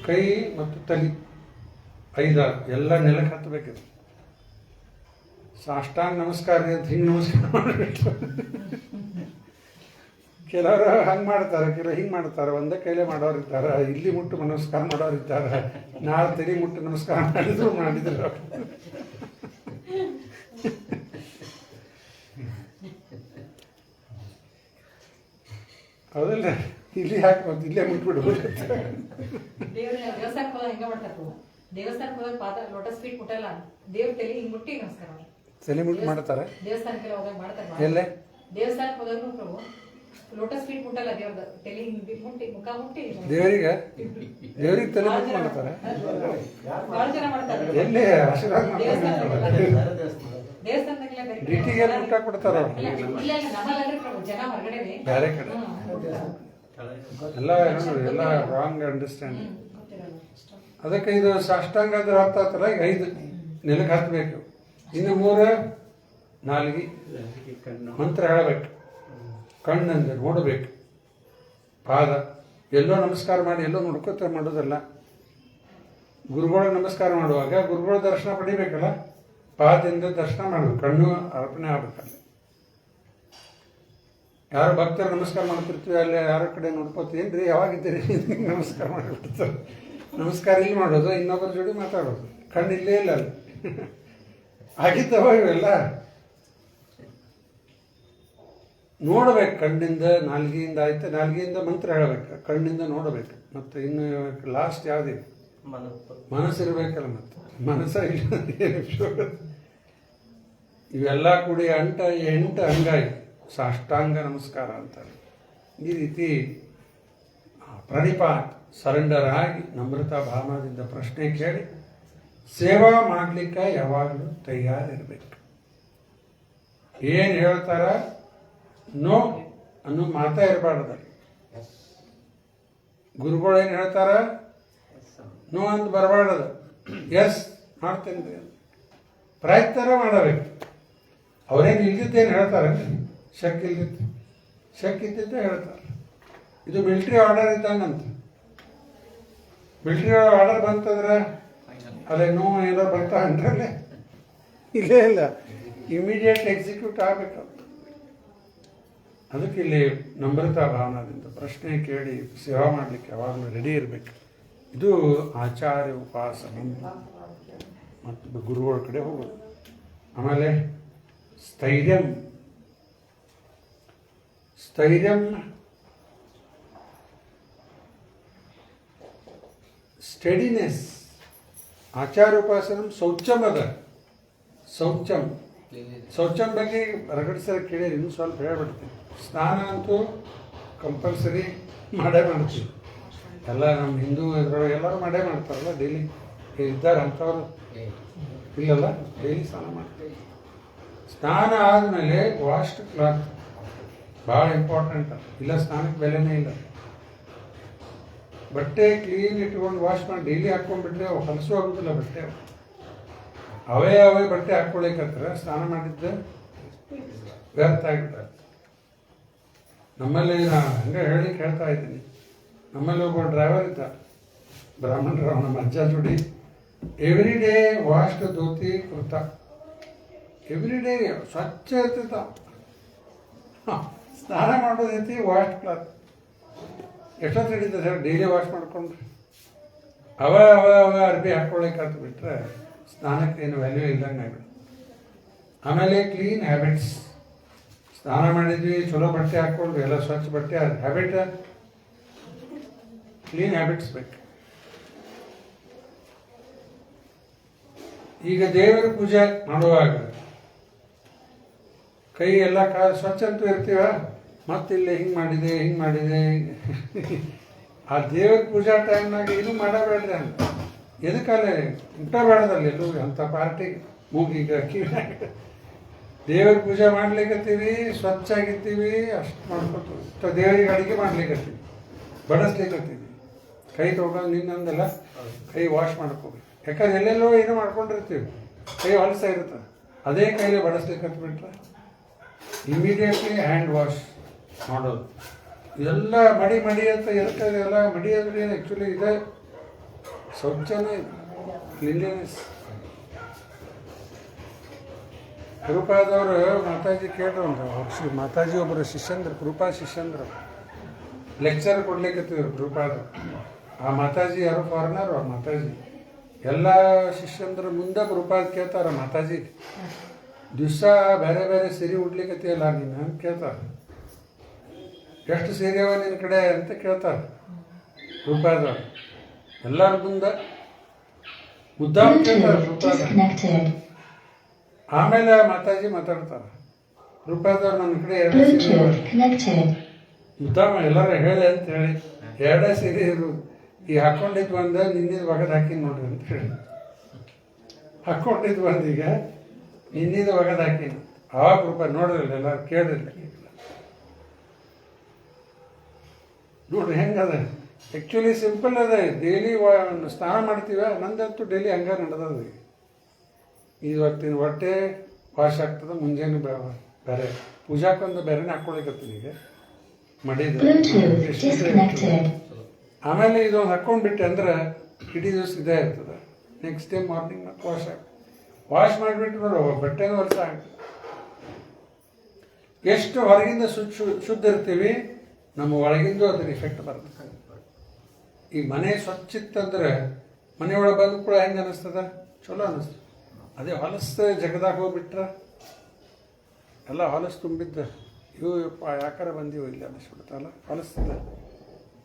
ಕೈ ಮತ್ತು ತಲೆ 5 ಎಲ್ಲ ನೆಲಕ್ಕೆ ಹತ್ತಬೇಕಿದೆ. ಸಾಷ್ಟಾಂಗ ನಮಸ್ಕಾರ ಅಂತ ಹಿಂಗೆ ನಮಸ್ಕಾರ ಮಾಡಬೇಕು. ಕೆಲವರು ಹಂಗೆ ಮಾಡ್ತಾರೆ, ಕೆಲವರು ಹಿಂಗೆ ಮಾಡ್ತಾರೆ. ಒಂದೇ ಕೈಲೇ ಮಾಡೋರು ಇದ್ದಾರೆ, ಇಲ್ಲಿ ಮುಟ್ಟು ನಮಸ್ಕಾರ ಮಾಡೋರು ಇದ್ದಾರೆ, ನಾಳೆ ತಲೆ ಮುಟ್ಟು ನಮಸ್ಕಾರ ಮಾಡಿದ್ರು. ಹೌದಲ್ಲ, ಇಲ್ಲಿ ಹಾಕಿ ಮತ್ತೆ ಇಲ್ಲೇ ಮುಟ್ಬಿಡ್ಬೋದು. ದೇವಸ್ಥಾನಕ್ಕೆ ಹೋದಾಗ ಹಿಂಗ ಮಾಡ್ತಾರೆ. ದೇವಸ್ಥಾನಕ್ಕೆ ಹೋದಾಗ ಪಾದ ಲೋಟಸ್ ಫೀಟ್ ಮುಟ್ಟಲ್ಲ, ದೇವ್ರ ತಲೆ ಹಿಂಗ್ ಮುಟ್ಟಿ ನಮಸ್ಕಾರ ಮಾಡಿ. ತಲೆ ಮುಟ್ಟು ಮಾಡ್ತಾರೆ. ದೇವಸ್ಥಾನಕ್ಕೆಲ್ಲ ಹೋದಾಗ ಮಾಡ್ತಾರೆ. ಎಲ್ಲೇ ದೇವಸ್ಥಾನಕ್ಕೆ ಹೋದಾಗ ಪ್ರಭು ಲೋಟಸ್ ಫೀಟ್ ಮುಟ್ಟಲ್ಲ, ದೇವ್ರದ ತಲೆ ಹಿಂಗ್ ಮುಟ್ಟಿ ಮುಖ ಮುಟ್ಟಿ ದೇವರಿಗೆ ತಲೆ ಮುಟ್ಟು ಮಾಡ್ತಾರೆ. ಬಹಳ ಜನ ಮಾಡ್ತಾರೆ. ಎಲ್ಲಿ ಆಶೀರ್ವಾದ ಮಾಡ್ತಾರೆ. ದೇವಸ್ಥಾನದಾಗೆಲ್ಲ ಡಿಟಿಗೆ ಮುಟ್ಟ ಕೊಡ್ತಾರ. ಇಲ್ಲ ನಮ್ಮಲ್ಲೇ ಪ್ರಭು, ಜನ ಹೊರಗಡೆ ಬೇರೆ ಕಡೆ ಎಲ್ಲ ರಾಂಗ್ ಅಂಡರ್ಸ್ಟ್ಯಾಂಡಿಂಗ್. ಅದಕ್ಕೆ ಇದು ಸಾಷ್ಟಾಂಗ ಅಂದ್ರೆ ಅರ್ಥ ಆಗ್ತಲ್ಲ. ಈಗ 5 ನೆಲಕ್ಕೆ ಹತ್ತಬೇಕು, ಇನ್ನು 3 ನಾಲ್ಗಿ ಮಂತ್ರ ಹೇಳಬೇಕು, ಕಣ್ಣಂದ್ರೆ ನೋಡಬೇಕು, ಪಾದ ಎಲ್ಲೋ ನಮಸ್ಕಾರ ಮಾಡಿ ಎಲ್ಲೋ ನೋಡ್ಕೋತ ಮಾಡೋದಲ್ಲ. ಗುರುಗಳಿಗೆ ನಮಸ್ಕಾರ ಮಾಡುವಾಗ ಗುರುಗಳ ದರ್ಶನ ಪಡಿಬೇಕಲ್ಲ, ಪಾದದಿಂದ ದರ್ಶನ ಮಾಡಬೇಕು, ಕಣ್ಣು ಅರ್ಪಣೆ ಆಗ್ಬೇಕಲ್ಲ. ಯಾರು ಭಕ್ತರು ನಮಸ್ಕಾರ ಮಾಡ್ತಿರ್ತೀವಿ, ಅಲ್ಲಿ ಯಾರ ಕಡೆ ನೋಡ್ಕೋತೀನ್ರಿ ಯಾವಾಗಿದ್ದೀರಿ ನಮಸ್ಕಾರ ಮಾಡಿಬಿಡ್ತಾರೆ. ನಮಸ್ಕಾರ ಇಲ್ಲಿ ಮಾಡೋದು, ಇನ್ನೊಬ್ಬರ ಜೋಡಿ ಮಾತಾಡೋದು, ಕಣ್ಣು ಇಲ್ಲೇ ಇಲ್ಲ ಅಲ್ಲಿ. ಆಗಿದ್ದವ ಇವೆಲ್ಲ ನೋಡ್ಬೇಕು. ಕಣ್ಣಿಂದ ನಾಲ್ಗೆಯಿಂದ ಆಯ್ತು, ನಾಲ್ಗೆಯಿಂದ ಮಂತ್ರ ಹೇಳಬೇಕು, ಕಣ್ಣಿಂದ ನೋಡಬೇಕು. ಮತ್ತು ಇನ್ನು ಲಾಸ್ಟ್ ಯಾವುದಿದೆ? ಮನಸ್ಸಿರ್ಬೇಕಲ್ಲ. ಮತ್ತು ಮನಸ್ಸ ಇಲ್ಲ, ಇವೆಲ್ಲ ಕೂಡಿ 8 ಅಂಗ ಇದೆ. ಸಾಷ್ಟಾಂಗ ನಮಸ್ಕಾರ ಅಂತಾರೆ. ಈ ರೀತಿ ಪ್ರಣಿಪಾತ್ ಸರೆಂಡರ್ ಆಗಿ ನಮ್ರತಾ ಭಾವದಿಂದ ಪ್ರಶ್ನೆ ಕೇಳಿ ಸೇವಾ ಮಾಡಲಿಕ್ಕೆ ಯಾವಾಗಲೂ ತಯಾರಿರ್ಬೇಕು. ಏನು ಹೇಳ್ತಾರ ನೋ ಅನ್ನೋ ಮಾತಾ ಇರಬಾರ್ದು. ಗುರುಗಳು ಏನು ಹೇಳ್ತಾರ ನೋ ಅಂತ ಬರಬಾರ್ದು. ಎಸ್ ಮಾಡ್ತೇನೆ ಪ್ರಯತ್ನ ಮಾಡಬೇಕು. ಅವರೇನು ಇಲ್ದಿದ್ದೇನು ಹೇಳ್ತಾರೆ, ಶಕ್ ಇದ್ದಿದ್ದೆ ಹೇಳ್ತಾರೆ. ಇದು ಮಿಲಿಟ್ರಿ ಆರ್ಡರ್ ಇದ್ದಂಗಂತ. ಮಿಲಿಟ್ರಿ ಆರ್ಡರ್ ಬಂತಂದ್ರೆ ಅಲ್ಲೇ ನೋ ಏನೋ ಬರ್ತಾ ಅಂದ್ರಲ್ಲೇ ಇಲ್ಲೇ ಇಲ್ಲ, ಇಮಿಡಿಯೇಟ್ ಎಕ್ಸಿಕ್ಯೂಟ್ ಆಗಬೇಕು. ಅದಕ್ಕೆ ಇಲ್ಲಿ ನಮ್ರತಾ ಭಾವನದಿಂದ ಪ್ರಶ್ನೆ ಕೇಳಿ ಸೇವಾ ಮಾಡಲಿಕ್ಕೆ ಯಾವಾಗಲೂ ರೆಡಿ ಇರಬೇಕು. ಇದು ಆಚಾರ್ಯ ಉಪಾಸನೆ ಮತ್ತು ಗುರುಗಳ ಕಡೆ ಹೋಗೋದು. ಆಮೇಲೆ ಸ್ಥೈರ್ಯಂ ಸ್ಟಡಿನೆಸ್. ಆಚಾರ್ಯ ಉಪಾಸನ ಶೌಚಂ ಅದ. ಶೌಚಂ ಬಗ್ಗೆ ರಗಡ್ ಸಲ ಕೇಳಿ ಇನ್ನೂ ಸ್ವಲ್ಪ ಹೇಳ್ಬಿಡ್ತೀನಿ. ಸ್ನಾನ ಅಂತೂ ಕಂಪಲ್ಸರಿ ಮಾಡೇ ಮಾಡ್ತೀವಿ. ಎಲ್ಲ ನಮ್ಮ ಹಿಂದೂ ಇದ್ರೊಳಗೆ ಎಲ್ಲರೂ ಮಾಡೇ ಮಾಡ್ತಾರಲ್ಲ, ಡೈಲಿ ಇದ್ದಾರೆ ಅಂಥವ್ರು ಇಲ್ಲಲ್ಲ, ಡೈಲಿ ಸ್ನಾನ ಮಾಡ್ತೀವಿ. ಸ್ನಾನ ಆದಮೇಲೆ ವಾಶ್ಡ್ ಕ್ಲಾತ್ ಭಾಳ ಇಂಪಾರ್ಟೆಂಟ್. ಇಲ್ಲ ಸ್ನಾನಕ್ಕೆ ಬೆಲೆನೇ ಇಲ್ಲ. ಬಟ್ಟೆ ಕ್ಲೀನ್ ಇಟ್ಕೊಂಡು ವಾಶ್ ಮಾಡಿ ಡೈಲಿ ಹಾಕ್ಕೊಂಡ್ಬಿಟ್ರೆ ಅವು ಹೊಲಸು ಆಗೋದಿಲ್ಲ ಬಟ್ಟೆ. ಅವೇ ಬಟ್ಟೆ ಹಾಕ್ಕೊಳಿಕತ್ರ ಸ್ನಾನ ಮಾಡಿದ್ದೆ ವ್ಯರ್ಥ ಆಗಿಬಿಟ್ಟ. ನಮ್ಮಲ್ಲಿ ಹಂಗೆ ಹೇಳಿ ಕೇಳ್ತಾ ಇದ್ದೀನಿ. ನಮ್ಮಲ್ಲಿ ಒಬ್ಬ ಡ್ರೈವರ್ ಇದ್ದ, ಬ್ರಾಹ್ಮಣರು, ನಮ್ಮ ಅಜ್ಜ ಜೋಡಿ every day washed dhoti kurta, every day ಸ್ವಚ್ಛ ಇರ್ತಿದ್ದ. ಸ್ನಾನ ಮಾಡೋದೈತಿ ವಾಶ್ ಕ್ಲಾತ್ ಎಷ್ಟೊತ್ತು ಹಿಡಿತದೆ ಸರ್ ಡೈಲಿ ವಾಶ್ ಮಾಡ್ಕೊಂಡ್ರೆ ಅವ ಅರ್ಬಿ ಹಾಕ್ಕೊಳ್ಳಿಕ್ಕೆ ಹತ್ತು ಬಿಟ್ರೆ ಸ್ನಾನಕ್ಕೆ ಏನು ವ್ಯಾಲ್ಯೂ ಇಲ್ದಂಗೆ ಆಗ್ಬಿಡು. ಆಮೇಲೆ ಕ್ಲೀನ್ ಹ್ಯಾಬಿಟ್ಸ್. ಸ್ನಾನ ಮಾಡಿದ್ವಿ, ಚಲೋ ಬಟ್ಟೆ ಹಾಕ್ಕೊಂಡ್ವಿ, ಎಲ್ಲ ಸ್ವಚ್ಛ ಬಟ್ಟೆ ಹ್ಯಾಬಿಟ್, ಕ್ಲೀನ್ ಹ್ಯಾಬಿಟ್ಸ್ ಬೇಕು. ಈಗ ದೇವರ ಪೂಜೆ ಮಾಡುವಾಗ ಕೈ ಎಲ್ಲ ಸ್ವಚ್ಛ ಅಂತೂ ಇರ್ತೀವ, ಮತ್ತಿಲ್ಲಿ ಹಿಂಗೆ ಮಾಡಿದೆ ಆ ದೇವ್ರ ಪೂಜಾ ಟೈಮ್ನಾಗ ಏನೂ ಮಾಡಬೇಡ್ರಿ ಅಂತ. ಎದಕ್ಕಲ್ಲೇ ಊಟ ಬೇಡದಲ್ಲಿ ಎಲ್ಲೂ ಅಂಥ ಪಾರ್ಟಿಗೆ ಮೂಗಿಗೆ ಕಿವಿಯಾಗ ದೇವ್ರ ಪೂಜೆ ಮಾಡ್ಲಿಕ್ಕತ್ತೀವಿ, ಸ್ವಚ್ಛ ಆಗಿರ್ತೀವಿ, ಅಷ್ಟು ಮಾಡ್ಕೊತೀವಿ. ದೇವರಿಗೆ ಅಡುಗೆ ಮಾಡ್ಲಿಕ್ಕತ್ತೀವಿ, ಬಡಿಸ್ಲಿಕ್ಕತ್ತೀವಿ, ಕೈ ತೊಗೊಂಡು ನಿನ್ನಂದೆಲ್ಲ ಕೈ ವಾಶ್ ಮಾಡ್ಕೋಬೇಕು. ಯಾಕಂದ್ರೆ ಎಲ್ಲೆಲ್ಲೋ ಏನೋ ಮಾಡ್ಕೊಂಡಿರ್ತೀವಿ, ಕೈ ಹೊಲಸ ಇರುತ್ತೆ, ಅದೇ ಕೈಲೇ ಬಡಿಸ್ಲಿಕ್ಕತ್ಬಿಟ್ರೆ ಇಮಿಡಿಯೇಟ್ಲಿ ಹ್ಯಾಂಡ್ ವಾಶ್ ಮಾಡೋದು. ಇದೆಲ್ಲ ಮಡಿ ಅಂತ ಎದಕ್ಕೆ ಎಲ್ಲ ಮಡಿ ಅಂದ್ರೆ ಏನು ಆ್ಯಕ್ಚುಲಿ ಇದೆ ಶೌಚನೇ, ಕ್ಲೀನ್ಲಿನೆಸ್. ಪ್ರಭುಪಾದವರು ಮಾತಾಜಿ ಕೇಳ್ರು ಅವ್ರು ಮಾತಾಜಿ ಒಬ್ಬರು ಶಿಷ್ಯಂದ್ರು, ಪ್ರಭುಪಾದ ಶಿಷ್ಯಂದ್ರು ಲೆಕ್ಚರ್ ಕೊಡ್ಲಿಕ್ಕತ್ತಿದ್ರು ಪ್ರಭುಪಾದ. ಆ ಮಾತಾಜಿ ಯಾರು ಫಾರಿನರು, ಆ ಮಾತಾಜಿ ಎಲ್ಲ ಶಿಷ್ಯಂದ್ರ ಮುಂದೆ ಪ್ರಭುಪಾದ ಕೇಳ್ತಾರ ಮಾತಾಜಿ, ದಿವಸ ಬೇರೆ ಬೇರೆ ಸೀರೆ ಉಡ್ಲಿಕ್ಕತ್ತಿಯಲ್ಲ ನೀನು ಅಂತ ಕೇಳ್ತಾರೆ. ಎಷ್ಟು ಸೀರೆ ಅವ ನಿನ್ನ ಕಡೆ ಅಂತ ಕೇಳ್ತಾರೆ ಪ್ರಭುಪಾದವ್ರು. ಎಲ್ಲರ ಮುಂದೆ ಉದ್ದಾಮ ಕೇಳ್ತಾರೆ ಪ್ರಭುಪಾದ. ಆಮೇಲೆ ಮಾತಾಜಿ ಮಾತಾಡ್ತಾರೆ, ಪ್ರಭುಪಾದವ್ರು ನನ್ನ ಕಡೆ ಎರಡು ಸೀರೆ ಉದ್ದಾಮ ಎಲ್ಲರೂ ಹೇಳಿ ಅಂತ ಹೇಳಿ ಎರಡೇ ಸೀರೆ ಇರು, ಈ ಹಾಕೊಂಡಿದ್ದು ಒಂದು ನಿನ್ನಿದ್ ಒಗದು ಹಾಕಿನಿ ನೋಡ್ರಿ ಅಂತ ಹೇಳಿ ಹಾಕೊಂಡಿದ್ದು ಒಂದೀಗ ನಿನ್ನಿದು ಒಗದು ಹಾಕಿನಿ. ಆವಾಗ ಪ್ರಭುಪಾದ ನೋಡ್ರಿಲ್ಲ, ಎಲ್ಲರೂ ಕೇಳಿಲ್ಲ ನೋಡ್ರಿ ಹೆಂಗದ. ಆ್ಯಕ್ಚುಲಿ ಸಿಂಪಲ್ ಅದ, ಡೈಲಿ ಸ್ನಾನ ಮಾಡ್ತೀವ, ನಂದಂತೂ ಡೈಲಿ ಹಂಗೆ ನಡೆದದ. ಇವತ್ತಿನ ಹೊಟ್ಟೆ ವಾಶ್ ಆಗ್ತದೆ, ಮುಂಜಾನೆ ಬೇರೆ ಪೂಜಾಕ್ಕೊಂದು ಬೇರೆನೇ ಹಾಕ್ಕೊಳಿಕತ್ತೀನಿ ಈಗ ಮಡಿದು. ಆಮೇಲೆ ಇದೊಂದು ಹಾಕ್ಕೊಂಡ್ಬಿಟ್ಟೆ ಅಂದ್ರೆ ಇಡೀ ದಿವಸ ಇದೇ ಇರ್ತದೆ. ನೆಕ್ಸ್ಟ್ ಡೇ ಮಾರ್ನಿಂಗ್ ವಾಶ್ ಮಾಡಿಬಿಟ್ಟು ಬಟ್ಟೆನೂ ಹೊಲಸ ಆಗ್ತದೆ. ಎಷ್ಟು ಹೊರಗಿಂದ ಶುದ್ಧ ಇರ್ತೀವಿ, ನಮ್ಮ ಒಳಗಿಂದು ಅದ್ರ ಇಫೆಕ್ಟ್ ಬರ್ತದೆ. ಈಗ ಮನೆ ಸ್ವಚ್ಛ ಇತ್ತಂದ್ರೆ ಮನೆಯೊಳಗೆ ಬಂದು ಕೂಡ ಹೆಂಗೆ ಅನ್ನಿಸ್ತದ, ಚಲೋ ಅನ್ನಿಸ್ತದೆ. ಅದೇ ಹೊಲಸು ಜಗದಾಗ ಹೋಗ್ಬಿಟ್ರೆ ಎಲ್ಲ ಹೊಲಸು ತುಂಬಿದ್ದ ಇವು ಯಾಕಾರ ಬಂದೀವು ಇಲ್ಲಿ ಅನ್ನಿಸ್ಬಿಡ್ತಲ್ಲ. ಹೊಲಸ್ತದ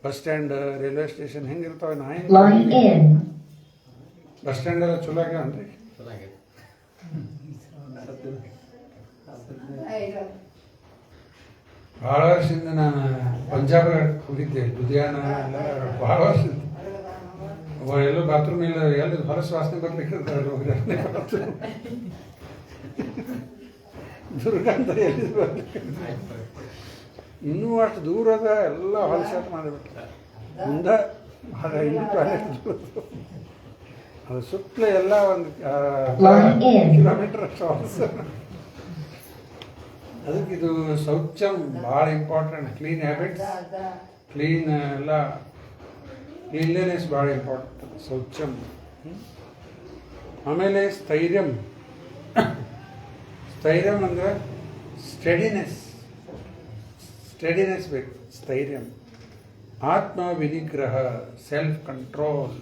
ಬಸ್ ಸ್ಟ್ಯಾಂಡ್, ರೈಲ್ವೆ ಸ್ಟೇಷನ್ ಹೆಂಗಿರ್ತಾವೆ ನಾ ಬಸ್ ಸ್ಟ್ಯಾಂಡ್ ಎಲ್ಲ ಚಲೋ ಆಗ್ಯಾವನ್ರಿ. ಭಾಳ ವರ್ಷದಿಂದ ನಾನು ಪಂಜಾಬ್ ಹೋಗಿದ್ದೆ, ಲುಧಿಯಾನ ಎಲ್ಲ ಭಾಳ ವರ್ಷದಿಂದ. ಎಲ್ಲೂ ಬಾತ್ರೂಮ್ ಇಲ್ಲ, ಎಲ್ಲಿ ಹೊಲಸು ವಾಸನೆ ಬರ್ಲಿಕ್ಕೆ ದುರ್ಗಂಧ ಎಲ್ಲಿ ಬರ್ಲಿಕ್ಕೆ ಇನ್ನೂ ಅಷ್ಟು ದೂರ ಅದ, ಎಲ್ಲ ಹೊಲಸಾಟ ಮಾಡಿಬಿಟ್ಟ ಮುಂದೆ ಇನ್ನೂ ಟಾಯ್ಲೆಟ್ ಅದು ಸುತ್ತಲೂ ಎಲ್ಲ ಒಂದು ಕಿಲೋಮೀಟರ್ ಅಷ್ಟು ಹೊಲಸ. ಅದಕ್ಕೆ ಇದು ಶೌಚಂ ಭಾಳ ಇಂಪಾರ್ಟೆಂಟ್. ಕ್ಲೀನ್ ಹ್ಯಾಬಿಟ್ಸ್, ಕ್ಲೀನ್ ಎಲ್ಲ ಕ್ಲೀನ್ಲಿನೆಸ್ ಭಾಳ ಇಂಪಾರ್ಟೆಂಟ್ ಶೌಚಂ. ಆಮೇಲೆ ಸ್ಥೈರ್ಯಂ. ಸ್ಥೈರ್ಯಂ ಅಂದರೆ ಸ್ಟಡಿನೆಸ್ ಬೇಕು. ಸ್ಥೈರ್ಯಂ, ಆತ್ಮ ವಿನಿಗ್ರಹ, ಸೆಲ್ಫ್ ಕಂಟ್ರೋಲ್.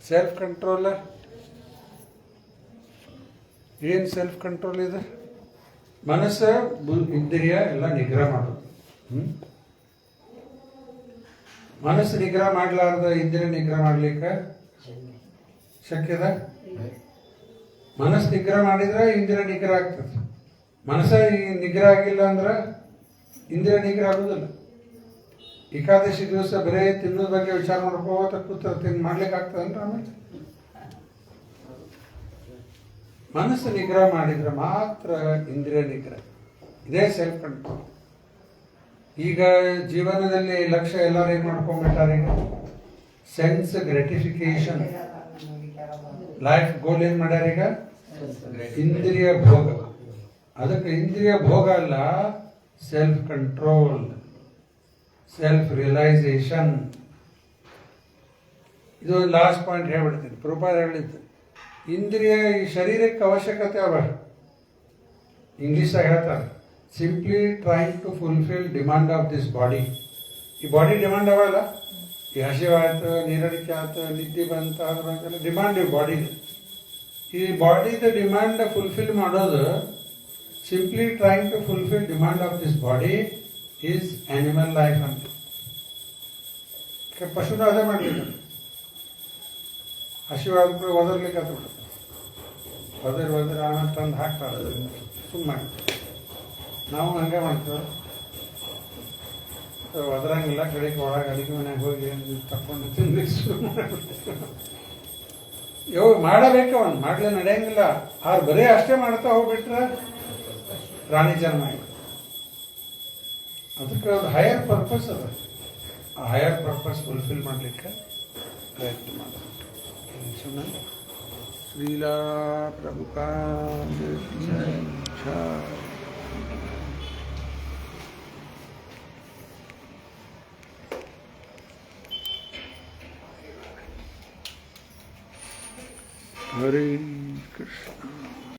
ಸೆಲ್ಫ್ ಕಂಟ್ರೋಲ್ ಏನು? ಸೆಲ್ಫ್ ಕಂಟ್ರೋಲ್ ಇದೆ ಮನಸ್ಸು ಇಂದ್ರಿಯ ಎಲ್ಲ ನಿಗ್ರಹ ಮಾಡೋದು. ಮನಸ್ಸು ನಿಗ್ರಹ ಮಾಡಲಾರ್ದ ಇಂದ್ರಿಯ ನಿಗ್ರಹ ಮಾಡ್ಲಿಕ್ಕೆ ಶಕ್ಯದ? ಮನಸ್ಸು ನಿಗ್ರಹ ಮಾಡಿದ್ರೆ ಇಂದ್ರಿಯ ನಿಗ್ರಹ ಆಗ್ತದೆ. ಮನಸ್ಸ ನಿಗ್ರಹ ಆಗಿಲ್ಲ ಅಂದ್ರೆ ಇಂದ್ರಿಯ ನಿಗ್ರಹ ಆಗುದಿಲ್ಲ. ಏಕಾದಶಿ ದಿವಸ ಬರೇ ತಿನ್ನೋದ್ ಬಗ್ಗೆ ವಿಚಾರ ಮಾಡ್ಕೋತ ಕೂತ ಮಾಡ್ಲಿಕ್ಕೆ ಆಗ್ತದನ್ರ? ಆಮೇಲೆ ಮನಸ್ಸು ನಿಗ್ರಹ ಮಾಡಿದ್ರೆ ಮಾತ್ರ ಇಂದ್ರಿಯ ನಿಗ್ರಹ. ಇದೇ ಸೆಲ್ಫ್ ಕಂಟ್ರೋಲ್. ಈಗ ಜೀವನದಲ್ಲಿ ಲಕ್ಷ್ಯ ಎಲ್ಲರೂ ಏನ್ ಮಾಡ್ಕೊಂಡ್ಬಿಟ್ಟಾರೆ, ಈಗ ಸೆನ್ಸ್ ಗ್ರಾಟಿಫಿಕೇಶನ್. ಲೈಫ್ ಗೋಲ್ ಏನ್ ಮಾಡ್ಯಾರ ಈಗ? ಇಂದ್ರಿಯ ಭೋಗ. ಅದಕ್ಕೆ ಇಂದ್ರಿಯ ಭೋಗ ಅಲ್ಲ, ಸೆಲ್ಫ್ ಕಂಟ್ರೋಲ್, ಸೆಲ್ಫ್ ರಿಯಲೈಸೇಷನ್. ಇದು ಲಾಸ್ಟ್ ಪಾಯಿಂಟ್ ಹೇಳ್ಬಿಡ್ತೀನಿ. ಪ್ರಭುಪಾದ ಹೇಳಿದ್ದು ಇಂದ್ರಿಯ ಈ ಶರೀರಕ್ಕೆ ಅವಶ್ಯಕತೆ ಅವ. ಇಂಗ್ಲೀಷಾಗ ಹೇಳ್ತಾರೆ simply trying to fulfil demand of this body. ಈ ಬಾಡಿ ಡಿಮಾಂಡ್ ಅವಲ್ಲ, ಈ ಹಸಿವಾಯ್ತು, ನೀರಡಿಕೆ ಆಯ್ತು, ನಿದ್ದೆ ಬಂತು, ಅದು ಬಂತೆಲ್ಲ ಡಿಮಾಂಡ್ ಈ ಬಾಡಿದು. ಈ ಬಾಡಿದ ಡಿಮಾಂಡ್ ಫುಲ್ಫಿಲ್ ಮಾಡೋದು, simply trying to fulfil demand of this body is animal life ಅಂತ. ಪಶುನು ಅದೇ ಮಾಡಲಿಲ್ಲ, ಹಸಿವಾದ ಕೂಡ ಒದರ್ಲಿಕ್ಕೆ ಹತ್ಬಿಡುತ್ತೆ, ಒದರಿ ಆಮೇಲೆ ತಂದು ಹಾಕ್ತಾರೆ ಸುಮ್ಮನೆ. ನಾವು ಹಂಗೆ ಮಾಡ್ತೇವೆ, ಒದರಂಗಿಲ್ಲ, ಕಡೆಗೆ ಒಳಗೆ ಅಡಿಗೆ ಮನೆಗೆ ಹೋಗಿ ತಕೊಂಡು ತಿನ್ಲಿಕ್ಕೆ ಶುರು ಮಾಡಿಬಿಡ್ತೇವೆ. ಇವು ಮಾಡಬೇಕು, ಅವನು ಮಾಡಲೇ ನಡೆಯಂಗಿಲ್ಲ. ಅವ್ರು ಬರೀ ಅಷ್ಟೇ ಮಾಡ್ತಾ ಹೋಗ್ಬಿಟ್ರೆ ಪ್ರಾಣಿ ಜನ್ಮ ಆಯ್ತು. ಅದಕ್ಕೆ ಒಂದು ಹೈಯರ್ ಪರ್ಪಸ್ ಅದ, ಆ ಹೈಯರ್ ಪರ್ಪಸ್ ಫುಲ್ಫಿಲ್ ಮಾಡಲಿಕ್ಕೆ ಪ್ರಯತ್ನ ಮಾಡೋದು. ಶ್ರೀಲಾ ಪ್ರಭುಪಾದ ಹರೇ ಕೃಷ್ಣ.